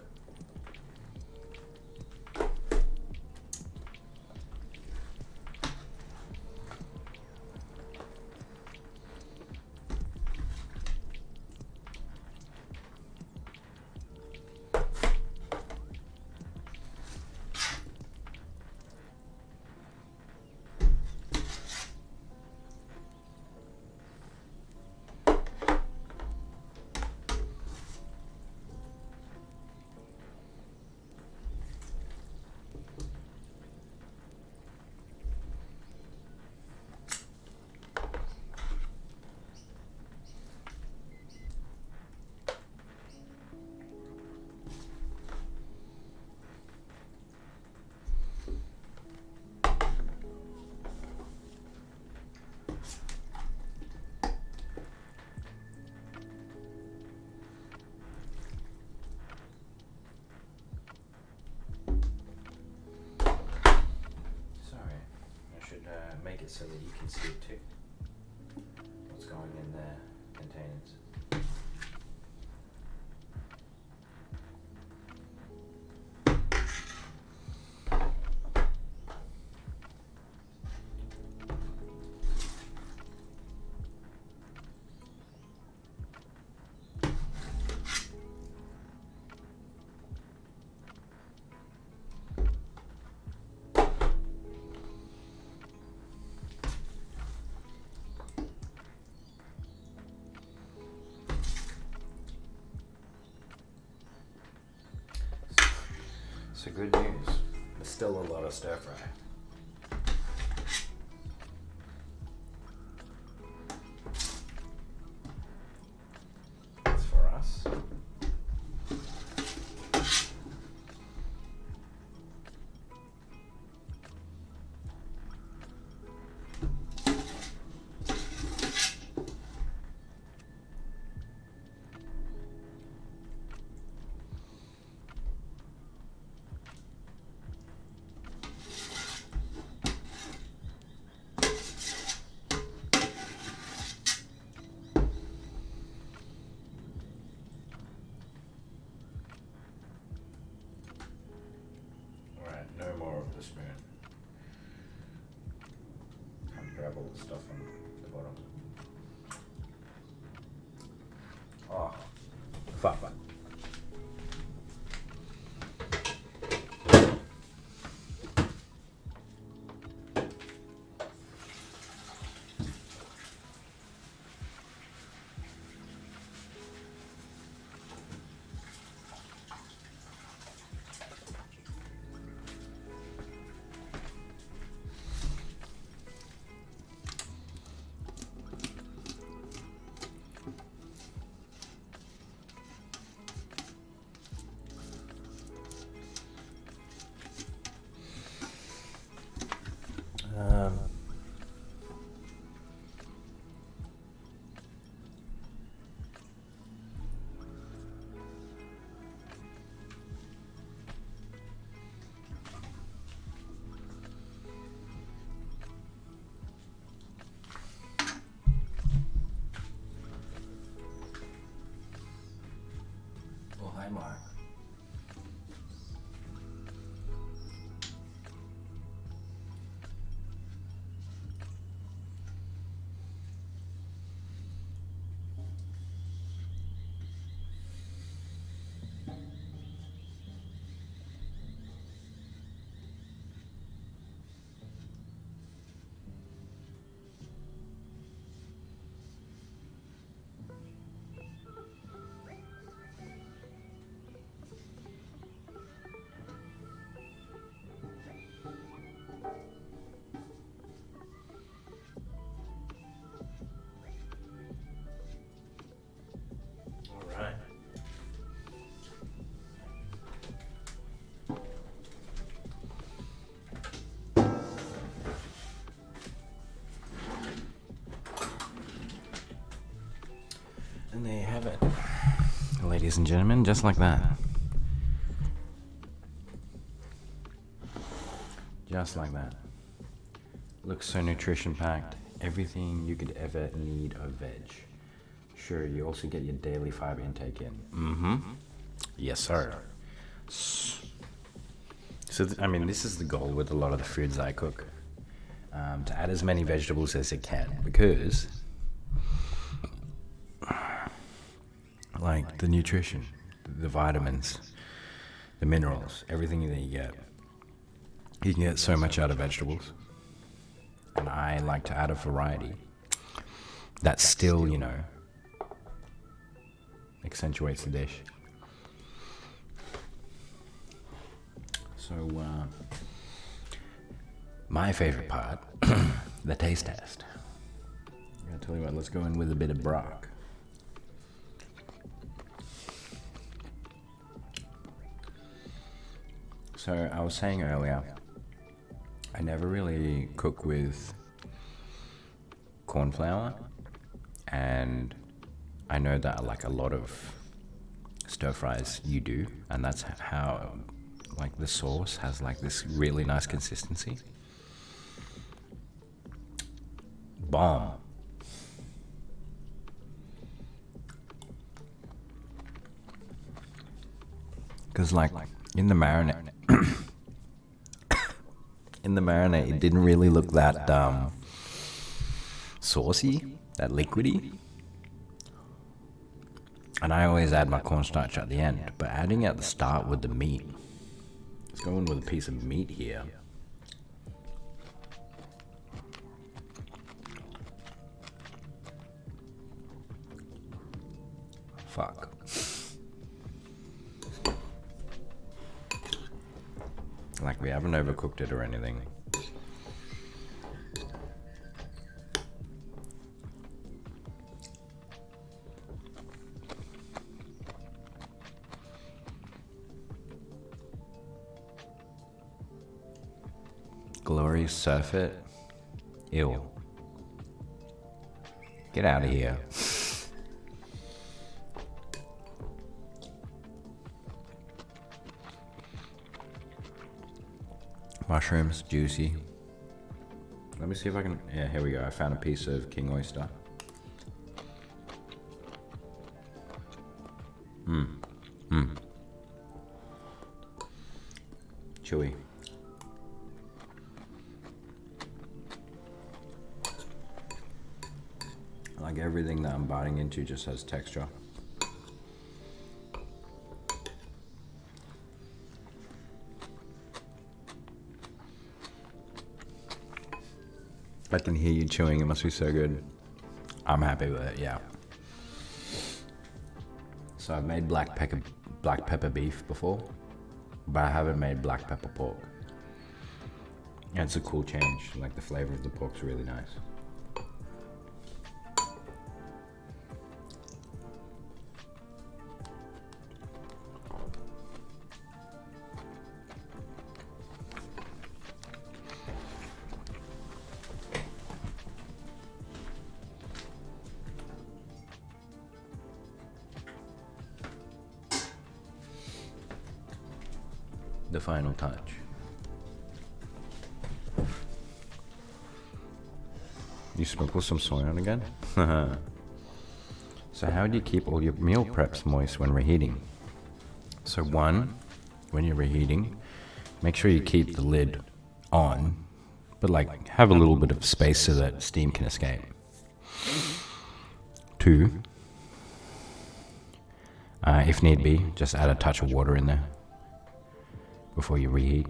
Make it so that you can see it too. What's going in the containers. So good news, there's still a lot of stir fry. It's for us. No more of the spoon. Can't grab all the stuff on the bottom. Oh, fapa. ammo. Alright. And there you have it, ladies and gentlemen, just like that. Just like that. Looks so nutrition packed. Everything you could ever need of veg. Sure, you also get your daily fiber intake in. Mm-hmm. Yes, sir. So, I mean, this is the goal with a lot of the foods I cook. To add as many vegetables as it can, because like the nutrition, the vitamins, the minerals, everything that you can get so much out of vegetables. And I like to add a variety that still, you know, accentuates the dish. So, my favorite part, the taste test. I'll tell you what, let's go in with a bit of brock. So I was saying earlier, I never really cook with corn flour, and I know that like a lot of stir fries you do, and that's how like the sauce has like this really nice consistency. Bomb. Because like in the marinade, it didn't really look that saucy, that liquidy. And I always add my cornstarch at the end, but adding at the start with the meat. Let's go in with a piece of meat here. Fuck. Like we haven't overcooked it or anything. Glory, surf it. Ew. Get out of here. Mushrooms, juicy. Let me see if I can, yeah, here we go. I found a piece of king oyster. Chewy. Like everything that I'm biting into just has texture. I can hear you chewing, it must be so good. I'm happy with it, yeah. So I've made black pepper beef before, but I haven't made black pepper pork. And it's a cool change, like the flavor of the pork's really nice. The final touch. You sprinkle some soy on again? So how do you keep all your meal preps moist when reheating? So one, when you're reheating, make sure you keep the lid on, but like have a little bit of space so that steam can escape. Two, if need be, just add a touch of water in there before you reheat.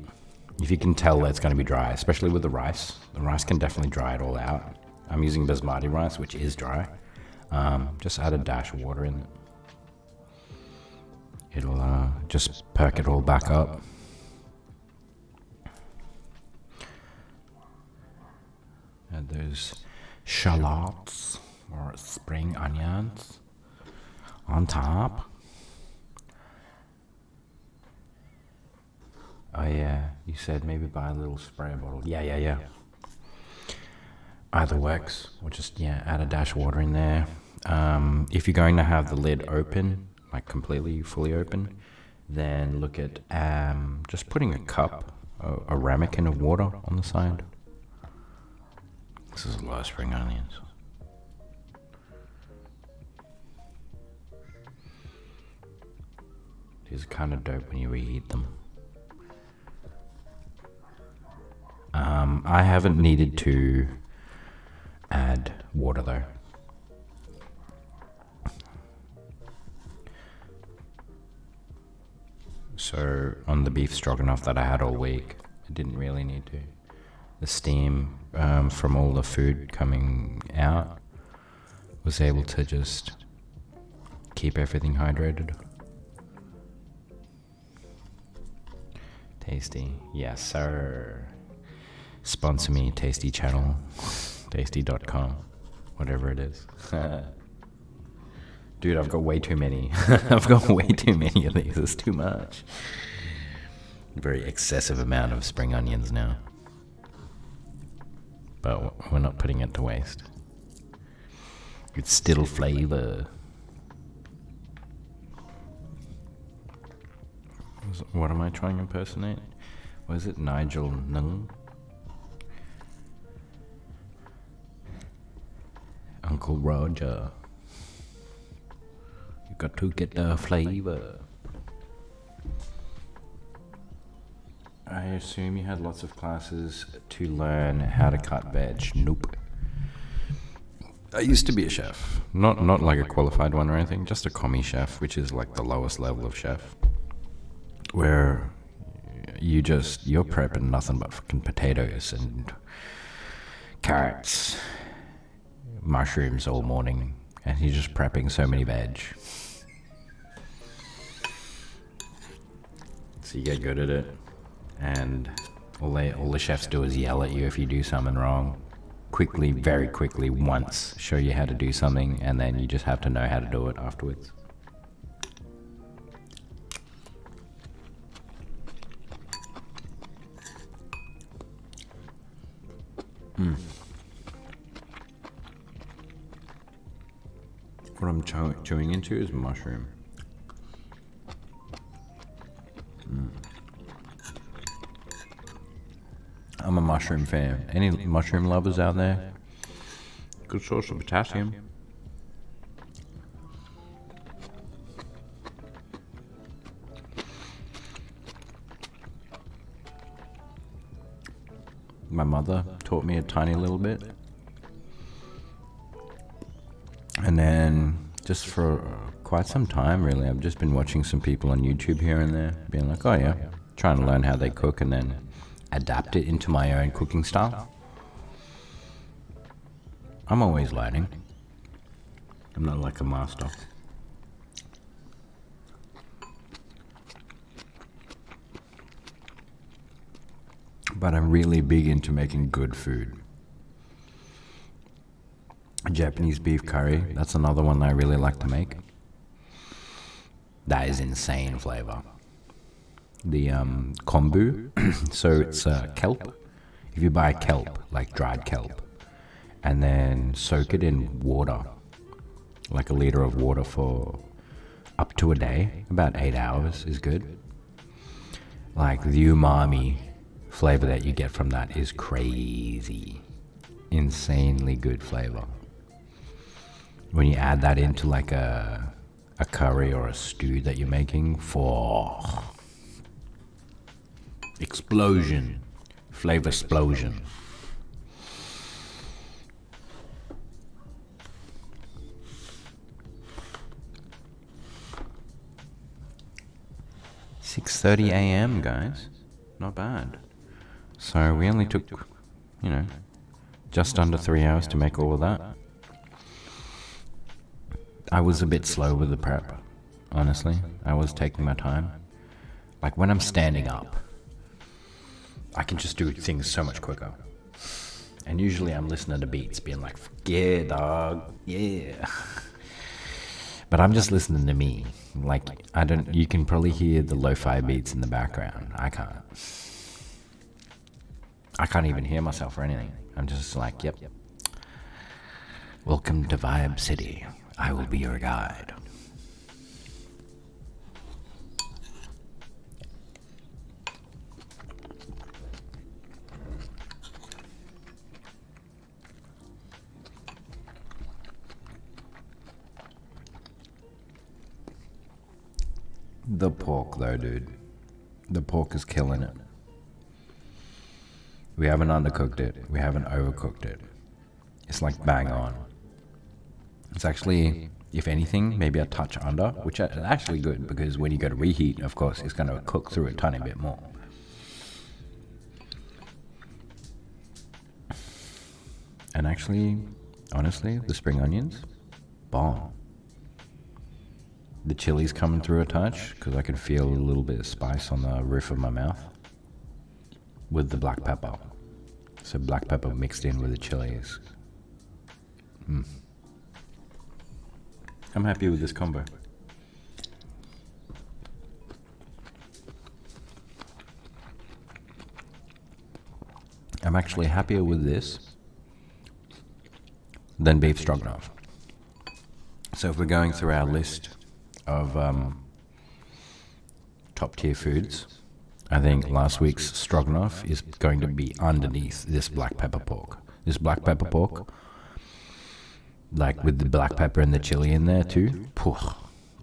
If you can tell that it's going to be dry, especially with the rice can definitely dry it all out. I'm using basmati rice, which is dry. Just add a dash of water in it. It'll just perk it all back up. Add those shallots or spring onions on top. Oh yeah, you said maybe buy a little spray bottle. Yeah. Either works, or just add a dash of water in there. If you're going to have the lid open, like completely, fully open, then look at just putting a cup, a ramekin of water on the side. This is a lot of spring onions. These are kind of dope when you reheat them. I haven't needed to add water though. So on the beef stroganoff that I had all week, I didn't really need to. The steam from all the food coming out was able to just keep everything hydrated. Tasty, yes sir. Sponsor me, Tasty Channel, tasty.com, whatever it is. Dude, I've got way too many. I've got way too many of these. It's too much. Very excessive amount of spring onions now. But we're not putting it to waste. It's still flavor. What am I trying to impersonate? Was it Nigel Nung? Uncle Roger. You got to get the flavor. I assume you had lots of classes to learn how to cut veg. Nope. I used to be a chef. Not like a qualified one or anything, just a commie chef, which is like the lowest level of chef. Where you're prepping nothing but fucking potatoes and carrots, mushrooms all morning, and you're just prepping so many veg. So you get good at it, and all the chefs do is yell at you if you do something wrong. Quickly, very quickly, once, show you how to do something, and then you just have to know how to do it afterwards. What I'm chewing into is mushroom. I'm a mushroom fan. Any mushroom lovers out there? Good source of potassium. My mother taught me a tiny little bit. And then just for quite some time really, I've just been watching some people on YouTube here and there, being like, oh yeah, trying to learn how they cook and then adapt it into my own cooking style. I'm always learning. I'm not like a master. But I'm really big into making good food. Japanese beef curry, that's another one I really like to make. That is insane flavor. The kombu, so it's kelp. If you buy kelp, like dried kelp, and then soak it in water, like a liter of water for up to a day, about 8 hours is good. Like the umami flavor that you get from that is crazy. Insanely good flavor. When you add that into like a a curry or a stew that you're making for explosion, flavor explosion. "6:30 a.m. guys, not bad." So we only took, just under 3 hours to make all of that. I was a bit slow with the prep, honestly. I was taking my time. Like when I'm standing up, I can just do things so much quicker. And usually I'm listening to beats being like, "Yeah, dog, yeah." But I'm just listening to me. Like, you can probably hear the lo-fi beats in the background. I can't even hear myself or anything. I'm just like, yep. "Welcome to Vibe City. I will be your guide." The pork though, dude. The pork is killing it. We haven't undercooked it. We haven't overcooked it. It's like bang on. It's actually, if anything, maybe a touch under, which is actually good because when you go to reheat, of course, it's going to cook through a tiny bit more. And actually, honestly, the spring onions, bomb. The chili's coming through a touch because I can feel a little bit of spice on the roof of my mouth with the black pepper. So black pepper mixed in with the chilies. I'm happy with this combo. I'm actually happier with this than beef stroganoff. So if we're going through our list of top tier foods, I think last week's stroganoff is going to be underneath this black pepper pork. This black pepper pork, like with the black pepper and the chili in there too,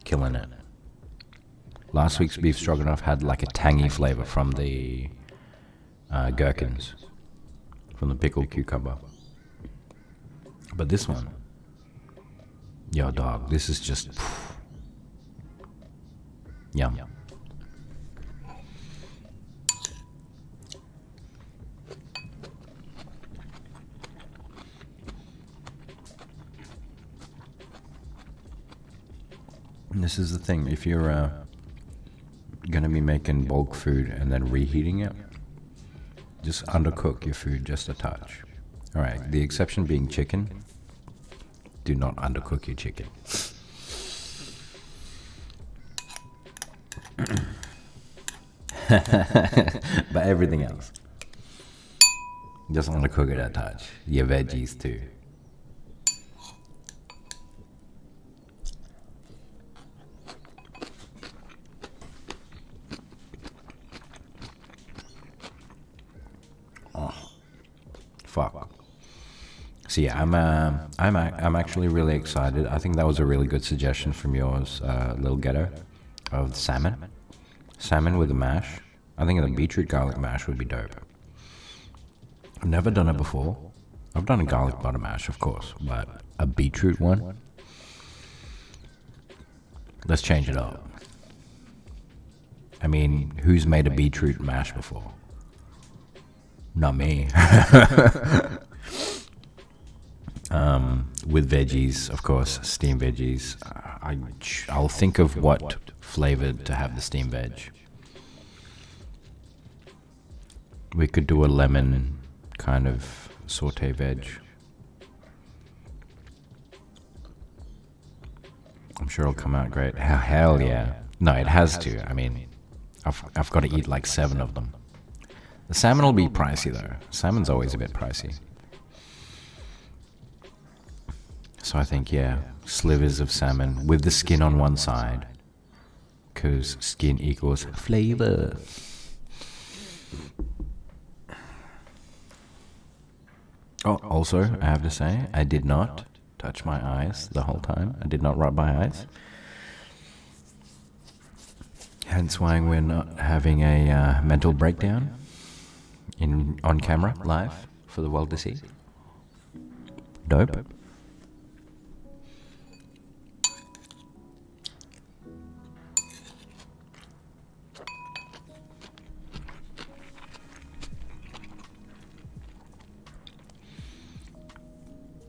killing it. Last week's beef stroganoff had like a tangy flavor from the gherkins, from the pickled cucumber. But this one, yo dog, this is just yum. And this is the thing, if you're going to be making bulk food and then reheating it, just undercook your food just a touch. Alright, the exception being chicken. Do not undercook your chicken. But everything else, just undercook it a touch. Your veggies too. Fuck. So yeah, I'm actually really excited. I think that was a really good suggestion from yours, Little Ghetto, of salmon. Salmon with a mash. I think the beetroot garlic mash would be dope. I've never done it before. I've done a garlic butter mash, of course, but a beetroot one? Let's change it up. I mean, who's made a beetroot mash before? Not me. With veggies, of course, steamed veggies. I'll think of what flavor to have the steamed veg. We could do a lemon kind of saute veg. I'm sure it'll come out great. Hell yeah. No, it has to. I mean, I've got to eat like 7 of them. The salmon will be pricey though. Salmon's always a bit pricey. So I think, yeah, slivers of salmon with the skin on one side. Because skin equals flavor. Oh, also, I have to say, I did not touch my eyes the whole time. I did not rub my eyes. Hence why we're not having a mental breakdown on camera, live, for the world to see. Dope.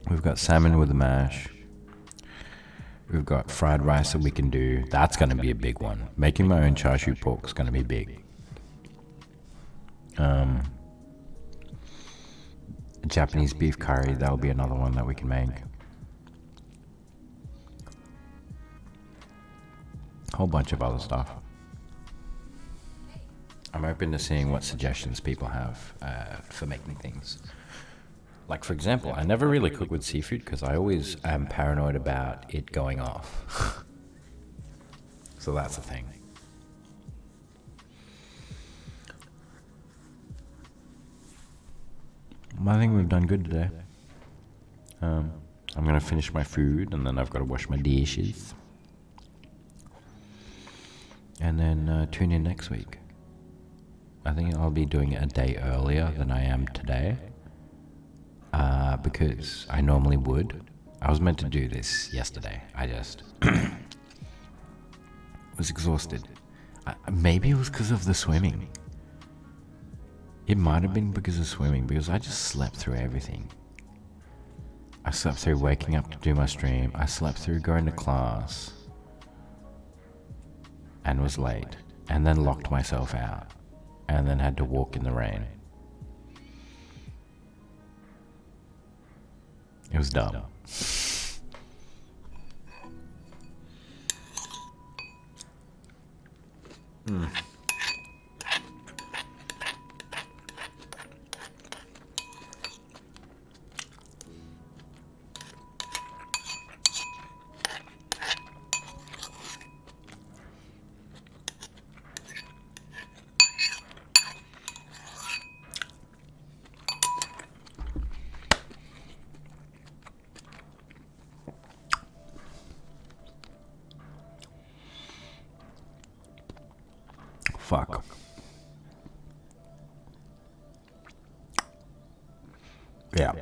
We've got salmon with a mash. We've got fried rice that we can do. That's going to be a big one. Making my own char siu pork is going to be big. Japanese beef curry, that'll be another one that we can make. Whole bunch of other stuff. I'm open to seeing what suggestions people have for making things. Like, for example, I never really cook with seafood because I always am paranoid about it going off. So that's the thing. I think we've done good today. I'm going to finish my food and then I've got to wash my dishes. And then tune in next week. I think I'll be doing it a day earlier than I am today. Because I normally would. I was meant to do this yesterday. I just was exhausted. Maybe it was because of the swimming. It might have been because of swimming, because I just slept through everything. I slept through waking up to do my stream. I slept through going to class. And was late. And then locked myself out. And then had to walk in the rain. It was dumb. Fuck. Yeah.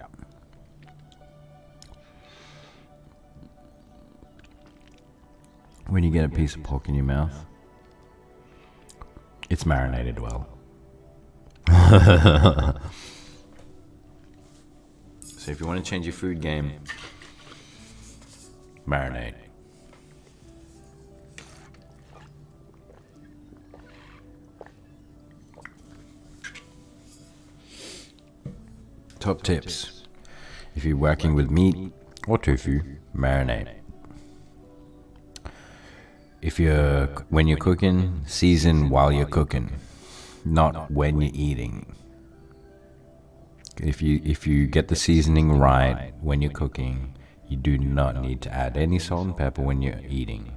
When you get a piece of pork in your mouth, it's marinated well. So if you want to change your food game, marinate. Top tips. If you're working with meat or tofu, marinate. When you're cooking, season while you're cooking, not when you're eating. If you get the seasoning right when you're cooking, you do not need to add any salt and pepper when you're eating.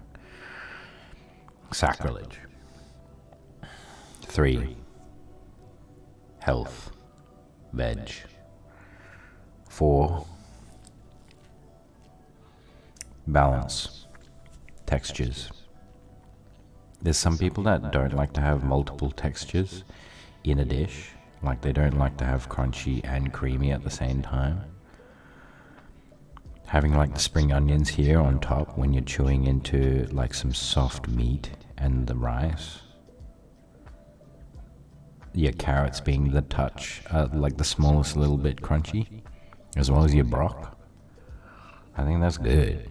Sacrilege. 3. Health. Veg. 4. Balance. Textures. There's some people that don't like to have multiple textures in a dish. Like they don't like to have crunchy and creamy at the same time. Having like the spring onions here on top when you're chewing into like some soft meat and the rice. Your carrots being the touch, like the smallest little bit crunchy, as well as your brock. I think that's good.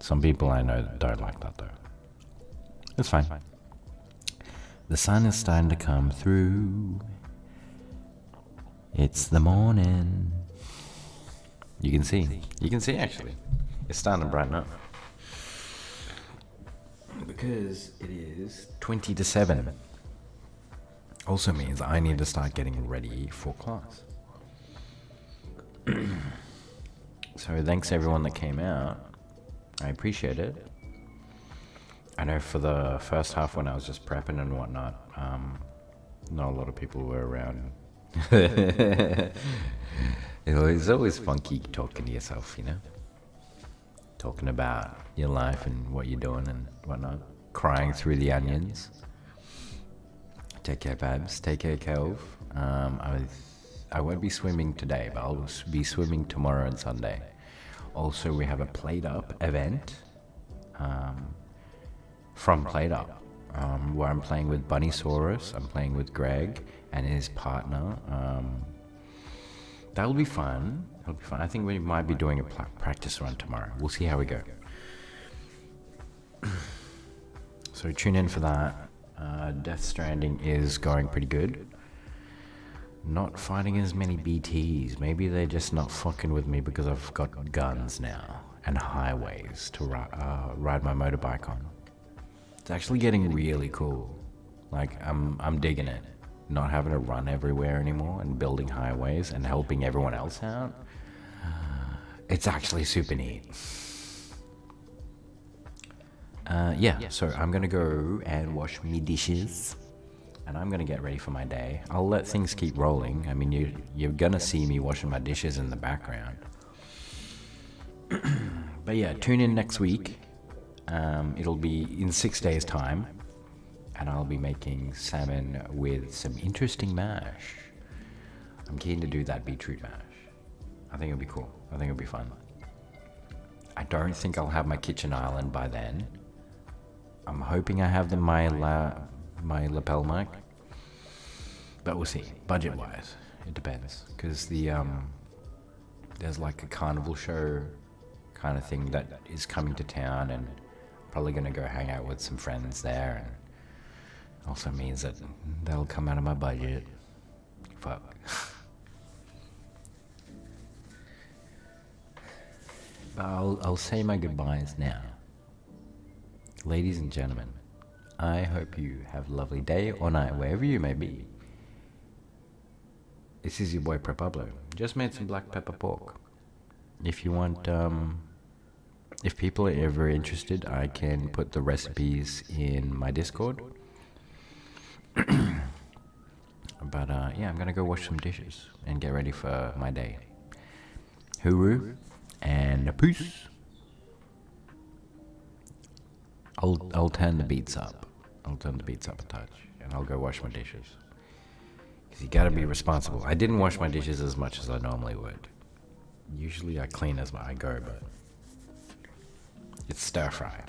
Some people I know don't like that though. It's fine. The sun is starting to come through. It's the morning. You can see actually. It's starting to brighten up. Because it is 20 to 7. Also means I need to start getting ready for class. So thanks everyone that came out. I appreciate it. I know for the first half when I was just prepping and whatnot, not a lot of people were around. It's always funky talking to yourself, you know? Talking about your life and what you're doing and whatnot. crying through the onions. Take care, Pabl0's. Take care, Kelv. I won't be swimming today, but I'll be swimming tomorrow and Sunday. Also, we have a Played Up event from Played Up, where I'm playing with Bunnysaurus. I'm playing with Greg and his partner. That'll be fun. I think we might be doing a practice run tomorrow. We'll see how we go. So tune in for that. Death Stranding is going pretty good. Not finding as many BTs. Maybe they're just not fucking with me because I've got guns now and highways to ride my motorbike on. It's actually getting really cool. Like I'm digging it. Not having to run everywhere anymore and building highways and helping everyone else out. It's actually super neat. So I'm gonna go and wash me dishes, and I'm gonna get ready for my day. I'll let things keep rolling. I mean, you're gonna see me washing my dishes in the background. But yeah, tune in next week. It'll be in 6 days' time, and I'll be making salmon with some interesting mash. I'm keen to do that beetroot mash. I think it'll be cool. I think it'll be fun. I don't think I'll have my kitchen island by then. I'm hoping I have my lapel mic, but we'll see. Budget-wise, it depends, because there's like a carnival show kind of thing that is coming to town, and probably gonna go hang out with some friends there, and also means that they'll come out of my budget. Fuck. I'll say my goodbyes now. Ladies and gentlemen, I hope you have a lovely day or night, wherever you may be. This is your boy Pabl0. Just made some black pepper pork. If you want, if people are ever interested, I can put the recipes in my Discord. But yeah, I'm gonna go wash some dishes and get ready for my day. Hooroo and peace. I'll turn the beats up. I'll turn the beats up a touch, and I'll go wash my dishes. Because you gotta be responsible. I didn't wash my dishes as much as I normally would. Usually I clean as I go, but it's stir fry.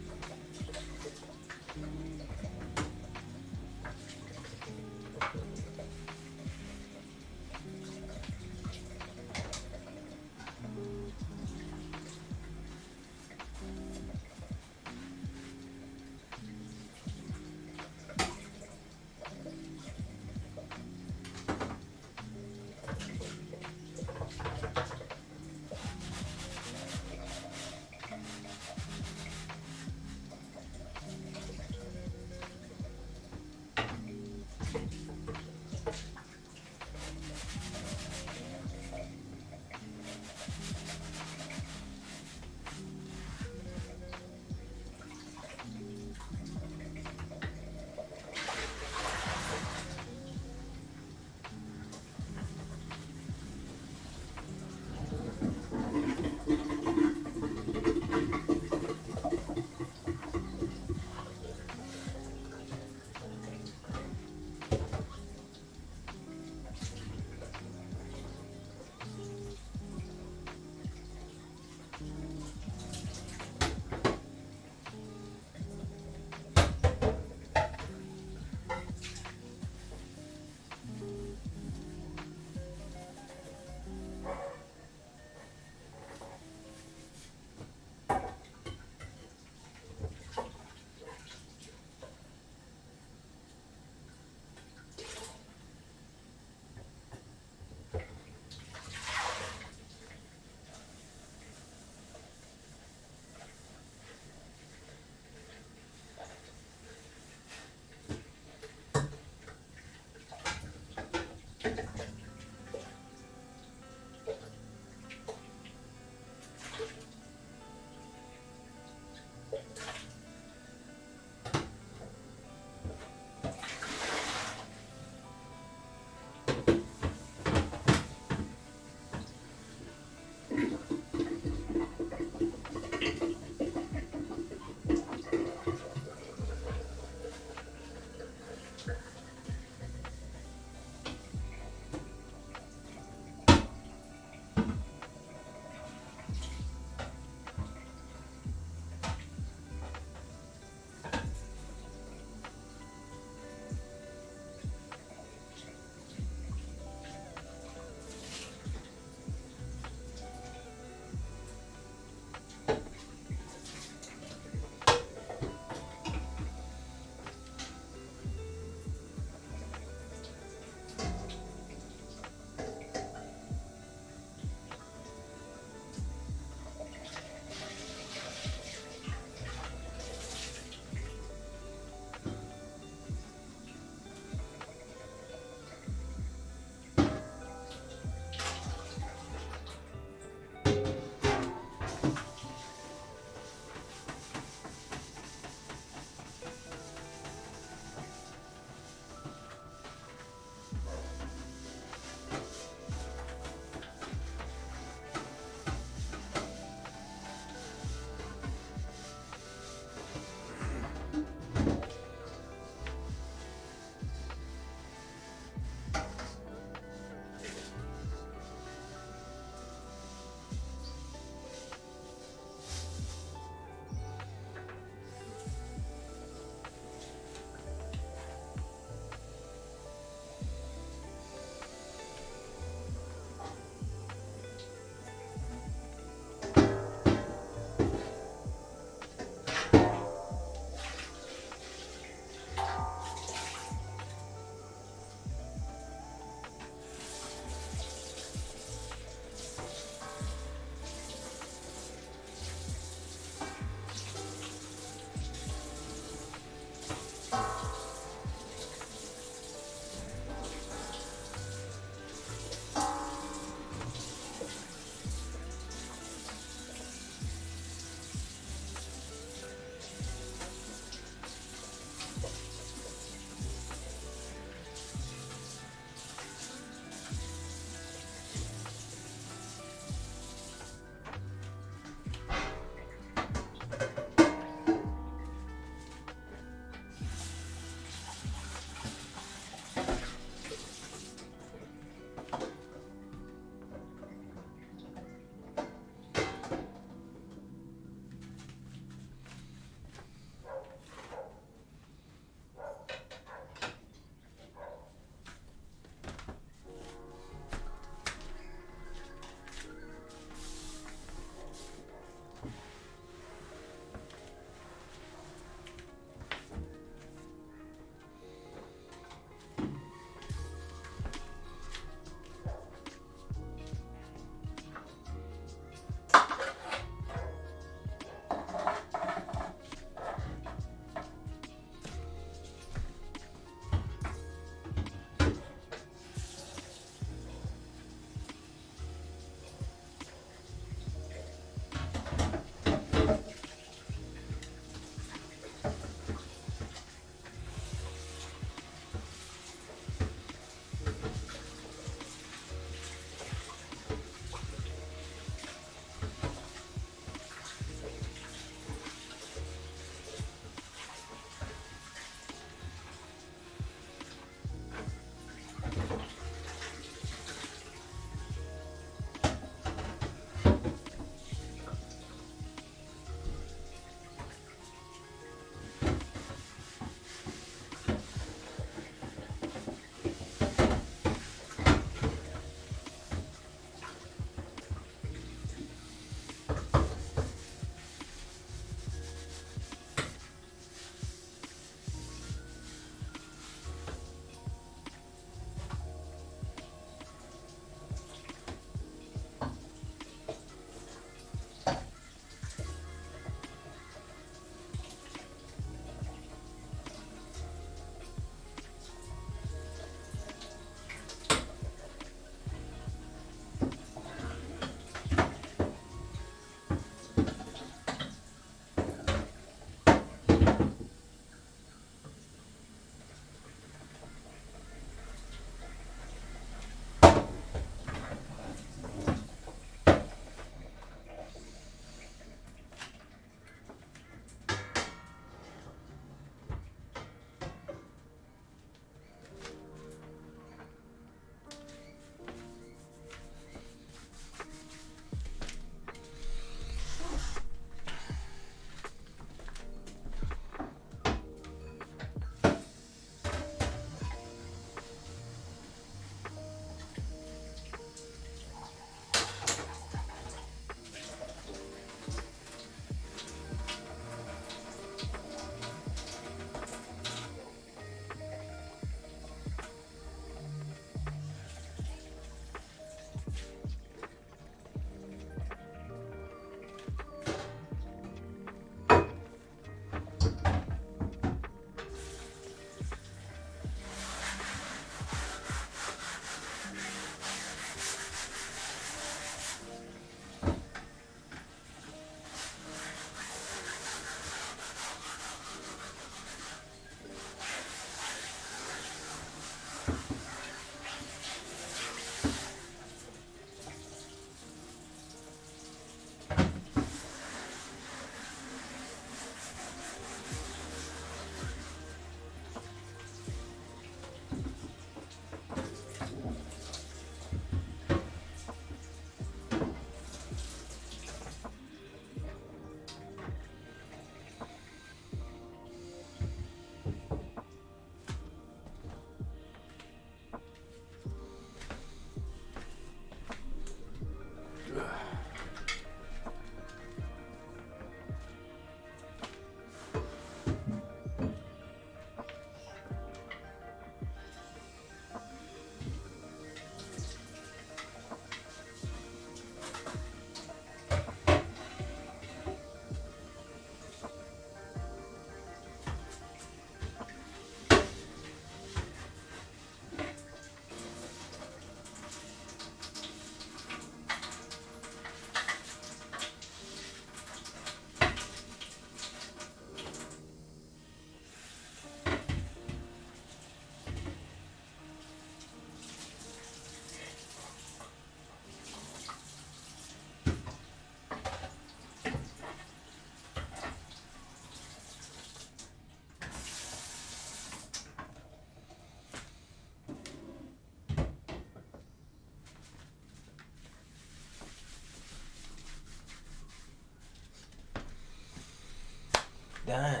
Done.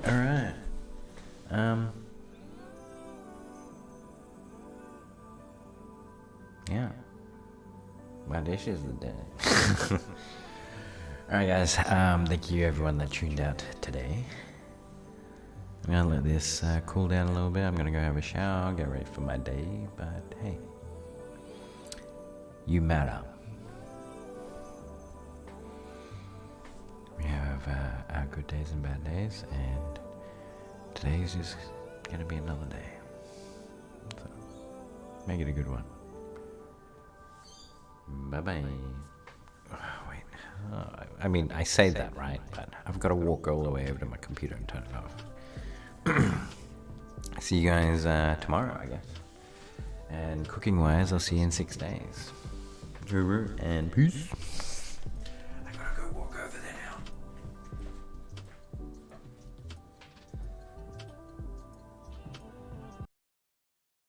Alright. Yeah. My dishes are done. Alright guys, thank you everyone that tuned out today. I'm gonna let this cool down a little bit. I'm gonna go have a shower, get ready for my day, but hey, you matter. We have our good days and bad days, and today's just gonna be another day. So, make it a good one. Bye-bye. Oh, wait. I mean, I say that, right? But I've got to walk all the way over to my computer and turn it off. See you guys tomorrow, I guess. And cooking-wise, I'll see you in 6 days. And peace.